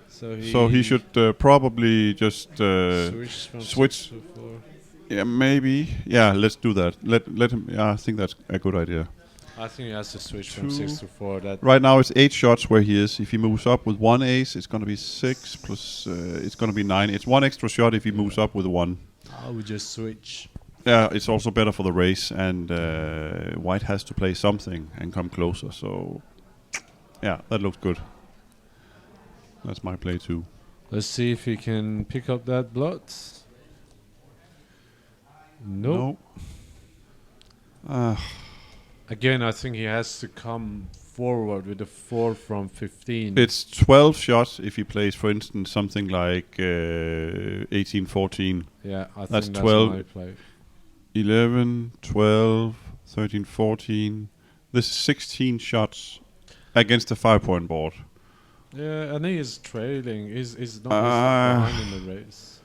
So he should probably just switch. 6 to 4. Yeah, maybe. Yeah, let's do that. Let him. Yeah, I think that's a good idea. I think he has to switch from 6 to 4. That Right now it's 8 shots where he is. If he moves up with 1 ace, it's going to be 6 plus. It's going to be 9. It's 1 extra shot if he moves up with 1. I would just switch. Yeah, it's also better for the race, and white has to play something and come closer. So, yeah, that looks good. That's my play too. Let's see if he can pick up that blood. No. Again, I think he has to come forward with a 4 from 15. It's 12 shots if he plays, for instance, something like 18-14. Yeah, I That's think 12. that's my play. 11, 12, 13, 14. This is 16 shots against a 5-point board. Yeah, and he is trailing. He's not behind in the race.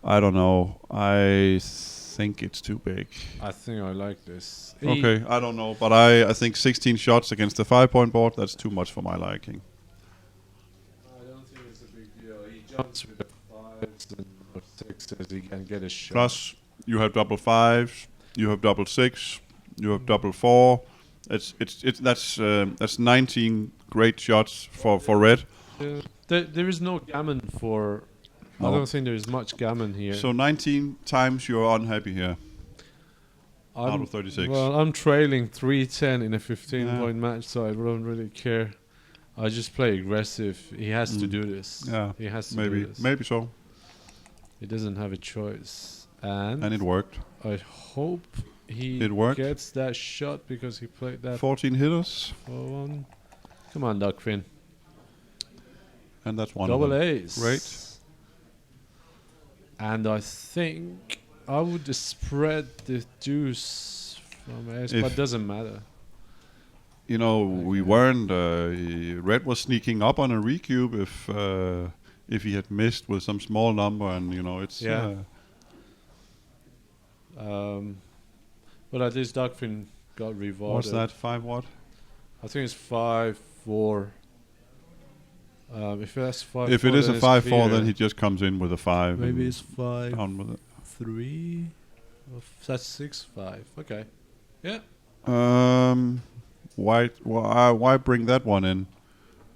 I don't know. I think it's too big. I think I like this. Okay, I don't know, but I think 16 shots against the 5-point board, that's too much for my liking. I don't think it's a big deal. He jumps with the 5s and 6s. He can get a shot. Plus, you have double 5s, you have double 6, you have double 4. That's 19 great shots for red. There is no gammon for. No. I don't think there is much gammon here. So 19 times you're unhappy here. Out of 36. Well, I'm trailing 3-10 in a 15-point match, so I don't really care. I just play aggressive. He has to do this. Yeah, he has to maybe, do this. maybe so. He doesn't have a choice. And it worked. I hope he It worked. gets that shot because he played that 14 hitters. for 1. Come on, Dagfinn. And that's one. Double of them. ace. Great. And I think I would spread the deuce from ace, but doesn't matter. You know, we weren't. Red was sneaking up on a recube if he had missed with some small number, and you know it's. Yeah. But at least Dagfinn got rewarded. What's that? 5 what? I think it's 5-4. If that's 5-4, If it is a then 5-4, it's clear. then he just comes in with a 5. Maybe and it's 5-3. down with it. That's 6-5. Okay. Yeah. Why bring that one in?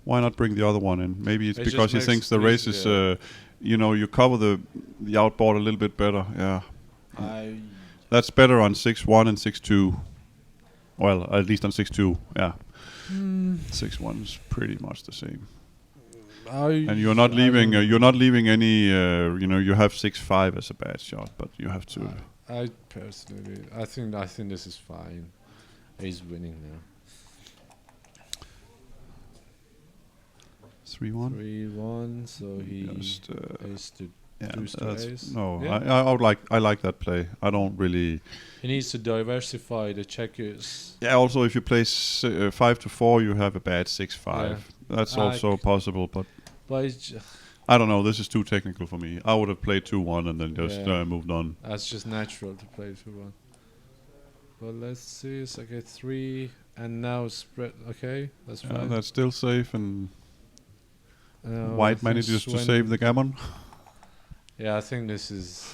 Why not bring the other one in? Maybe it's It because just he thinks the makes race is, easier. you know, you cover the outboard a little bit better. Yeah, I that's better on 6-1 and 6-2. Well, at least on 6-2. Yeah, 6-1 is pretty much the same. And you're not leaving. You're not leaving any. You know, you have 6-5 as a bad shot, but you have to. I personally, I think this is fine. He's winning now. 3-1. 3-1. So he Just, ace to yeah, deuce to that's- ace. no, Yeah. I like that play. I don't really. He needs to diversify the checkers. Yeah. Also, if you play 5-4, you have a bad 6-5. Yeah. That's also possible, but But it's I don't know. This is too technical for me. I would have played 2-1 and then just Yeah. moved on. that's just natural to play 2-1. But let's see. It's okay, 3 and now spread. Okay, that's fine. That's still safe, and I White think manages to Sven- save the gammon. Yeah, I think this is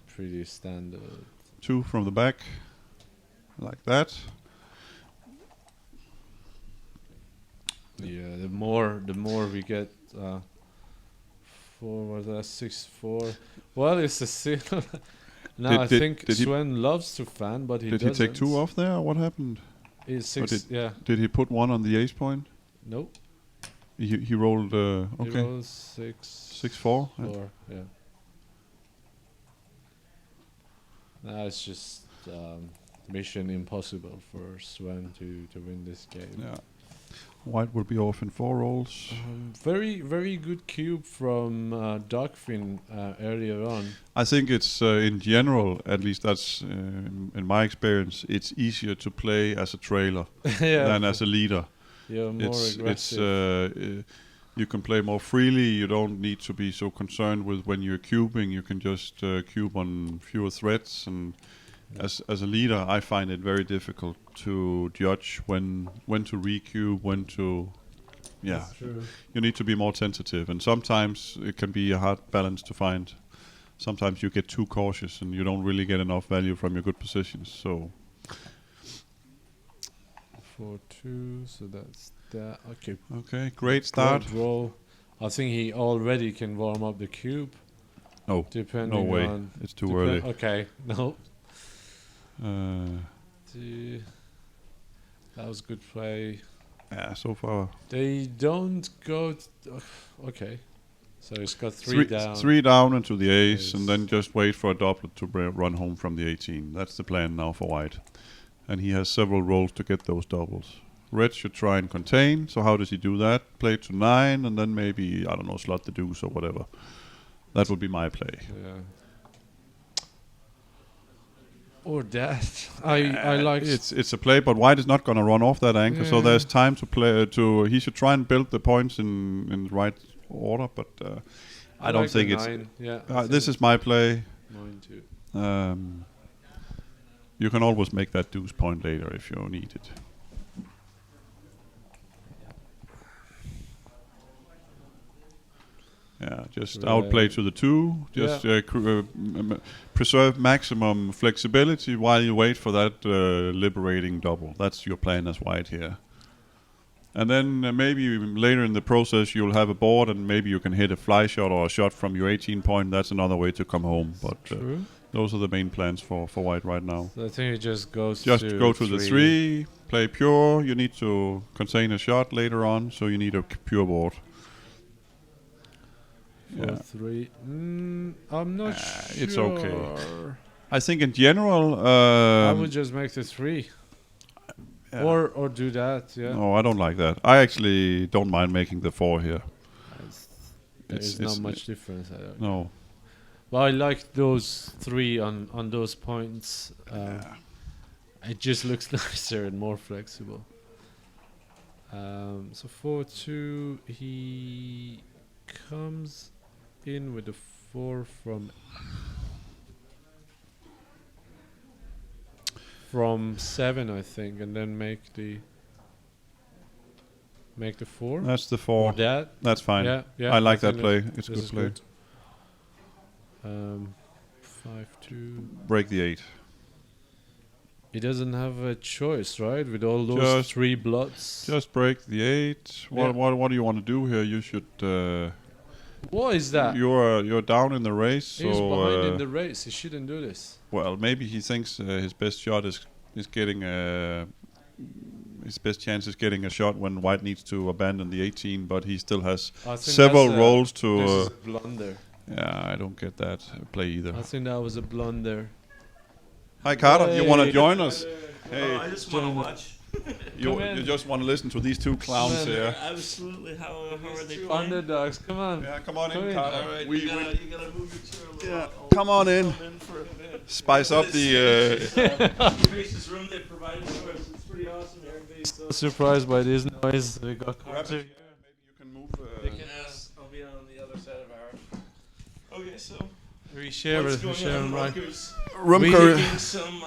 pretty standard. 2 from the back, like that. Yeah, the more we get. 4 was that 6-4. Well, it's a seal. Now I think did he- Sven loves to fan, but he Did doesn't. he take 2 off there? Or what happened? It's 6. Yeah. Did he put 1 on the ace point? Nope. He rolled. He Okay. rolls 6. 6-4. 4. Yeah. Nah, it's just mission impossible for Sven to win this game. Yeah. White will be off in 4 rolls. Very, very good cube from Dagfinn earlier on. I think it's in general, at least that's in my experience, it's easier to play as a trailer than as a leader. You're more It's aggressive. you can play more freely. You don't need to be so concerned with when you're cubing. You can just cube on fewer threats. And as a leader, I find it very difficult to judge when to recube, when to. Yeah, That's true. you need to be more tentative, and sometimes it can be a hard balance to find. Sometimes you get too cautious, and you don't really get enough value from your good positions. So 4-2, so that's that. Okay. okay, great start. Good roll. I think he already can warm up the cube. No, Depending no way. on. It's too early. Okay, no. Uh, That was good play. yeah, so far They don't go. Okay. So he's got 3 down. 3 down into the ace, Ace. and then just wait for a doublet to run home from the 18. That's the plan now for White, and he has several rolls to get those doubles. Red should try and contain. So how does he do that? Play to 9, and then maybe I don't know, slot the deuce or whatever. That would be my play. Yeah. Or that. I like. It's a play, but White is not going to run off that anchor, so Yeah. there's time to play. He should try and build the points in the right order, but I don't like think the it's. 9. Yeah. This is my play. Mine too. You can always make that deuce point later if you need it. Yeah, just outplay to the 2. Just preserve maximum flexibility while you wait for that liberating double. That's your plan as White here. And then maybe later in the process you'll have a board, and maybe you can hit a fly shot or a shot from your 18 point. That's another way to come home. But True. those are the main plans for White right now. So I think it just goes Just to go to the 3, play pure. You need to contain a shot later on, so you need a pure board. 4-3. I'm not sure. It's okay. I think in general, I would just make the 3. Or do that, yeah. No, I don't like that. I actually don't mind making the 4 here. There's not much difference. I don't. No. Well, I like those 3 on those points. It just looks nicer and more flexible. So 4-2, he comes in with a 4 from 7, I think, and then make the 4. That's the Or 4. that. That's fine. Yeah. I like think that play. this It's a is good play. 5-2. Break the 8. He doesn't have a choice, right? With all those 3 bloods. Just break the 8. What do you want to do here? You should. What is that? You're down in the race. He's so behind in the race. He shouldn't do this. well, maybe he thinks his best shot is getting his best chance is getting a shot when White needs to abandon the 18, but he still has several rolls to. This is a blunder. Yeah, I don't get that play either. I think that was a blunder. Hi, Carter. You want to Hey. join us? Hey, I just want to watch. you just want to listen to these 2 clowns Come in. here. Absolutely. How are they playing? Underdogs, come on. Yeah, come on Come in, in. Carter. All right, We- you gotta move your chair a little. Yeah, I'll come on in. come in for a bit. Spice up the. Spacious room they provided for us. It's pretty awesome here. So surprised by this noise. We got Carter. Maybe you can move. Yes, I'll be on the other side of our. Okay, so We share what's it. We going share on, it, right? Rumckers? Rumcker, Kicking some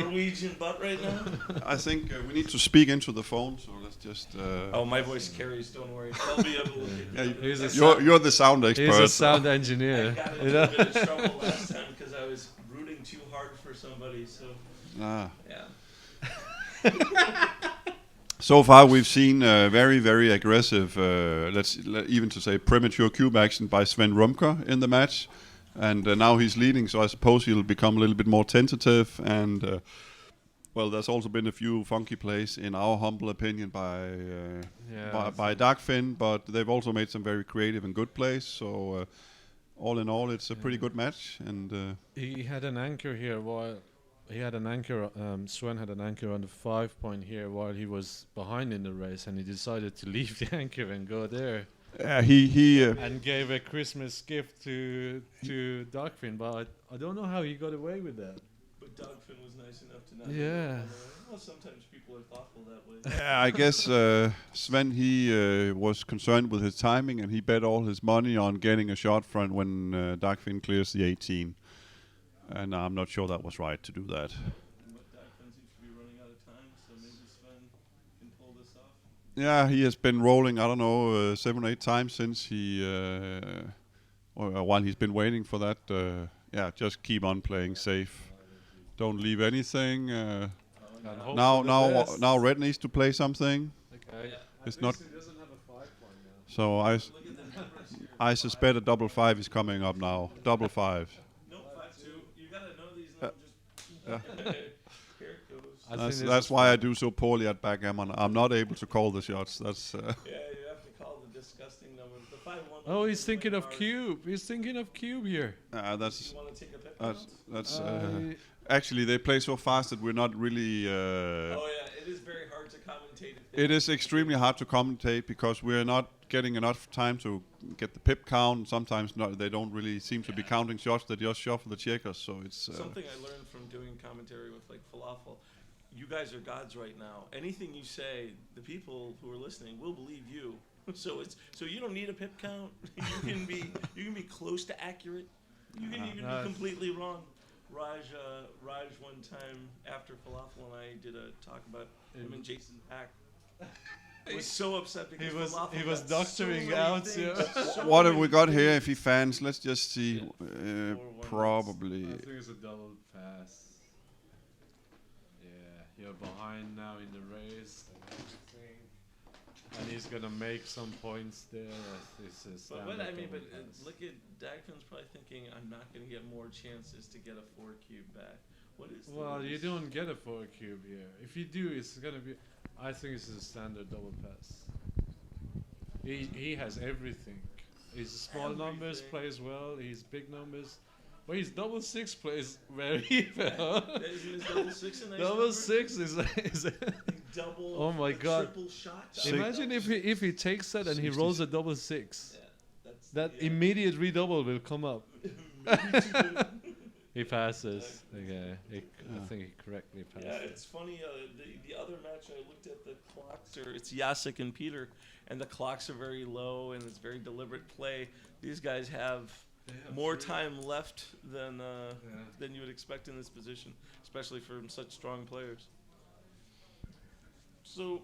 Norwegian butt right now. I think we need to speak into the phone, so let's just. Oh, my voice carries. Don't worry. I'll be able to. Yeah, He's a you're the sound expert. He's a so- sound I engineer. got in a You little know? bit of trouble last time because I was rooting too hard for somebody. So Ah. yeah. So far, we've seen very, very aggressive, even to say premature cube action by Sven Rumcker in the match, and now he's leading. So I suppose he'll become a little bit more tentative. And well, there's also been a few funky plays, in our humble opinion, by Dagfinn, but they've also made some very creative and good plays. So all in all, it's a pretty good match. And He had an anchor here while he had an anchor. Sven had an anchor on the 5 point here while he was behind in the race, and he decided to leave the anchor and go there he and gave a Christmas gift to Dagfinn. But I don't know how he got away with that. But Dagfinn was nice enough to not. Yeah. Well, sometimes people are thoughtful that way. Yeah, I guess Sven, he was concerned with his timing, and he bet all his money on getting a shot front when Dagfinn clears the 18. And I'm not sure that was right to do that. But Dagfinn seems to be running out of time, so maybe Sven can pull this off. Yeah, he has been rolling, I don't know, 7 or 8 times since he, or while he's been waiting for that. Yeah, just keep on playing safe. Don't leave anything. And hope Now, for the now, best. now, Red needs to play something. Okay. It's not. He doesn't have a 5 point now. So Look at the numbers here. I suspect a double 5 is coming up now. Double 5. No, 5-2. You gotta know these numbers. Here it goes. That's why I do so poorly at backgammon. I'm not able to call the shots. That's. Yeah, you have to call the disgusting numbers. The 5-1. Oh, he's thinking of cube. He's thinking of cube here. That's. You want to take a pip? That's. Actually, they play so fast that we're not really. Oh yeah, it is very hard to commentate. It is extremely hard to commentate because we're not getting enough time to get the pip count. Sometimes they don't really seem to be counting shots. They just shuffle the checkers. So it's. Something I learned from doing commentary with like falafel. You guys are gods right now. Anything you say, the people who are listening will believe you. So you don't need a pip count. you can be close to accurate. You can even be completely wrong. Raj one time after falafel and I did a talk about him and Jason Pack. I was so upset because He was got doctoring so out. many Yeah. things, so What have many we got things. here? If he fans, let's just see. 4-1. Probably. I think it's a double pass. Yeah, you're behind now in the race. And he's gonna make some points there. This is But what I mean, double but pass. look at Dagfinn's probably thinking, I'm not going to get more chances to get a 4 cube back. What is? Well, you don't get a 4 cube here. If you do, it's gonna be. I think it's a standard double pass. He has everything. His small numbers Everything. plays well. His big numbers But his double six plays very well. Isn't his double six a nice Double number? six is Double. Oh my God. Triple shot. imagine if he takes that and he rolls a double six. Yeah, that's That the, immediate redouble will come up. maybe too good. He passes. Okay, I think he correctly passed. Yeah, it's funny. The other match I looked at the clocks are it's Jacek and Peter, and the clocks are very low and it's very deliberate play. These guys have more time left than you would expect in this position, especially from such strong players. So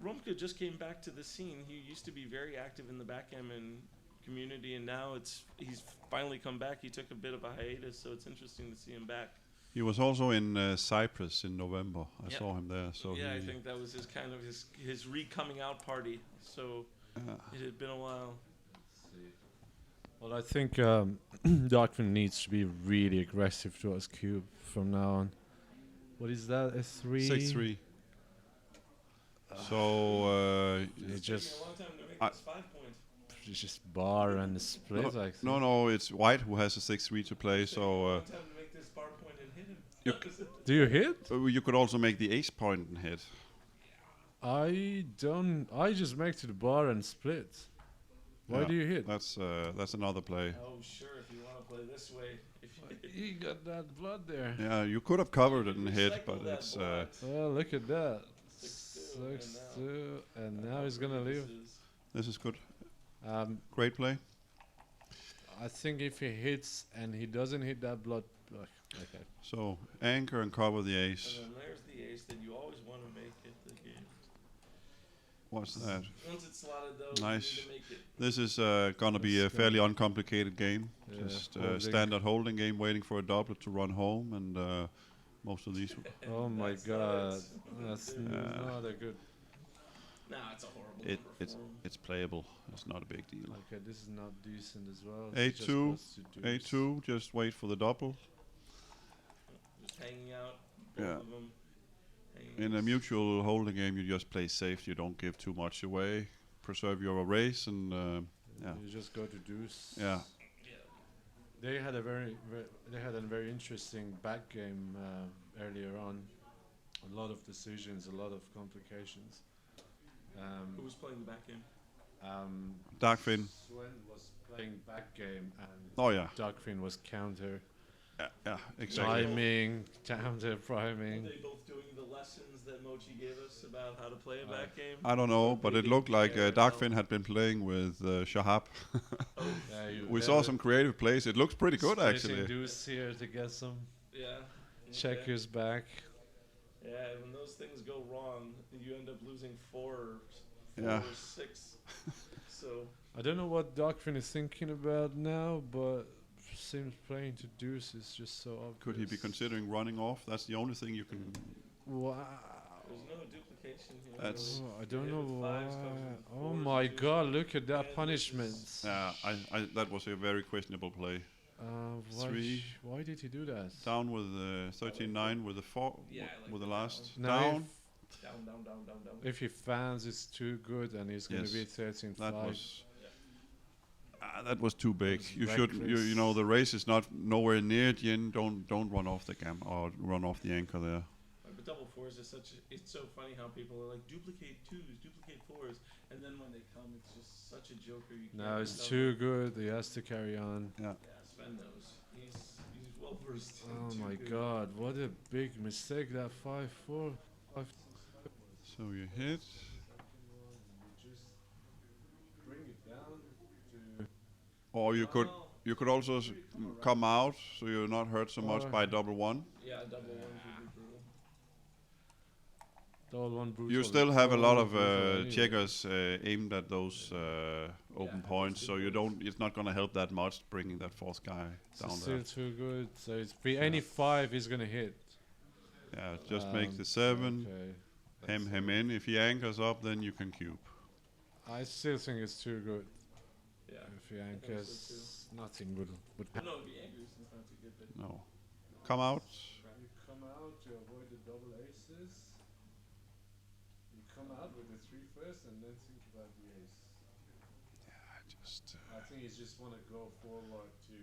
Rumcker just came back to the scene. He used to be very active in the backgammon community, and now he's finally come back. He took a bit of a hiatus, so it's interesting to see him back. He was also in Cyprus in November. I Yep. saw him there. So Yeah, I think that was his re-coming out party. So it had been a while. Well, I think Dagfinn needs to be really aggressive towards cube from now on. What is that? A 3? 6-3. So It's just taking a long time to make I- this 5 point. it's just bar and the split. I think. no, it's White who has a 6-3 to play. It's taking a So long time to make this bar point and hit him. Do you hit? you could also make the ace point and hit. I don't. I just make to the bar and split. Why Yeah, do you hit? That's another play. Oh, sure, if you want to play this way. He got that blood there. Yeah, you could have covered it and hit, Recycle but that it's blood. Oh, look at that. 6-2, 6-2, and now he's gonna leave. this is good. Great play. I think if he hits and he doesn't hit that blood, okay. So anchor and cover the And ace. then there's the ace that you always want to make it the game. What's that? Once it's slotted though, Nice. you need to make it. This is gonna be a That's fairly uncomplicated game. Yeah, Just holding. standard holding game, waiting for a doublet to run home, and most of these. Oh my That's god, not- that's Yeah. not a good. Nah, it's a horrible It number it's for him. it's playable. It's not a big deal. Okay, this is not decent as well. A2, A2. Just wait for the double. Just hanging out, both Yeah. of them. In a mutual holding game, you just play safe. You don't give too much away. Preserve your race, and yeah, You just go to deuce. yeah. They had a very interesting back game earlier on. A lot of decisions, a lot of complications. Who was playing the back game? Dagfinn. Sven was playing back game and Oh yeah, Dagfinn was counter yeah, exactly. priming, counter Were priming. they both doing the lessons that Mochi gave us about how to play a back game? I don't know, but it looked like Yeah, Dagfinn had been playing with Shahab. We saw some creative plays. It looks pretty good actually. Deuce here to get some Yeah. checkers back. Yeah, when those things go wrong, you end up losing four Yeah. or 6. So I don't know what Dagfinn is thinking about now, but seems playing to deuce is just so obvious. Could he be considering running off? That's the only thing you can. Wow. there's no duplication here. That's- Oh, I don't Yeah, know the why. fives comes with Oh fours my and twos. god, look at that And punishment. this is- Yeah, that was a very questionable play. Three. Why did he do that? Down with 13-9 with the Yeah, I like with the that last Now down. Down, down, down, down, down. If he fans, it's too good, and he's going Yes, to be 13-5. That was. That was too big. was You should, you know, the race is not nowhere near the end. Don't run off the cam or run off the anchor there. But double fours is it's so funny how people are like duplicate 2s, duplicate 4s, and then when they come, it's just such a joker. You No, can't it's tell too them. good. He has to carry on. Yeah. Yeah, Sven knows. He's well versed. in Oh too my good. god, what a big mistake that 5-4. So you hit. Just bring it down to. Or you could also come out so you're not hurt so much Or- by double one. Yeah, double ones would be brutal. Double one brutal. You still have a lot of Brutal anyway. checkers aimed at those open Yeah, points, that's so good. you don't. It's not going to help that much bringing that fourth guy It's down still there. too good. So it's any 5 is going to hit. Yeah, just make the 7. Okay. Hem That's him in. If he anchors up, then you can cube. I still think it's too good. Yeah. If he so anchors, nothing would But no, it'd be angry since it's not too good. But No. Come out. You come out to avoid the double aces. You come out with the 3 first and then think about the ace. Just That's think he's just want to go forward to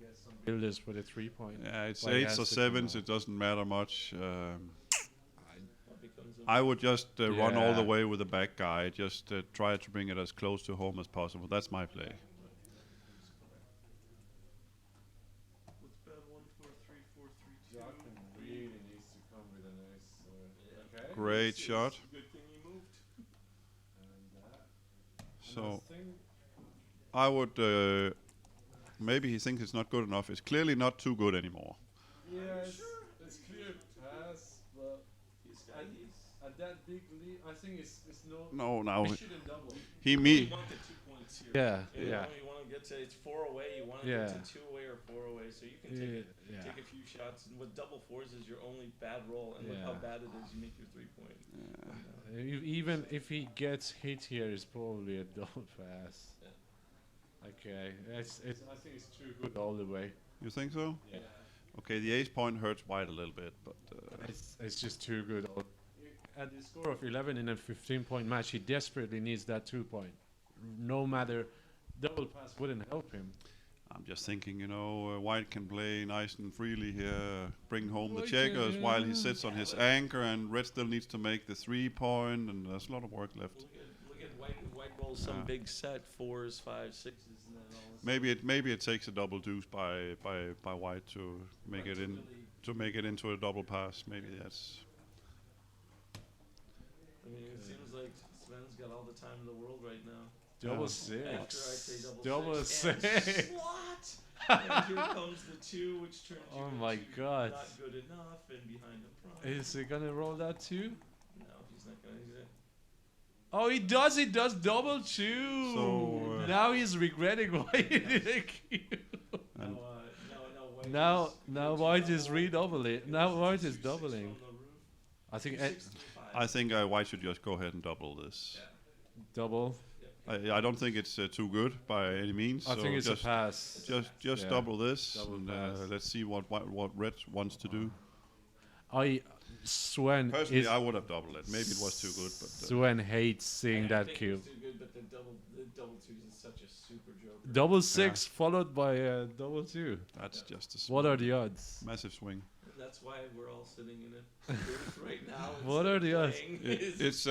get some builders for the 3-point. Yeah, it's But he 8s has or to come 7s. out. It doesn't matter much. What becomes of I would just run all the Yeah. way with the back guy. Just try to bring it as close to home as possible. That's my play. What's bad? 1, 4, 3, 4, 3, 2. Dagfinn really needs to come with a nice. Okay. Great It's shot. a good thing he moved. And So I think I would. Maybe he thinks it's not good enough. It's clearly not too good anymore. yes, it's clear pass, but He's got at that big lead, I think it's no. No, now We shouldn't double. he You me. want the 2 points here. Yeah, You yeah. know, you want to get to it's 4 away. You want to Yeah. get to 2 away or 4 away, so you can take a few shots. And with double 4s is your only bad roll, and look how Yeah. bad it is. You make your 3-point. Even if he gets hit here, it's probably a double pass. Yeah. Okay, I think it's too good all the way. You think so? Yeah. Okay, the ace point hurts White a little bit, but It's just too good. At the score of 11 in a 15-point match, he desperately needs that 2-point. No matter, double pass wouldn't help him. I'm just thinking, White can play nice and freely here, bring home the White checkers can, while he yeah. sits on his anchor, and Red still needs to make the 3-point, and there's a lot of work left. Look at White rolls some Yeah. big set 4s, 5s, 6s, and then all this. Maybe it takes a double deuce by White to make it in to make it into a double pass. Maybe that's I mean, it seems like Sven's got all the time in the world right now. Double After I six. say Double six. six. What? And here comes the 2, which turns you Oh my into God. not good enough and behind the prime. Is he gonna roll that too? No, he's not gonna. He's gonna Oh, he does. He does double 2. So, now he's regretting why he didn't cube. and White Now, is- now White White is is redoubling. Now White is 2-6 doubling. from the roof. I think 2-6-5. I think White should just go ahead and double this. Yeah. double. I don't think it's too good by any means. I so think it's just a pass. just Yeah. double this, Double and pass. let's see what Red wants to do. Sven Personally, is. I would have doubled it. Maybe it was too good, but Sven hates seeing I that think cube. It's too good, but the double 2s is such a super joke. Double 6 followed by double 2. that's just a What are the odds? massive swing. That's why we're all sitting in a booth right now. What are the odds? It's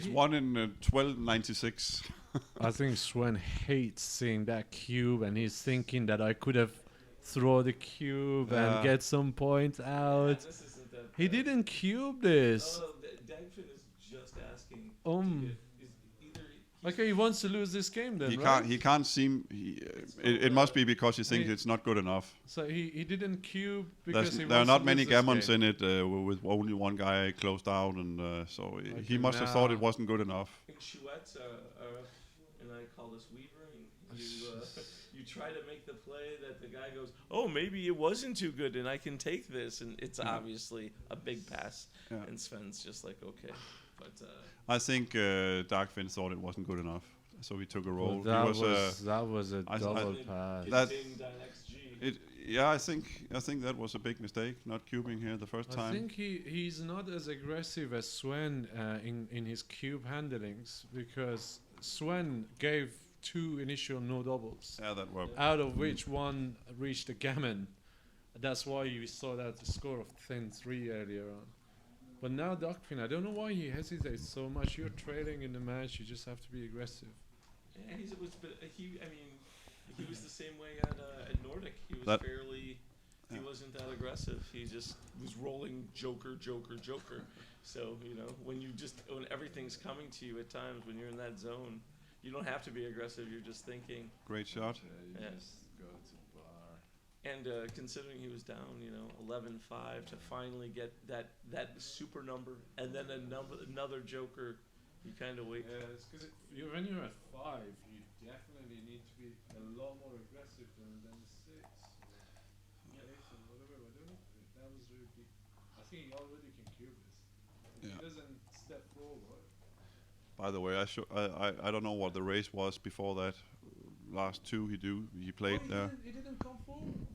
1 in 1296. I think Sven hates seeing that cube, and he's thinking that I could have throw the cube Yeah. and get some points out. This isn't that He bad. didn't cube this. Oh, Dagfinn is just asking. Is either Okay, he wants to lose this game then, He right? can't. He can't seem. It must be because he thinks He- it's not good enough. So he didn't cube because he There are wants not to many lose this gammons game. in it with only one guy closed out, and so he Okay, must have thought it now- wasn't good enough. I think Chouettes are, and I call this weavering. You try to make the play that the guy goes, oh, maybe it wasn't too good, and I can take this, and it's obviously a big pass, Yeah. and Sven's just like, okay, but I think Dagfinn thought it wasn't good enough, so he took a roll. Well, He that was a I- double I- pass. That- ding XG. I think that was a big mistake, not cubing here the first I time. think he's not as aggressive as Sven in his cube handlings, because Sven gave 2 initial no doubles, Yeah, that were. out of which one reached the gammon. That's why you saw that score of 10-3 earlier on. But now Dagfinn, I don't know why he hesitates so much. You're trailing in the match, you just have to be aggressive. Yeah, he was the same way at Nordic. He was That- fairly. He Yeah. wasn't that aggressive. He just was rolling joker. So when everything's coming to you at times when you're in that zone, you don't have to be aggressive. You're just thinking. Great shot. Yeah. Just go to bar. And considering he was down, 11-5 to finally get that super number and then another joker, you kind of wait. Because when you're at 5, you definitely need to be a lot more aggressive than 6 or 8 or whatever. That was really big. I think he already can cube this. If Yeah. he doesn't step forward. By the way, I don't know what the race was before that. Last 2 he played there. He didn't come forward.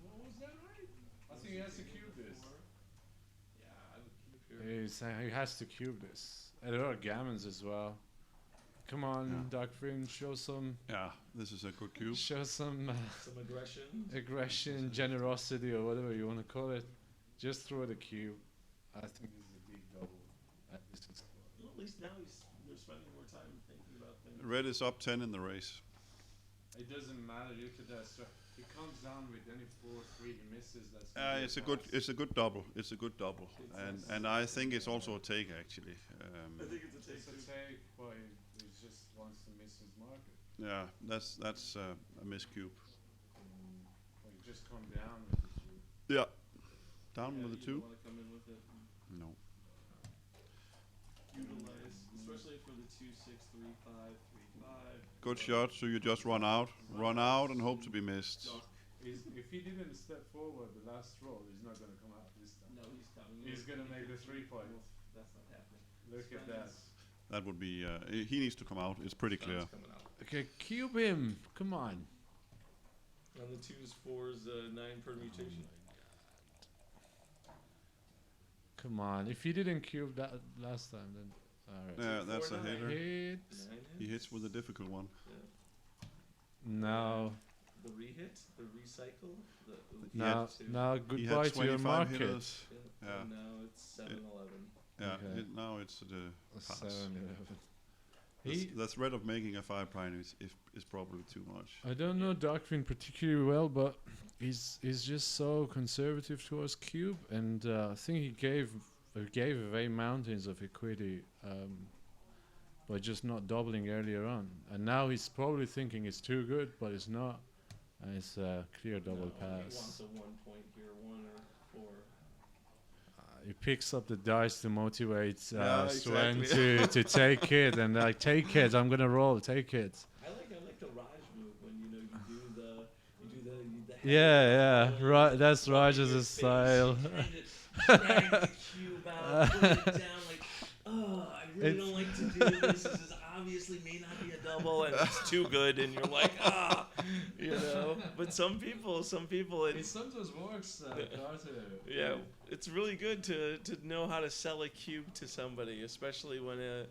Was that right? I think he has to cube this. Yeah, I would keep here. He has to cube this. And there are gammons as well. Come on, Dagfinn, show some Yeah, this is a good cube. show some Some aggression. aggression, generosity, or whatever you want to call it. Just throw the cube. I think this is a big double. At least it's Well, at least now you're spending more time thinking about things. Red is up 10 in the race. It doesn't matter. Look at that. So he comes down with any 4-3 he misses. That's It's a good double. It's a good double, and I think it's also a take actually. I think it's a take. It's a take, but he just wants to miss his market. Yeah, that's a miss cube. Or you just come down with the cube. Yeah, down with the You 2. want to come in with it and No. utilize, especially for the 2, 6, 3, 5, 3, 5. Good shot. So you just run out, and hope to be missed. If he didn't step forward the last roll, he's not going to come out this time. No, he's coming. He's going to make the 3 point. That's not happening. Look at that. That would be. He needs to come out. It's pretty clear. Sven's coming out. Okay, cube him. Come on. On the 2s, 4s, 9 permutation. Come on. If he didn't cube that last time, then alright. Yeah, that's a 4, 9. hitter. Hit. 9 He hits with a difficult one. Now, The re-hit, the recycle, the now, two. now, He goodbye had to your 25 market. hitters. Yeah. Yeah. And now it's 7-11. Yeah. Okay. Now it's the pass. 7-11. The threat of making a 5 prime is probably too much. I don't know Dagfinn particularly well, but he's just so conservative towards cube, and I think he gave away mountains of equity by just not doubling earlier on, and now he's probably thinking it's too good, but it's not, and it's a clear double No, He pass. wants a 1 point here, 1 or 4. He picks up the dice to motivate Yeah, Sven exactly. to take it, and like, take it, I'm gonna roll, take it. I like the Raj move when you do the Yeah, hand right. That's over your Raj's face, style. you kind of drag the cube out, put it down like, oh, I really It's- don't like to do this. This is obviously may not be a double, and it's too good, and you're like, you know. But some people, It sometimes works, yeah, it's really good to know how to sell a cube to somebody, especially when Yeah,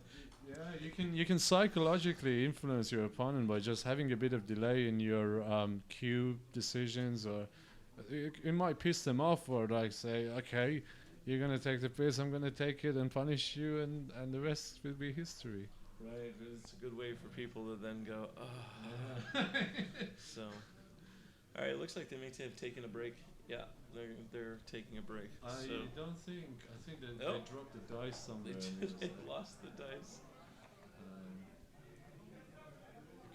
you can psychologically influence your opponent by just having a bit of delay in your cube decisions, or it might piss them off, or like say, okay, you're gonna take the piss, I'm gonna take it and punish you, and the rest will be history. right, it's a good way for people to then go, So, all right, it looks like they may have taken a break. Yeah, they're taking a break. I So don't think. I think that Oh. they dropped the dice somewhere. they lost the dice.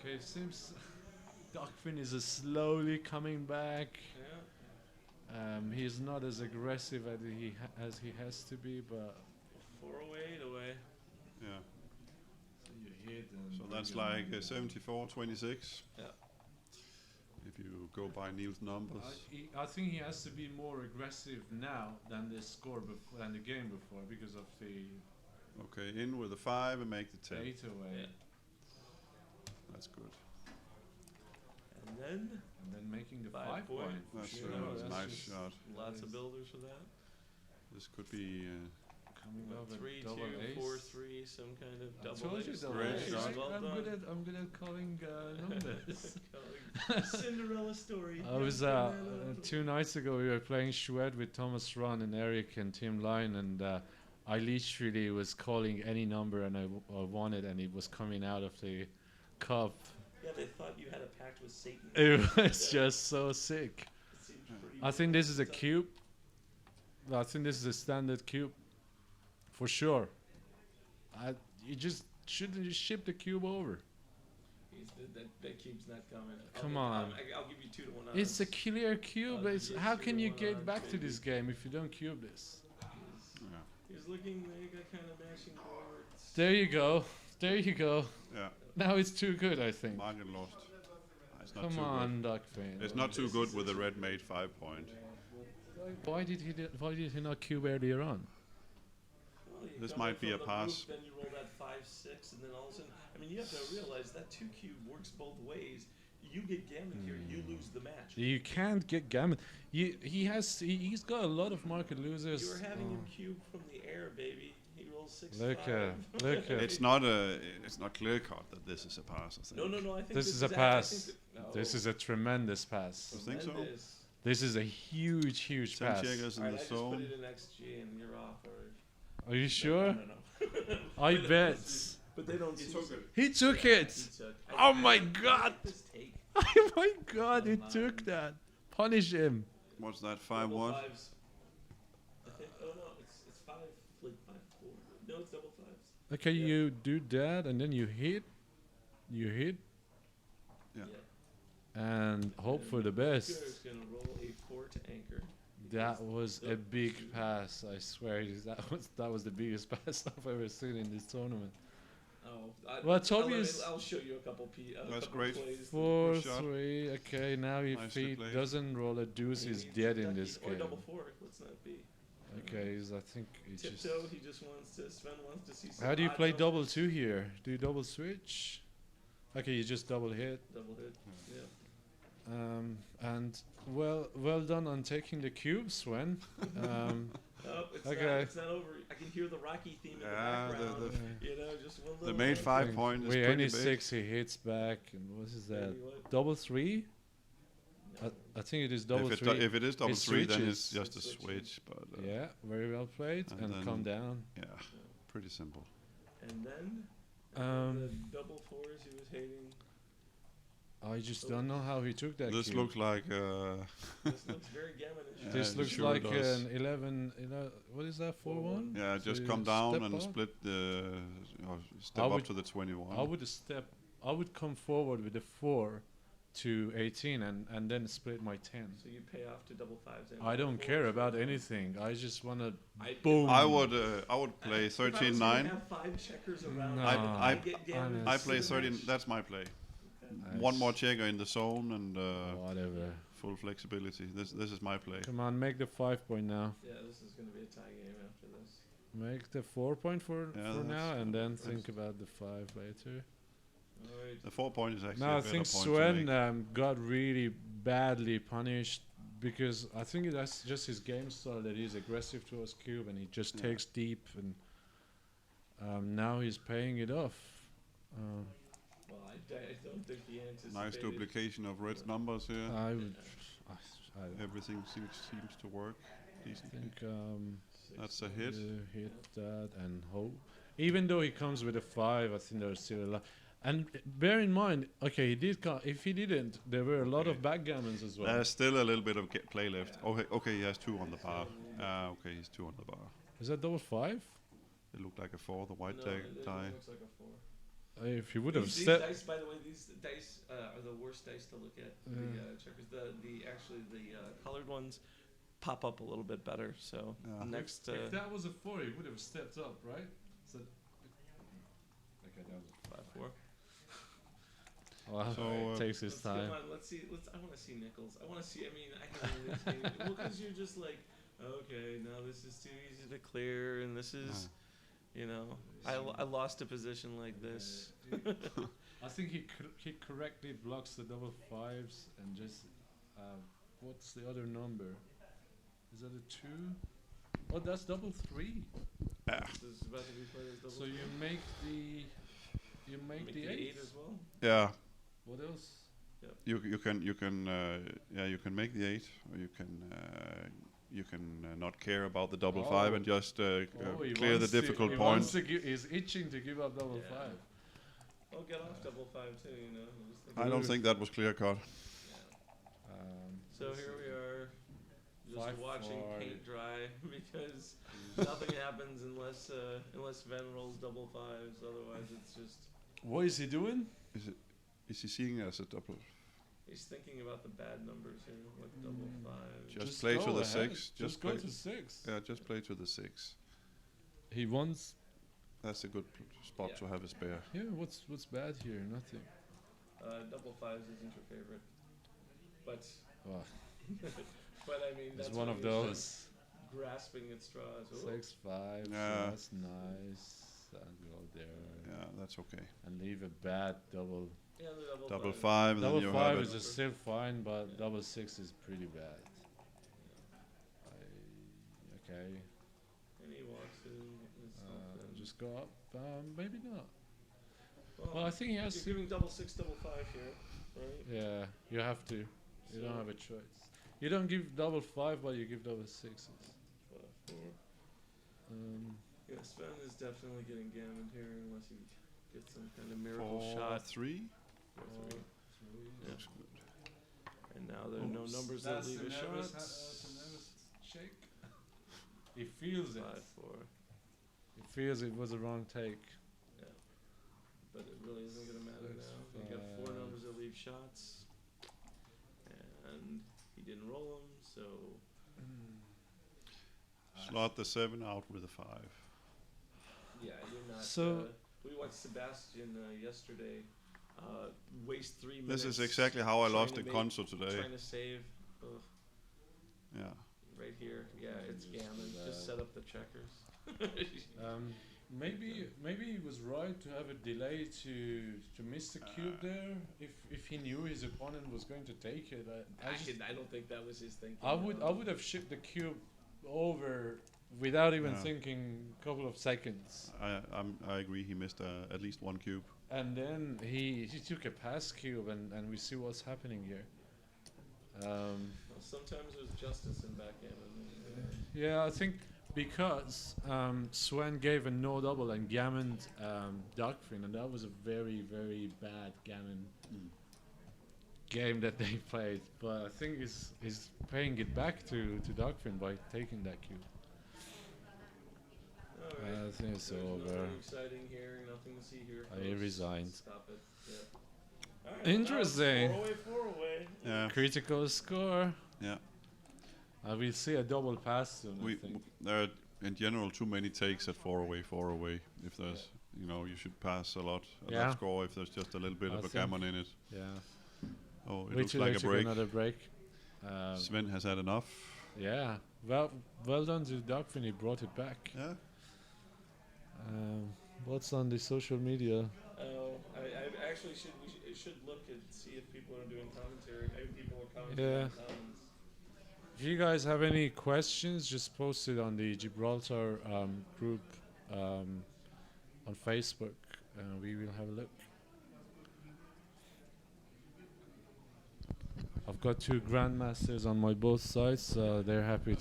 Okay, it seems Dagfinn is slowly coming back. Yeah, He's not as aggressive as he has to be, but 4 away, 8 away. Yeah. so you hit. And So that's like 74-26. Yeah. If you go by Neil's numbers. I think he has to be more aggressive now than the score than the game before, because of the Okay, in with a 5 and make the 10. 8 away, Yeah. That's good. And then and then making the 5 5 point. point. That's, Sure, that's a that's nice just shot. lots Nice. of builders for that. This could be. Coming up with 3, double 2, ace. 4, 3, some kind of I double told you ace. double Great ace. shot. Well I'm done. good at calling numbers. Cinderella story. I was 2 nights ago. We were playing Shwed with Thomas Ron and Eric and Tim Line, and I literally was calling any number, and I won it, and it was coming out of the cup. Yeah, they thought you had a pact with Satan. It was just so sick. It seems pretty I think this is a cube. I think this is a standard cube, for sure. You just shouldn't just ship the cube over. That cube's not coming. Come on. I'll give you 2 to 1 odds. It's a clear cube. I'll It's, give you how 2 can to you 1 get odds, back to maybe. this game if you don't cube this? He's looking. They got kind of matching boards. There you go. There you go. Yeah. Now it's too good, I think. Margin lost. It's not Come too on, Dagfinn. good. It's not too good with the red made 5 point. Why did he not cube earlier on? Well, you This come might in be from a the pass. roof, then you roll that 5-6, and then all of a sudden, I mean, you have to realize that 2 cube works both ways. You get gammon here, you lose the match. You can't get gammon. He's got a lot of market losers. You were having him cube from the air, baby. He rolls 6 Look 5. at, look at. It's not clear cut that this is a pass. I think. No. I think This is a I think pass. that- This no. is a tremendous pass. You think so? Tremendous. This is a huge 10 pass. checkers in Alright, the I just put zone. it in XG and you're off. Or Are you sure? No. I But- bet. But they don't see He took He it. took- Oh my I God. like this take. Oh my God, he took that. Punish him. What's that? Double 5-1. fives. I think. Oh no, it's 5 flick 5 4. No, it's double fives. Okay, Yeah. you do that and then you hit. You hit Yeah. and hope for the Rumcker best. is gonna roll a 4 to anchor. That because was the a big two- pass. I swear, that was the biggest pass I've ever seen in this tournament. Oh, Well, Tobias- I'll show you a couple That's couple great. plays. 4-3. Okay, now if Nicely he played. doesn't roll a deuce, He he's needs dead a in ducky this or game. double four. Let's not be. Okay, I think he just. Tiptoe. He just wants to. Sven wants to see. Some How do you odd play numbers. double two here? Do you double switch? Okay, you just double hit. Double hit. Yeah. And well done on taking the cube, Sven. Oh, it's Okay. not. It's not over. I can hear the Rocky theme in the Yeah, background. You know, just one The little. made one. 5 point is Wait, pretty any big. 6 he hits back. And what is that? Maybe what? Double 3? No. I think it is double If 3. it is double It 3, then it's switches. just a It switches. switch. But Yeah, very well played. And And then- come down. yeah, pretty simple. And then the double fours he was hating. I just don't know how he took that This cube. looks like This looks very gammonish. Yeah, This it looks sure like does. an 11, what is that, 4-1? yeah, So just you come down step and up? split the step I up would- to the 21. I would come forward with a 4 to 18 and then split my 10. So you pay off to double fives. And I don't double care fours. about anything. I just want to I- boom. I would play If I was gonna 13-9. have 5 checkers around. No, I- get I'm gammon. I play to the 13. match. That's my play. Okay. One more checker in the zone and Whatever. full flexibility. This is my play. Come on, make the 5 point now. Yeah, this is gonna be a tie game after this. Make the 4 point for Yeah, now, that's- and then that's- think about the 5 later. All right. The 4 point is actually Now a I better think point to Sven make. got really badly punished because I think that's just his game style that he's aggressive towards cube and he just Yeah. takes deep and now he's paying it off. Well, I don't think he anticipated. Nice duplication of red numbers here. I would. I Everything seems to work decently. think That's a hit. you hit that and hope. Even though he comes with a 5, I think there's still a lot. And bear in mind, okay, he did. If he didn't, there were a lot of backgammons as well. There's still a little bit of play left. Okay, he has 2 on the bar. Okay, he's 2 on the bar. Is that double 5? It looked like a 4, the white No, die. it looks like a 4. If he would have These stepped. dice, by the way, these dice are the worst dice to look at. The checkers, the colored ones pop up a little bit better. So Yeah. next, If that was a 4, he would have stepped up, right? So okay, that was 5-4. well, So, it takes his time. Come on, let's see. I want to see nickels. I want to see. I mean, I can really see. Well, because you're just like, okay, now this is too easy to clear, and this is, you know, I lost a position like this. I think he correctly blocks the double 5s and just what's the other number? Is that a 2? Oh, that's double 3. This is about to be played as double. So you make the make the the 8. eight as well. Yeah, What else? you can make the 8, or you can not care about the double 5 and just He clear the wants difficult he points. wants to he's itching to give up double Yeah. 5. I'll get off double 5 too. You know. I'm just I thinking- don't think that was clear cut. So here we are, just 5-4. watching paint dry because nothing happens unless Sven rolls double 5s. Otherwise, it's just What is he doing? Is he seeing it as a double? he's thinking about the bad numbers here, like double 5s. Just play go to the ahead. 6. Just go to 6. Yeah, just play to the 6. He wants. That's a good spot Yeah. to have a spare. Yeah. What's bad here? Nothing. Double 5s isn't your favorite, but Oh, but I mean it's that's one when of you're those. just grasping at straws. Oh, 6-5. Yeah. That's nice. And go there Yeah, that's okay. and leave a bad double. yeah, the Double 5. 5, and then Double you 5 have is it. just still fine, but Yeah. double 6 is pretty bad. Okay. And he walks in. It's something. go up. Maybe not. Well, I think he has. You're giving double 6, double 5 here, right? Yeah, you have to. You don't have a choice. You don't give double 5, but you give double 6s. 5, 4. Yeah, Sven is definitely getting gammon here unless he gets some kind of miracle 4, shot. 3. 4, 3. Yeah. That's good. And now there are no numbers that leave a shot. Shake. He feels it. 5, 4. He feels it was a wrong take. Yeah. But it really isn't going to matter now. You got 4 numbers that leave shots. And he didn't roll them, so. Slot the 7 out with a 5. Yeah, you're not. So- we watched Sebastian yesterday waste 3 minutes. This is exactly how I trying lost to in make- console today. Trying to save. Ugh, Yeah. right here. Yeah, it's gammon. Just set up the checkers. Maybe he was right to have a delay to miss the cube there. If he knew his opponent was going to take it, I don't think that was his thinking. I would have shipped the cube over without even thinking a couple of seconds. I agree. He missed at least 1 cube. And then he took a pass cube, and we see what's happening here. Well, sometimes there's justice in backgammon. Yeah, I think because Sven gave a no double and gammoned Dagfinn, and that was a very, very bad gammon game that they played. But I think he's paying it back to Dagfinn by taking that cube. All right. I think it's There's over. nothing exciting here. Nothing to see here. He folks. resigned. Stop it. Yeah. All right, Interesting. Well, now it's 4 away. Yeah. Critical score. Yeah. We'll see a double pass soon, I think. There are in general too many takes at 4 away, 4 away. If there's, you should pass a lot at that score if there's just a little bit I of a think- gammon in it. Yeah. Oh, it Which looks like a break. Another break. Sven has had enough. Yeah. Well done to Dagfinn. He brought it back. Yeah. What's on the social media? Oh, I actually should look and see if people are doing commentary. Maybe people are commenting on the comments. If you guys have any questions, just post it on the Gibraltar group on Facebook. We will have a look. I've got 2 grandmasters on my both sides, so they're happy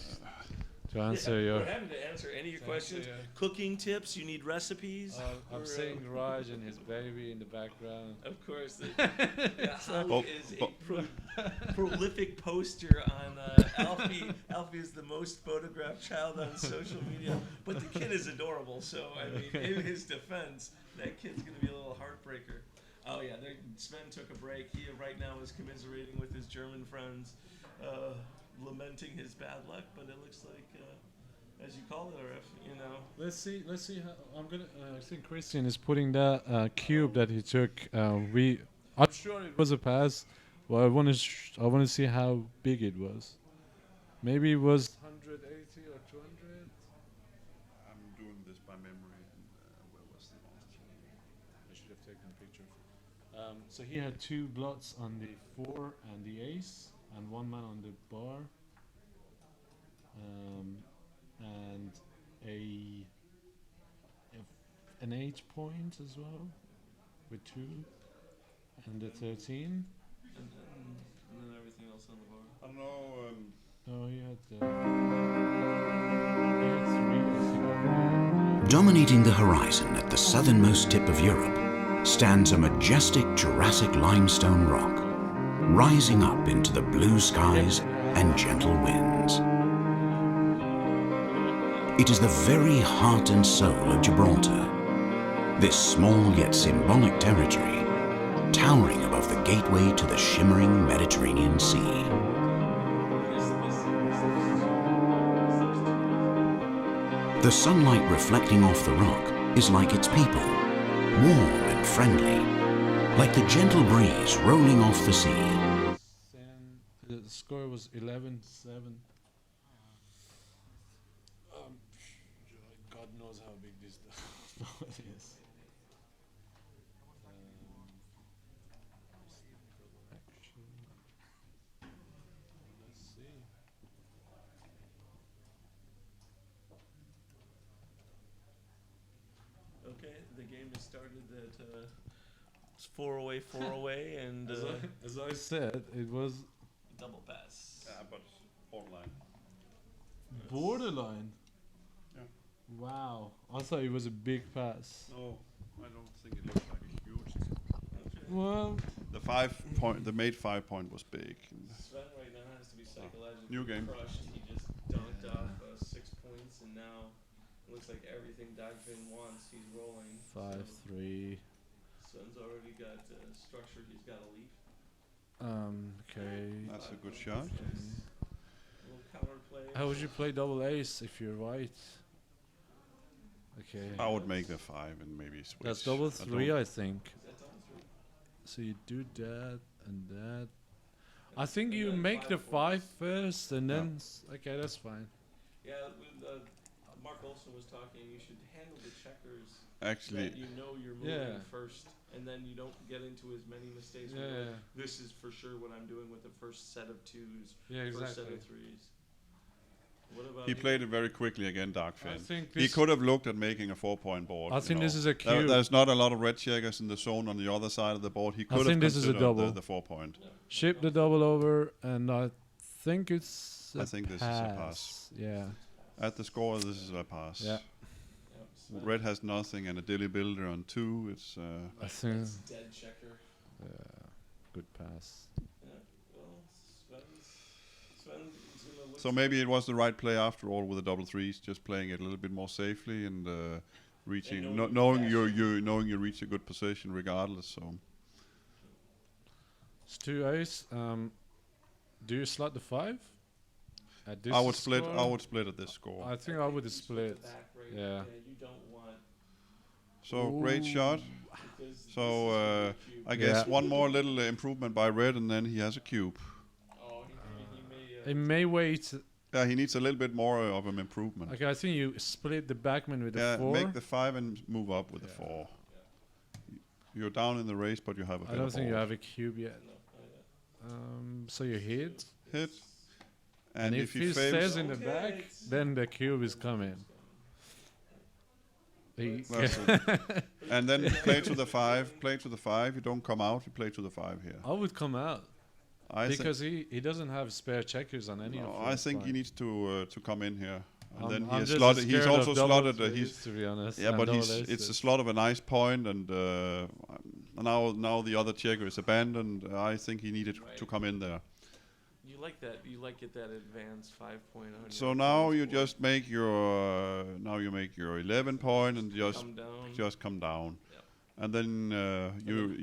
to answer your. We're happy to answer any of your questions. Cooking tips. You need recipes. I'm seeing Raj and his baby in the background. Of course. Holly is a prolific poster on Alfie. Alfie is the most photographed child on social media, but the kid is adorable. So I mean, in his defense, that kid's gonna be a little heartbreaker. Oh yeah, Sven took a break. He right now is commiserating with his German friends, lamenting his bad luck. But it looks like, as you call it, or if Let's see how I'm gonna. I think Christian is putting that cube that he took. I'm sure it was a pass. Well, I want to see how big it was. Maybe it was 180 or 200. I'm doing this by memory. Where was the last one? I should have taken a picture. So he had 2 blots on the 4 and the ace, and 1 man on the bar, and an 8 point as well, with 2, and the 13. and then everything else on the bar. I don't know. Oh, he had 3. Dominating the horizon at the southernmost tip of Europe stands a majestic Jurassic limestone rock, rising up into the blue skies and gentle winds. It is the very heart and soul of Gibraltar, this small yet symbolic territory, towering above the gateway to the shimmering Mediterranean Sea. The sunlight reflecting off the rock is like its people, warm and friendly, like the gentle breeze rolling off the sea. The score was 11-7. God knows how big this is. Let's see. started at it's 4 away, and As I said, it was double pass. but borderline. borderline. Yeah. Wow, I thought it was a big pass. No, I don't think it looks like a huge. Okay. Well, The made 5 point was big. Sven right now has to be psychologically New game. crushed. He just dunked off 6 points, and now it looks like everything Dagfinn wants, he's rolling. 5-3. Sven's already got structure. He's got a leaf. Okay. That's a good shot. A little counterplay. How would you play double ace if you're white? Okay. I would make the 5 and maybe switch. That's double I 3, don't- I think. Is that double 3? So you do that and that. I think And you then make the 5 5 first and Yeah. then. Okay, that's fine. Yeah, Mark Olson was talking. You should handle the checkers Actually, that you know you're moving Yeah. first, and then you don't get into as many mistakes. Yeah, where you're yeah. like, this is for sure what I'm doing with the first set of 2s, Yeah, first set exactly. of 3s. What about he played it very quickly again, I Dagfinn. think He this. could have looked at making a 4-point board. I you think know. this is a cube. There's not a lot of red checkers in the zone on the other side of the board. He could have think this is a considered double. the 4-point. Ship the double over, and I think it's. I think this is a pass. Yeah. At the score, this is a pass. Yeah. Yep, Sven, Red has nothing and a dilly builder on 2. It's I think. that's dead checker. Good pass. Yeah, well, Sven's gonna look. so maybe it was the right play after all with the double 3s, just playing it a little bit more safely and reaching, And knowing knowing you knowing you reach a good position regardless. So It's 2 ace. Do you slot the 5? At this I would split. score? I would split at this score. I think I would have you split split. the back, right? Yeah. You don't want. So great shot. Because So, this is gonna be a cube. I guess Yeah. one more little improvement by Red, and then he has a cube. Oh, he may. It may wait. Yeah, he needs a little bit more of an improvement. Okay, I think you split the backman with Yeah, the 4. make the 5 and move up with the 4. You're down in the race, but you have a I better don't think you board. have a cube yet. No, not yet. So you hit. Hit. And if he he stays fails, in the Okay, back, it's- then the cube is coming. He- that's it. And then play to the 5. Play to the 5. You don't come out. You play to the 5 here. I would come out I thi- because he doesn't have spare checkers on any of no, his I think he lines. needs to come in here. And then he I'm has just slotted. as He's scared also of double slotted. threes, to be honest. Yeah, and but double it's a aces. slot of a nice point, and now the other checker is abandoned. I think he needed to Right. come in there. You like that? You like it that advanced 5-point on So your now opponent's you board. just make your 11 point and come down. just come down, Yep. and then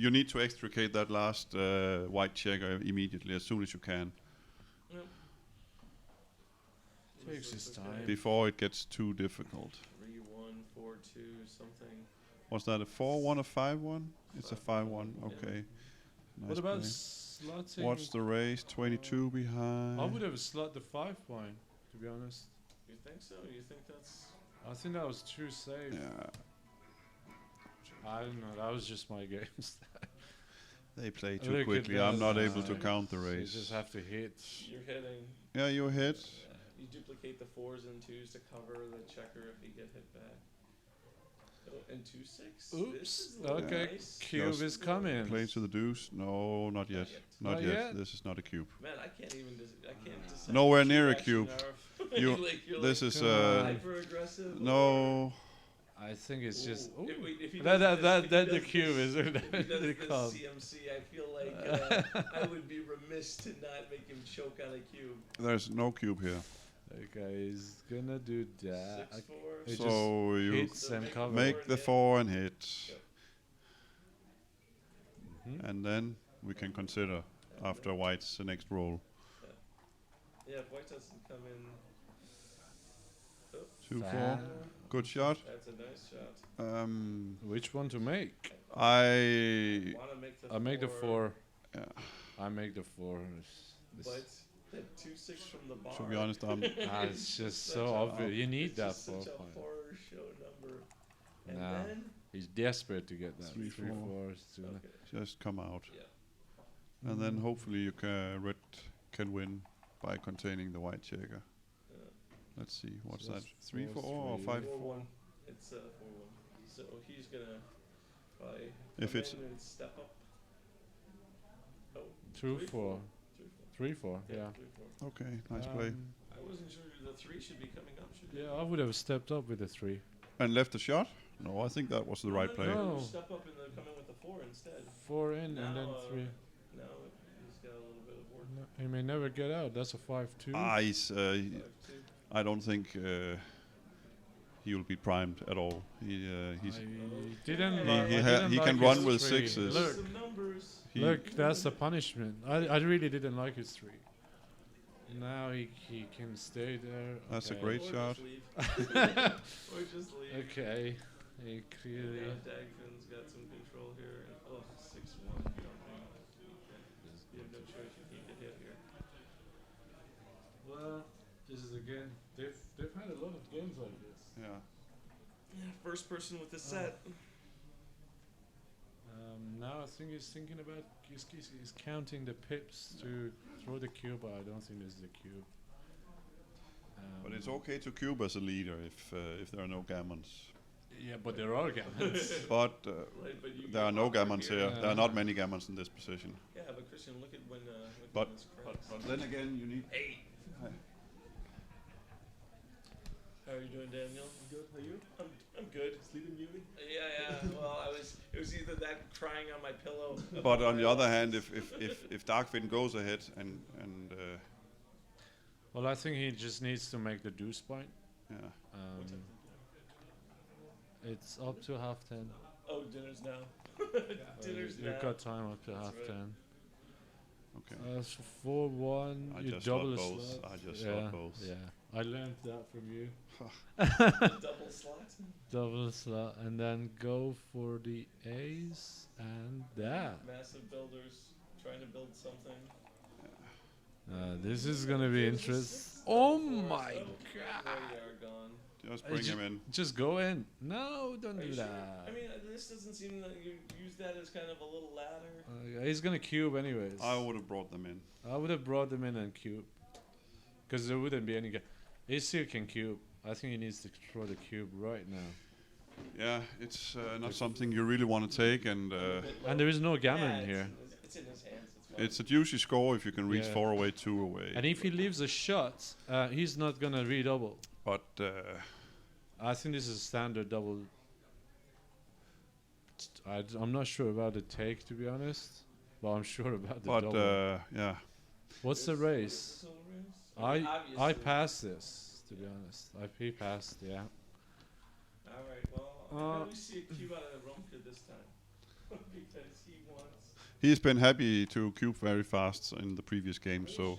you need to extricate that last white checker immediately as soon as you can Yep. Takes his time. before it gets too difficult. 3-1, 4-2, something. Was that a 4-1 or 5-1? It's a 5-1. Yeah. Okay. Nice What about play. slotting? What's the race? 22 behind. I would have slot the 5-point, to be honest. You think so? You think that's? I think that was too safe. Yeah, I don't know. That was just my games. they play too Look at quickly. I'm that. not able to Nice. count the You race. just have to hit. You're hitting. Yeah, you hit. You duplicate the 4s and 2s to cover the checker if you get hit back. Oh, and 2-6. This Oops. is looking Okay, nice. cube Just is coming. Play to the deuce. No, not yet. Not Not yet. yet? This is not a cube. Man, I can't even. I can't decide. Nowhere what near a action cube. are. You- like, you're This like is hyper aggressive. no. I think it's just. Ooh, Ooh. if he That does that this- that if he the does cube this- is if he does the this cub. CMC, I feel like I would be remiss to not make him choke on a cube. There's no cube here. Okay, he's gonna do that. 6-4. It So you hits So and make cover. make the 4 and hit, Yep. Mhm. and then we can consider after white's the next roll. Yeah, if white doesn't come in, 2-4. Fab. Good shot. that's a nice shot. Which one to make? I Want to make the I make the 4. Yeah. I make the 4. But that 2-6 from the bar. to be honest, It's just Such so a- obvious. You need it's that just 4 such a point. horror show number. And Nah. then He's desperate to get that. 3-4. 3-4 is too okay, just come out, yeah. and then hopefully you red can win by containing the white checker. Yeah. Let's see, what's So that? that's 3-4 or 4-3. 5-4? 4-1. It's 4-1. So he's gonna. Probably If come it's- in and step up. Oh, 2-4. 3-4. 3-4. Yeah. 3-4. Okay, nice play. I wasn't sure the 3 should be coming up. Should Yeah, I would have stepped up with a 3. And left the shot? No, I think that was the right play. No. Step up and then come in with the 4 instead. 4 in and then Now, 3. Now he's got a little bit of work. No, he may never get out. That's a 5-2. He's, 5-2. I don't think he will be primed at all. He's I didn't. He- like- he I ha- didn't he like can his run with 3. sixes. Look, Some numbers. look, that's a punishment. I really didn't like his 3. Now he can stay there. That's a Okay. great Or shot. just leave. Or just leave. Okay. He clearly. Yeah, Dagfinn's got some control here. And, 6-1 jumping. You have no choice. You can't get hit here. Well, this is again. They've had a lot of games like this. Yeah. Yeah, first person with the set. Now I think he's thinking about he's counting the pips to throw the cube. But I don't think this is a cube. But it's okay to cube as a leader if there are no gammons. Yeah, but there are gammons. But Right, but you there are get no awkward gammons here. Yeah. There are not many gammons in this position. Yeah, but Christian, look at when But- this cracks. then again, you need. Hey. How are you doing, Daniel? I'm good. How are you? I'm good. Sleeping Beauty? Yeah. Well, it was either that crying on my pillow. But on the other hand, if Dagfinn goes ahead and Well, I think he just needs to make the deuce point. yeah, It's up to half 10. Oh, dinner's now. Dinner's now. You've got time up to That's half right. 10. okay. So 4-1. I You just double thought the both. slot. I just yeah, thought both. Yeah, I learned that from you. Double slot. Double slot and then go for the ace and that. Massive builders trying to build something. This is gonna be interesting. Oh my Oh, god! they are gone. Just bring him in. Just go in. No, don't Are do you sure? that. I mean, this doesn't seem that you use that as kind of a little ladder. He's gonna cube anyways. I would have brought them in. I would have brought them in and cube. Because there wouldn't be any. He still can cube. I think he needs to throw the cube right now. Yeah, it's not something you really want to take, and And there is no gammon Yeah, here. It's in his hands. It's fine. it's a juicy score if you can reach Yeah. 4 away, 2 away. And if he leaves a shot, he's not gonna redouble. But I think this is standard double. I'm not sure about the take, to be honest, but I'm sure about the double. yeah, What's the race? Still a race? I Obviously. passed this, to be honest. He passed, yeah. All right. Well, I bet we see a cube out of Rumcker this time because he wants. he's been happy to cube very fast in the previous game, so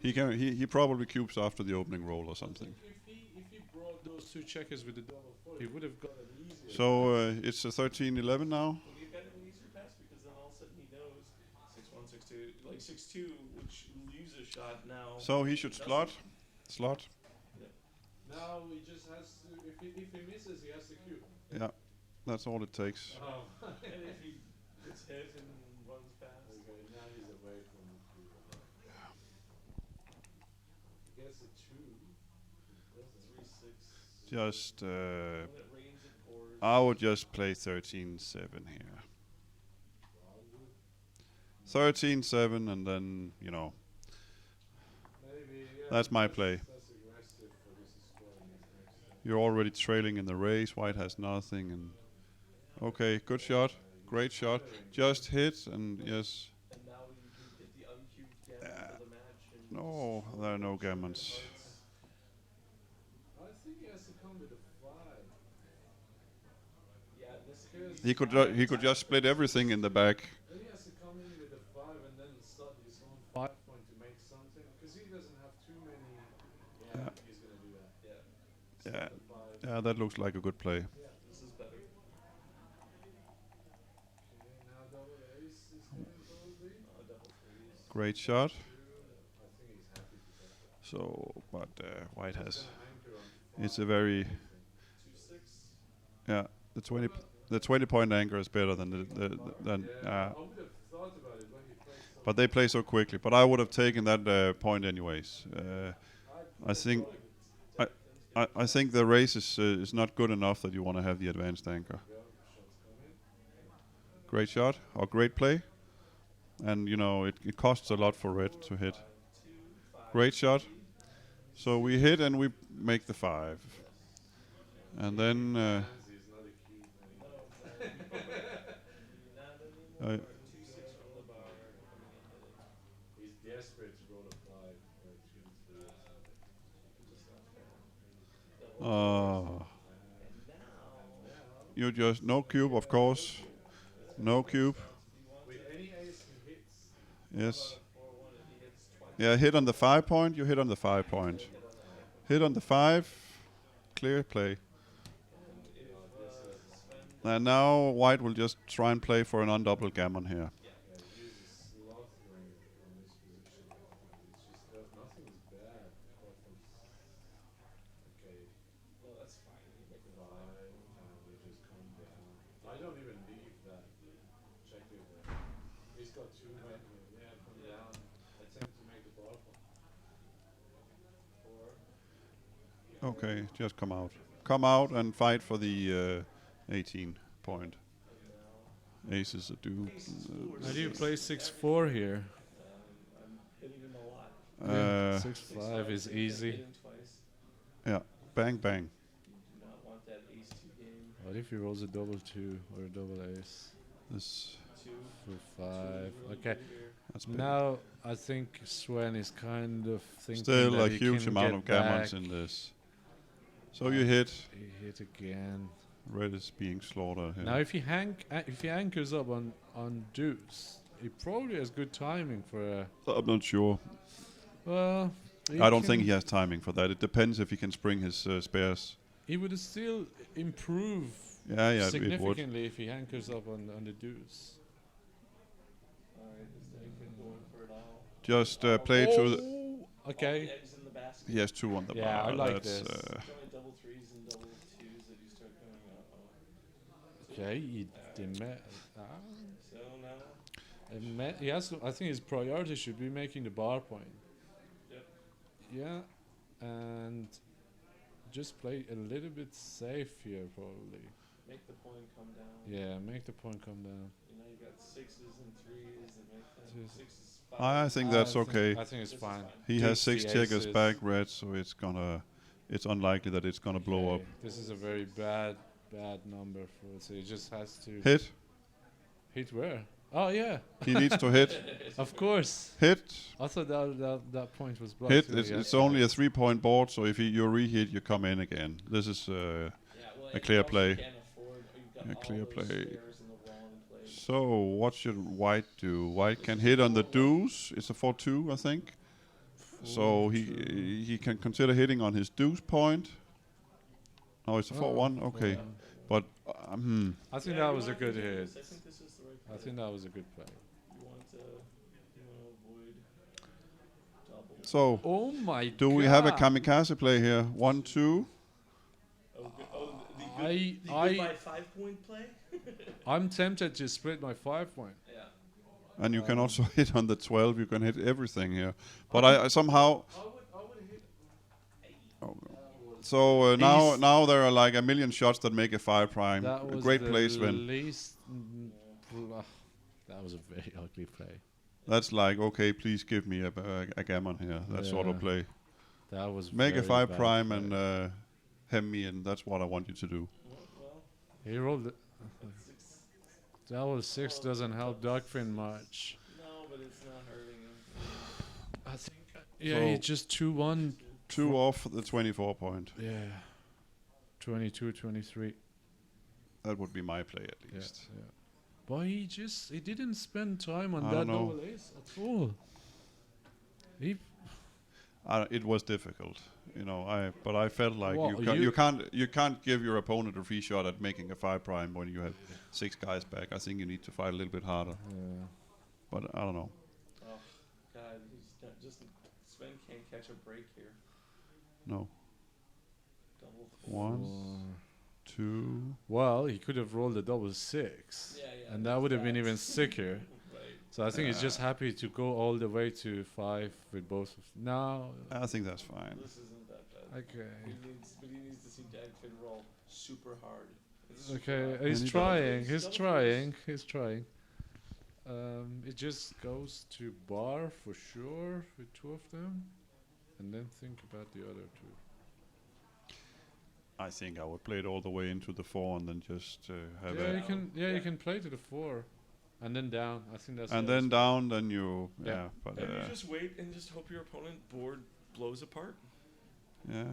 he probably cubes after the opening roll or something. If he brought those 2 checkers with the double 4, he would have got it easier. So it's a 13-11 now. You got an easier pass because then all of a sudden he knows 6-1, 6-2, like 6-2, which leaves a shot now. So he should slot. Now he just has to. If he misses, he has to cube. Yeah, that's all it takes. Oh. And if he gets hit and runs past. Okay, now he's away from the cube. He gets a 2. 3-6. Just When it rains, it pours. I would just play 13-7 here. 13-7, and then Maybe, yeah, that's my play. That's aggressive for this scoring next time. You're already trailing in the race. White has nothing, and okay, good shot, great shot. Just hit, and yes. And now you can get the uncubed gammon for the match. And No, there are no gammons. I think he has to come with a 5. Yeah, this He could just split everything in the back. Then he has to come in with a 5 and then start his own 5 point to make something. Because he doesn't have too many. Yeah, he's going to do that. Yeah, Yeah, The 5. yeah, that looks like a good play. this is better. Okay, now double ace is coming probably. Double threes. Great shot. I think he's happy to get that. So, but White has. He's gonna anchor on It's a very 2-6. yeah. The 20-point anchor is better than than. I would have thought about it when he played so But they play so quickly. But I would have taken that point anyways. I think. I think the race is not good enough that you want to have the advanced anchor. shots coming. Great shot or great play. And you know it costs a lot for red to hit. Great shot. So we hit and we make the 5. And then He's not a cube anymore. 2-6 from the bar, coming in hitting. He's desperate to roll a 5 or a 2, 3 or something. oh, you just no cube, of course. No cube. With any ace he hits. Yes. 4-1 if he hits twice. Yeah, hit on the 5 point. You hit on the 5 point. Hit on the 5. Clear play. And now white will just try and play for an undoubled gammon here. Uses sloth ring from this position. It's just does nothing is bad. Apart from okay, Well, that's fine. You make it 5 and we just come down. I don't even leave that checker there. He's got 2 men here. Yeah, come down. Attempt to make the ball point. 4. Okay, just come out. Come out and fight for the 18 point. Aces a do. How do you play 6-4 here? I'm hitting him a lot. Uh, 6-5 is easy. Hit him twice. yeah, bang bang. You do not want that ace-2 game. What if he rolls a double 2 or a double ace? This 2. For 5. Really Okay. good here. that's big. Now I think Sven is kind of thinking Still that a he huge can amount get of gammons back. in this. So you hit. He hit again. Red is being slaughtered here. Now if he anchors up on deuce, he probably has good timing for a. I'm not sure. Well, I don't think he has timing for that. It depends if he can spring his spares. He would still improve Yeah, it would. significantly if he anchors up on the deuce. Alright, is Dagfinn going for it all? Just play to. The Oh, okay. All the eggs in the basket. he has 2 on the Yeah, bar. I like That's, this. It's only double 3s and double 2s that you start going Okay, he demand. So now, He has. I think his priority should be making the bar point. Yep. Yeah, and just play a little bit safe here, probably. make the point come down. Yeah, make the point come down. You know, you got 6s and 3s that make that. Yes. 6s, I 5s. think that's okay. I think it's This is fine. fine. He has Deuce 6 the checkers aces. back red, so it's unlikely that it's gonna blow up. Okay, this is a very bad number for it. So he just has to Hit. hit where? Oh yeah, He needs to hit. of course. Hit. I thought that point was blocked. Hit. so It's, he has it's to only a hit. 3-point board, so if you reheat, you come in again. This is Yeah, well, a and clear you also play. can't afford- you've got A all clear those play. spares in the wrong place. so. What should white do? White can hit on the deuce. It's a 4-2, I think. So he can consider hitting on his deuce point. No, it's a 4-1. Okay, but I think Yeah, that you was a wanna good continue hit. this. I think this is the right I play. think that was a good play. You want to avoid double. so Oh my god. do we have a kamikaze play here? 1-2. Oh, good. Oh, the I- goodbye 5-point play? I'm tempted to split my 5 point. Yeah. And you can also hit on the 12. You can hit everything here. But I somehow. I would hit. Oh. So now He's- now there are like a million shots that make a 5 prime. That A was great the play, Sven. least. That was a very ugly play. That's like, okay, please give me a gammon here. That sort of Yeah. play. That was Make a very 5 bad prime play. and hem me in. That's what I want you to do. Well, He rolled it. six. Double 6 doesn't help Dagfinn much. No, but it's not hurting him. I think. Yeah, So- he just 2-1. 2 off the 24 point. Yeah. 22, 23. That would be my play at Yeah, least. yeah. But he didn't spend time on I that don't know. double ace at all. He It was difficult, you know. But I felt like Well, you can't give your opponent a free shot at making a 5 prime when you have 6 guys back. I think you need to fight a little bit harder. But I don't know. Oh, God, he's not just. Sven can't catch a break here. No. Double 1, 2. Well, he could have rolled a double 6. Yeah, yeah, And that would have been even sicker. Right. So I think he's just happy to go all the way to 5 with both. No. I think that's fine. This isn't that bad. Okay. But he needs to see Dagfinn roll super hard Okay, And he's he trying. does. He's Double trying. fours. He's trying. It just goes to bar for sure with two of them, and then think about the other two. I think I would play it all the way into the 4 and then just have Yeah, a... you can. Yeah, Yeah. you can play to the 4, and then down. I think that's. And the then best. down, then you... Yeah. Yeah, but... And you just wait and just hope your opponent board blows apart. yeah.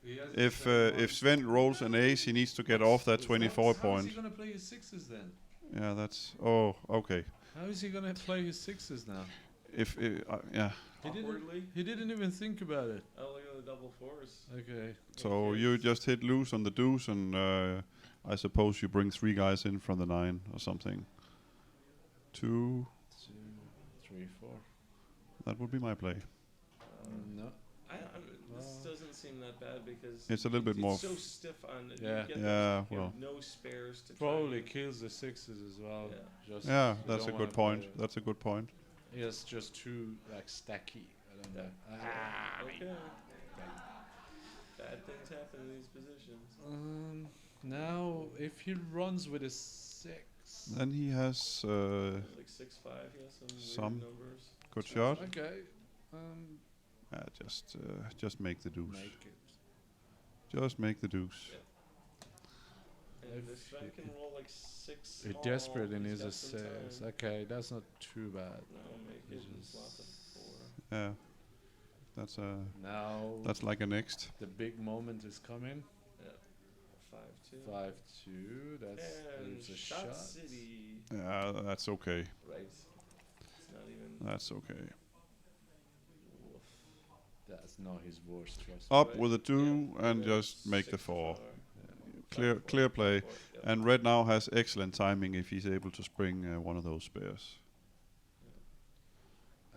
If Sven rolls an ace, he needs to get off that 24 How is point. he gonna play his sixes then? Yeah, that's... Oh, okay. How is he gonna play his sixes now? If... yeah. Awkwardly. He didn't even think about it. Oh, look at the double fours. Okay. So you just hit loose on the deuce and I suppose you bring 3 guys in from the 9 or something. 2... 2, 3, 4. That would be my play. No. This doesn't seem that bad because It's a little bit more... It's so stiff on it. Yeah. You get Yeah, you well... have no spares to Probably try kills the sixes as well. Yeah. Just Yeah, you that's a don't good wanna point. play it. That's a good point. It's just too like stacky. I don't know. Okay. Bad things happen in these positions. Now, if he runs with a 6. Then he has Like 6-5, yeah, some Some. weird numbers. good shot. Okay. Just make the deuce. Make it. Just make the deuce. And If this Sven can roll like 6 He's small. desperate and He's he's a got some 6. time. Okay, that's not too bad. No, make He's it and just- slot the 4. Yeah. That's Now that's like a next. the big moment is coming. Yeah. 5-2. 5-2. That's And leaves a shot shot. city. Yeah, that's okay. Right. It's not even. That's okay. Woof. That's not his worst. Trust Up Right. with a 2 Yeah, and then just make the 6 4. far. Clear play. 4, yeah. And Red now has excellent timing if he's able to spring one of those spares.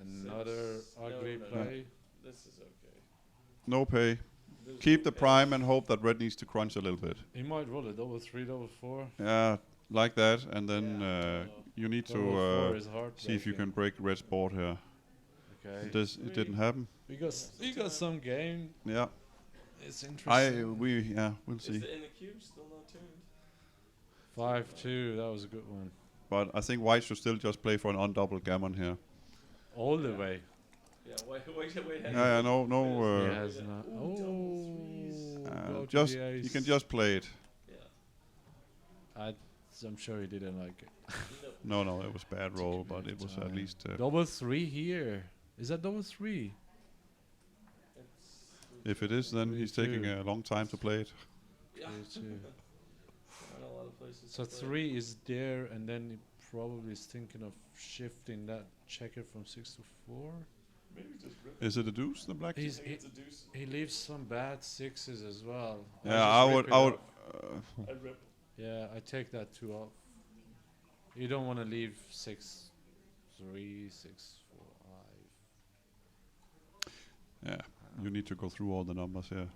Another Six. ugly No. play. This is okay. No pay. There's Keep no the pay. prime and hope that Red needs to crunch a little bit. He might roll a double 3, double 4. Yeah, like that. And then Yeah. you need Double to 4 is hard. see if you can break Red's board here. Okay. It didn't happen. We got some game. Yeah. It's interesting. We'll Is see. the, in the cube still not turned? 5-2. That was a good one. But I think White should still just play for an undoubled gammon here. All the way. Yeah, wait. Yeah, no. He Yeah. has not. Ooh, double threes. Go to Just the ace. you can just play it. Yeah. I'm sure he didn't like it. No, it was bad roll, a but bit it of was at time. least. Double 3 here. Is that double 3? If it is, then he's taking 3-2. a long time to play it. Yeah. 3-2. Not a lot of places. So to play. 3 is there, and then he probably is thinking of shifting that checker from 6 to 4. Maybe just rip Is it a deuce, the black? He's, it. he, It's a deuce. he leaves some bad 6s as well. Yeah, I just would. rip I it would. off. I'd rip. Yeah, I take that 2 off. You don't want to leave 6, 3, 6, 4, 5. Yeah, you need to go through all the numbers here.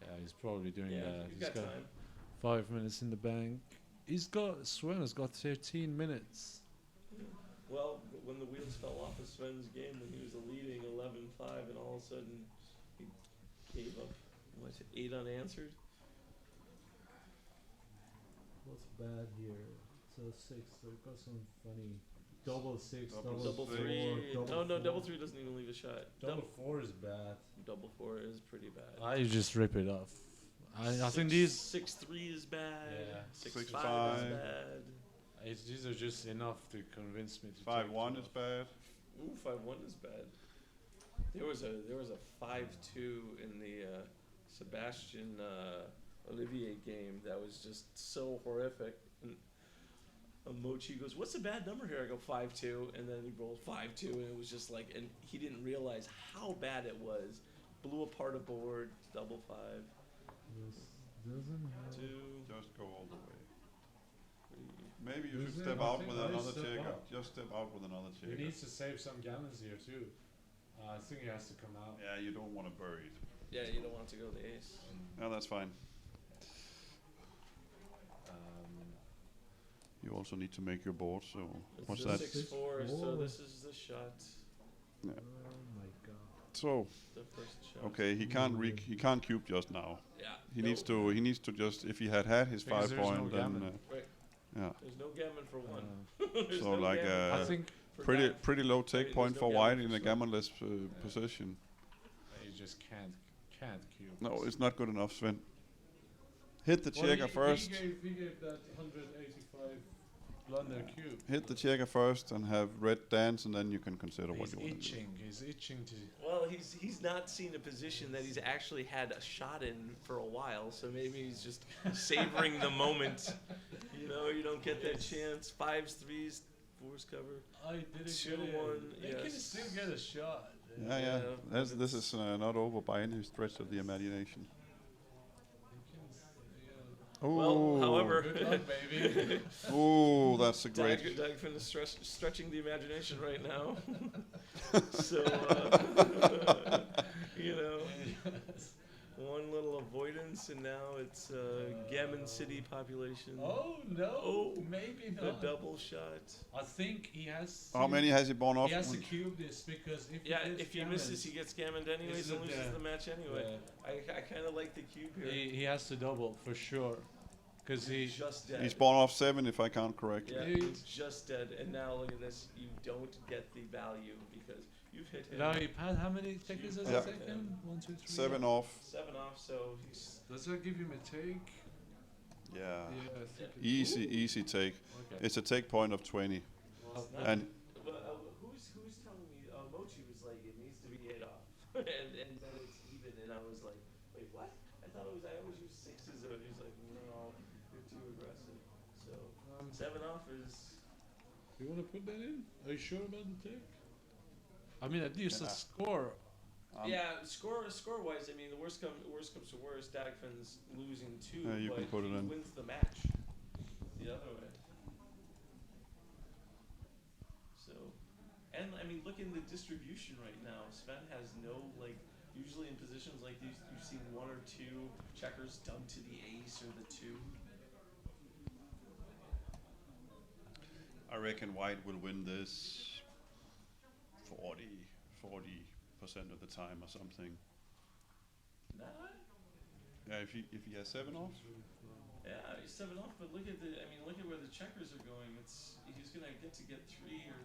Yeah, he's probably doing Yeah, that. you've He's got got time. 5 minutes in the bank. Sven has got 13 minutes. Well, when the wheels fell off of Sven's game when he was leading 11-5 and all of a sudden he gave up, 8 unanswered? What's bad here? So 6, so we've got some funny double 6, Double 3. Double 3 doesn't even leave a shot. Double 4 is bad. Double 4 is pretty bad. I just rip it off. I think these 6-3 is bad. Yeah. 6-5 is 6-5. bad. these are just enough to convince me to 5-1 take is bad. Ooh, 5-1 is bad. There was a 5-2 in the Sebastian Olivier game that was just so horrific. And Mochi goes, "What's the bad number here?" I go 5-2, and then he rolled 5-2, and it was just like, and he didn't realize how bad it was. Blew apart a board, double 5. Doesn't have 2, Just go all the way. 3. Maybe you Is should it? step I out think with I another step checker. out. Just step out with another He checker. needs to save some gammons here too. I think he has to come out. Yeah, you don't want to bury it. Yeah, you don't want it to go the ace. Yeah, that's fine. You also need to make your board. So It's what's a that? 6-4, so Oh. this is the shot. Oh my god. So The first shot. okay, he can't cube just now. Yeah. He needs to just, if he had his Because 5 there's no point, then gammon. Right. yeah. There's no gammon for one. There's So no like gammon I think for pretty that. pretty low take there's point no for gammon white for in a Sven. gammonless position. you just can't cube. No, it's not good enough, Sven. Hit the checker first. He gave that 185 blunder cube. Hit the checker first and have red dance, and then you can consider what He's you want to do. itching. He's itching to. Well, he's not seen a position that he's actually had a shot in for a while, so maybe he's just savoring the moment. You know, you don't get that chance. 5s, 3s, 4s cover. I didn't 2, get it. 1, They can yes. still get a shot. Yeah, yeah. Yeah, This is not over by any stretch of the imagination. Well, however, Good luck, baby. Oh, that's a great. Dagfinn is stretching the imagination right now. So, you know, one little avoidance, and now it's Gammon City population. Oh no, Oh, maybe The not. double shot. I think he has. How many has he borne off? He has to cube this because if Yeah, he gets if he gammon, misses, he gets gammoned anyways and Isn't it, loses yeah. the match anyway. I kind of like the cube here. he has to double for sure, because he. Just dead. He's borne off 7, if I count correctly. Yeah, He- he's just dead. And now look at this. You don't get the value because you've hit him. Now he passed. How many checkers has Yeah. he taken? 1, 2, 3. 7 off. 7 off, so he's. Does that give him a take? Yeah. Yeah, I think it- Easy take. Okay. It's a take point of 20. It's not- And Well, who's telling me? Mochi was like it needs to be 8 off, and then it's even, and I was like, wait, what? I thought it was. I always use 6s, or he's like, no, you're too aggressive. So 7 off is. You want to put that in? Are you sure about the take? I mean, at least Yeah. a score. Yeah, score wise, I mean, the worst comes to worst, Dagfinn's losing 2, Yeah, you but can put it he in. wins the match the other way. So, and I mean, look in the distribution right now. Sven has no, like, usually in positions like these, you've seen 1 or 2 checkers dumped to the ace or the 2. I reckon white will win this 40% of the time or something. Nah. Yeah, if he has 7 off. Yeah, he's 7 off, but look at look at where the checkers are going. He's gonna get 3 or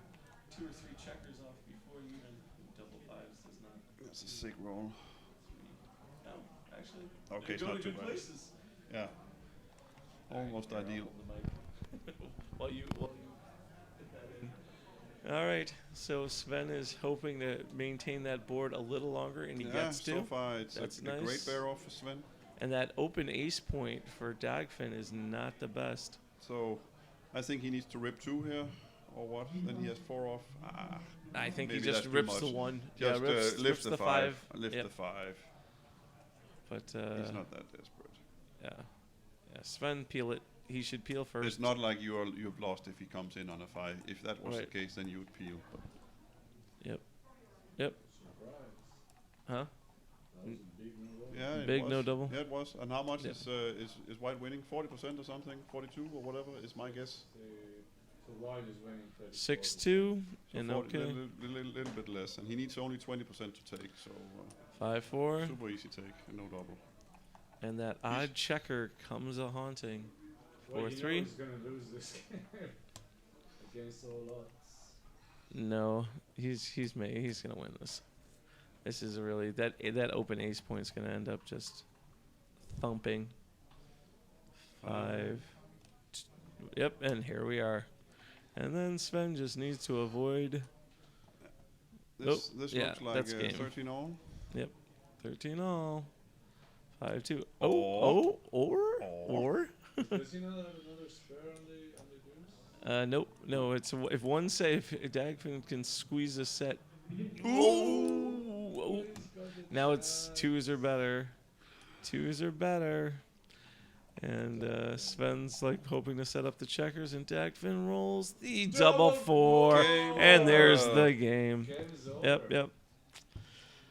2 or 3 checkers off before you even double 5s does not. That's a sick roll. No, actually. Okay, they it's go not to too good bad. places. Yeah. Almost Here, I'll ideal. hold the mic. while you put that in. All right, so Sven is hoping to maintain that board a little longer, and he Yeah, gets to. so far it's That's a nice. great bear off for Sven. And that open ace point for Dagfinn is not the best. So I think he needs to rip 2 here, or what? Then he has 4 off. I think he Maybe just that's too rips the much. 1. Just yeah, rips lift the 5. Lift Yep. the 5. But He's not that desperate. yeah, Sven peel it. He should peel first. It's not like you've lost if he comes in on a 5. If that was Right. the case, then you would peel. But Yep. Huh? yeah, it Big was. no double. Yeah, it was. And how much Yeah. is white winning? 40% or something? 42 or whatever is my guess. So white is winning 6-2 So and 40, okay. little bit less, and he needs only 20% to take. So 5-4, super easy take, and no double. and that odd checker comes a haunting. Well, 4-3. he's gonna lose this game against all odds. No, he's gonna win this. This is really that open ace point's gonna end up just thumping. 5. Yep, and here we are. And then Sven just needs to avoid This yeah, looks like that's game. 13 all. 13 all. 5-2. Or- Or. Does he not have another spare on the deuce? Nope. No, it's if one save, Dagfinn can squeeze a set. Ooh! Oh. Now it's 2s are better. 2s are better. And Sven's like hoping to set up the checkers, and Dagfinn rolls the double 4. Game And there's over. the game. Game is over. Yep.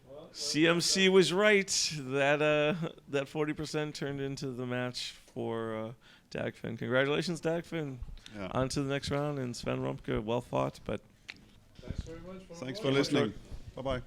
Well, CMC was right. That 40% turned into the match for Dagfinn. Congratulations, Dagfinn. Yeah. On to the next round, and Sven Rumcker, well fought, but Thanks very much. Thanks for watching. listening. Bye bye.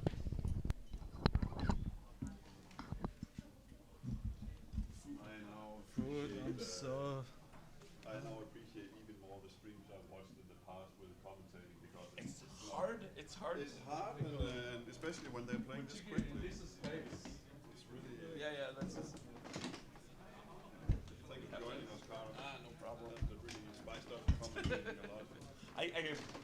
It's hard. It's hard, and especially when they're playing this quickly. This is space. It's really. Yeah, that's just. Thank you for joining us, Carl. No problem. That really spiced up the commentating a lot.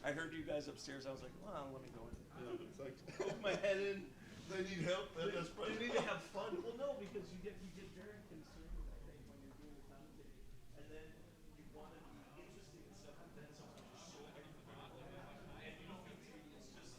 I heard you guys upstairs. I was like, well, let me go in. Yeah, it's like Poke my head in. they need help. They're You desperate. need to have fun. Well, no, because you get very concerned, I think, when you're doing the commentating, and then you want to be interesting and stuff, and then someone just show everything, and you don't get to. It's just.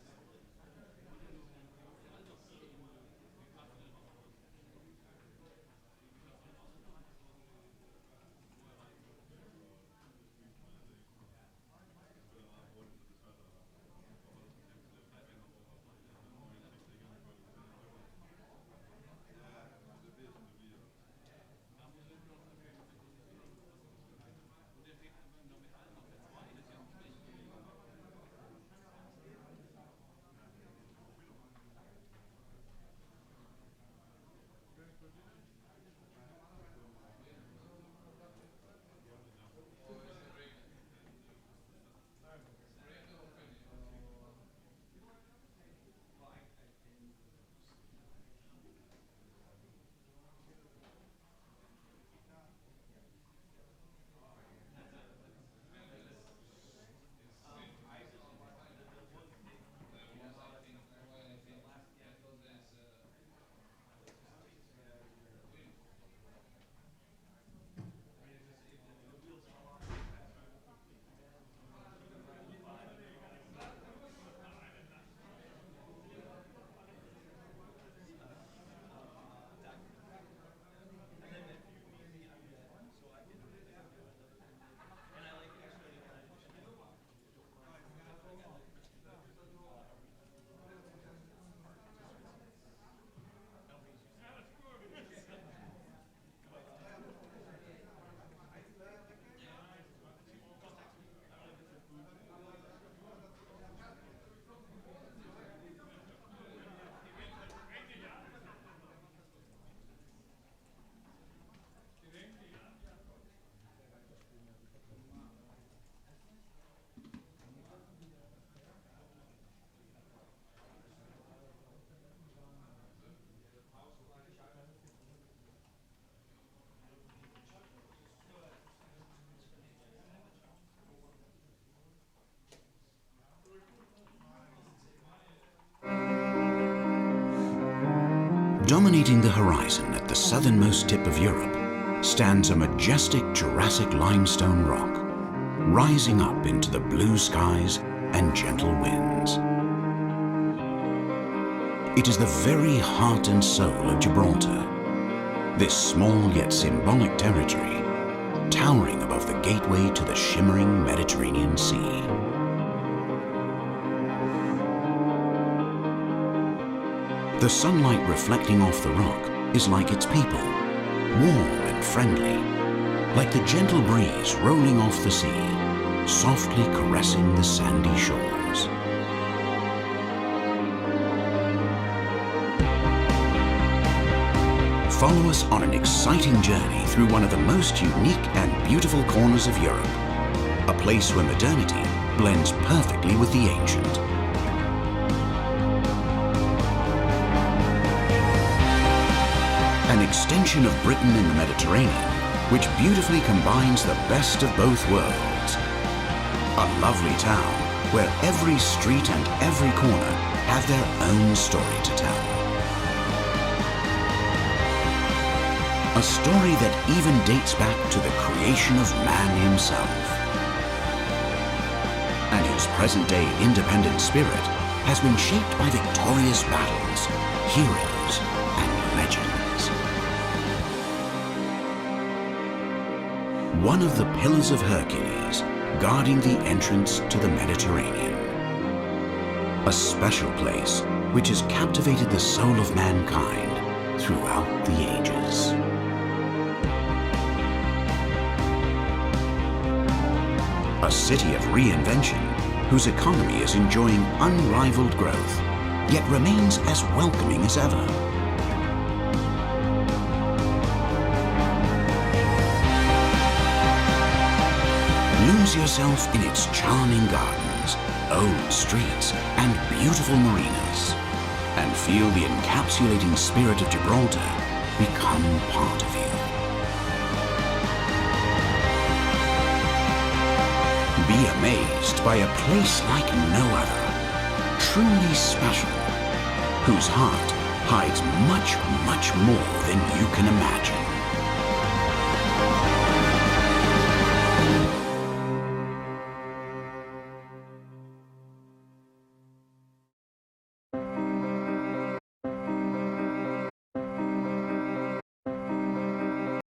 Dominating the horizon at the southernmost tip of Europe stands a majestic Jurassic limestone rock, rising up into the blue skies and gentle winds. It is the very heart and soul of Gibraltar, this small yet symbolic territory, towering above the gateway to the shimmering Mediterranean Sea. The sunlight reflecting off the rock is like its people, warm and friendly, like the gentle breeze rolling off the sea, softly caressing the sandy shores. Follow us on an exciting journey through one of the most unique and beautiful corners of Europe, a place where modernity blends perfectly with the ancient. An extension of Britain in the Mediterranean, which beautifully combines the best of both worlds. A lovely town where every street and every corner have their own story to tell. A story that even dates back to the creation of man himself, and whose present-day independent spirit has been shaped by victorious battles, heroes, and legends. One of the pillars of Hercules, guarding the entrance to the Mediterranean. A special place which has captivated the soul of mankind throughout the ages. A city of reinvention whose economy is enjoying unrivaled growth, yet remains as welcoming as ever. Lose yourself in its charming gardens old streets and beautiful marinas, and feel the encapsulating spirit of Gibraltar become part of you. Be amazed by a place like no other, truly special, whose heart hides much, much more than you can imagine.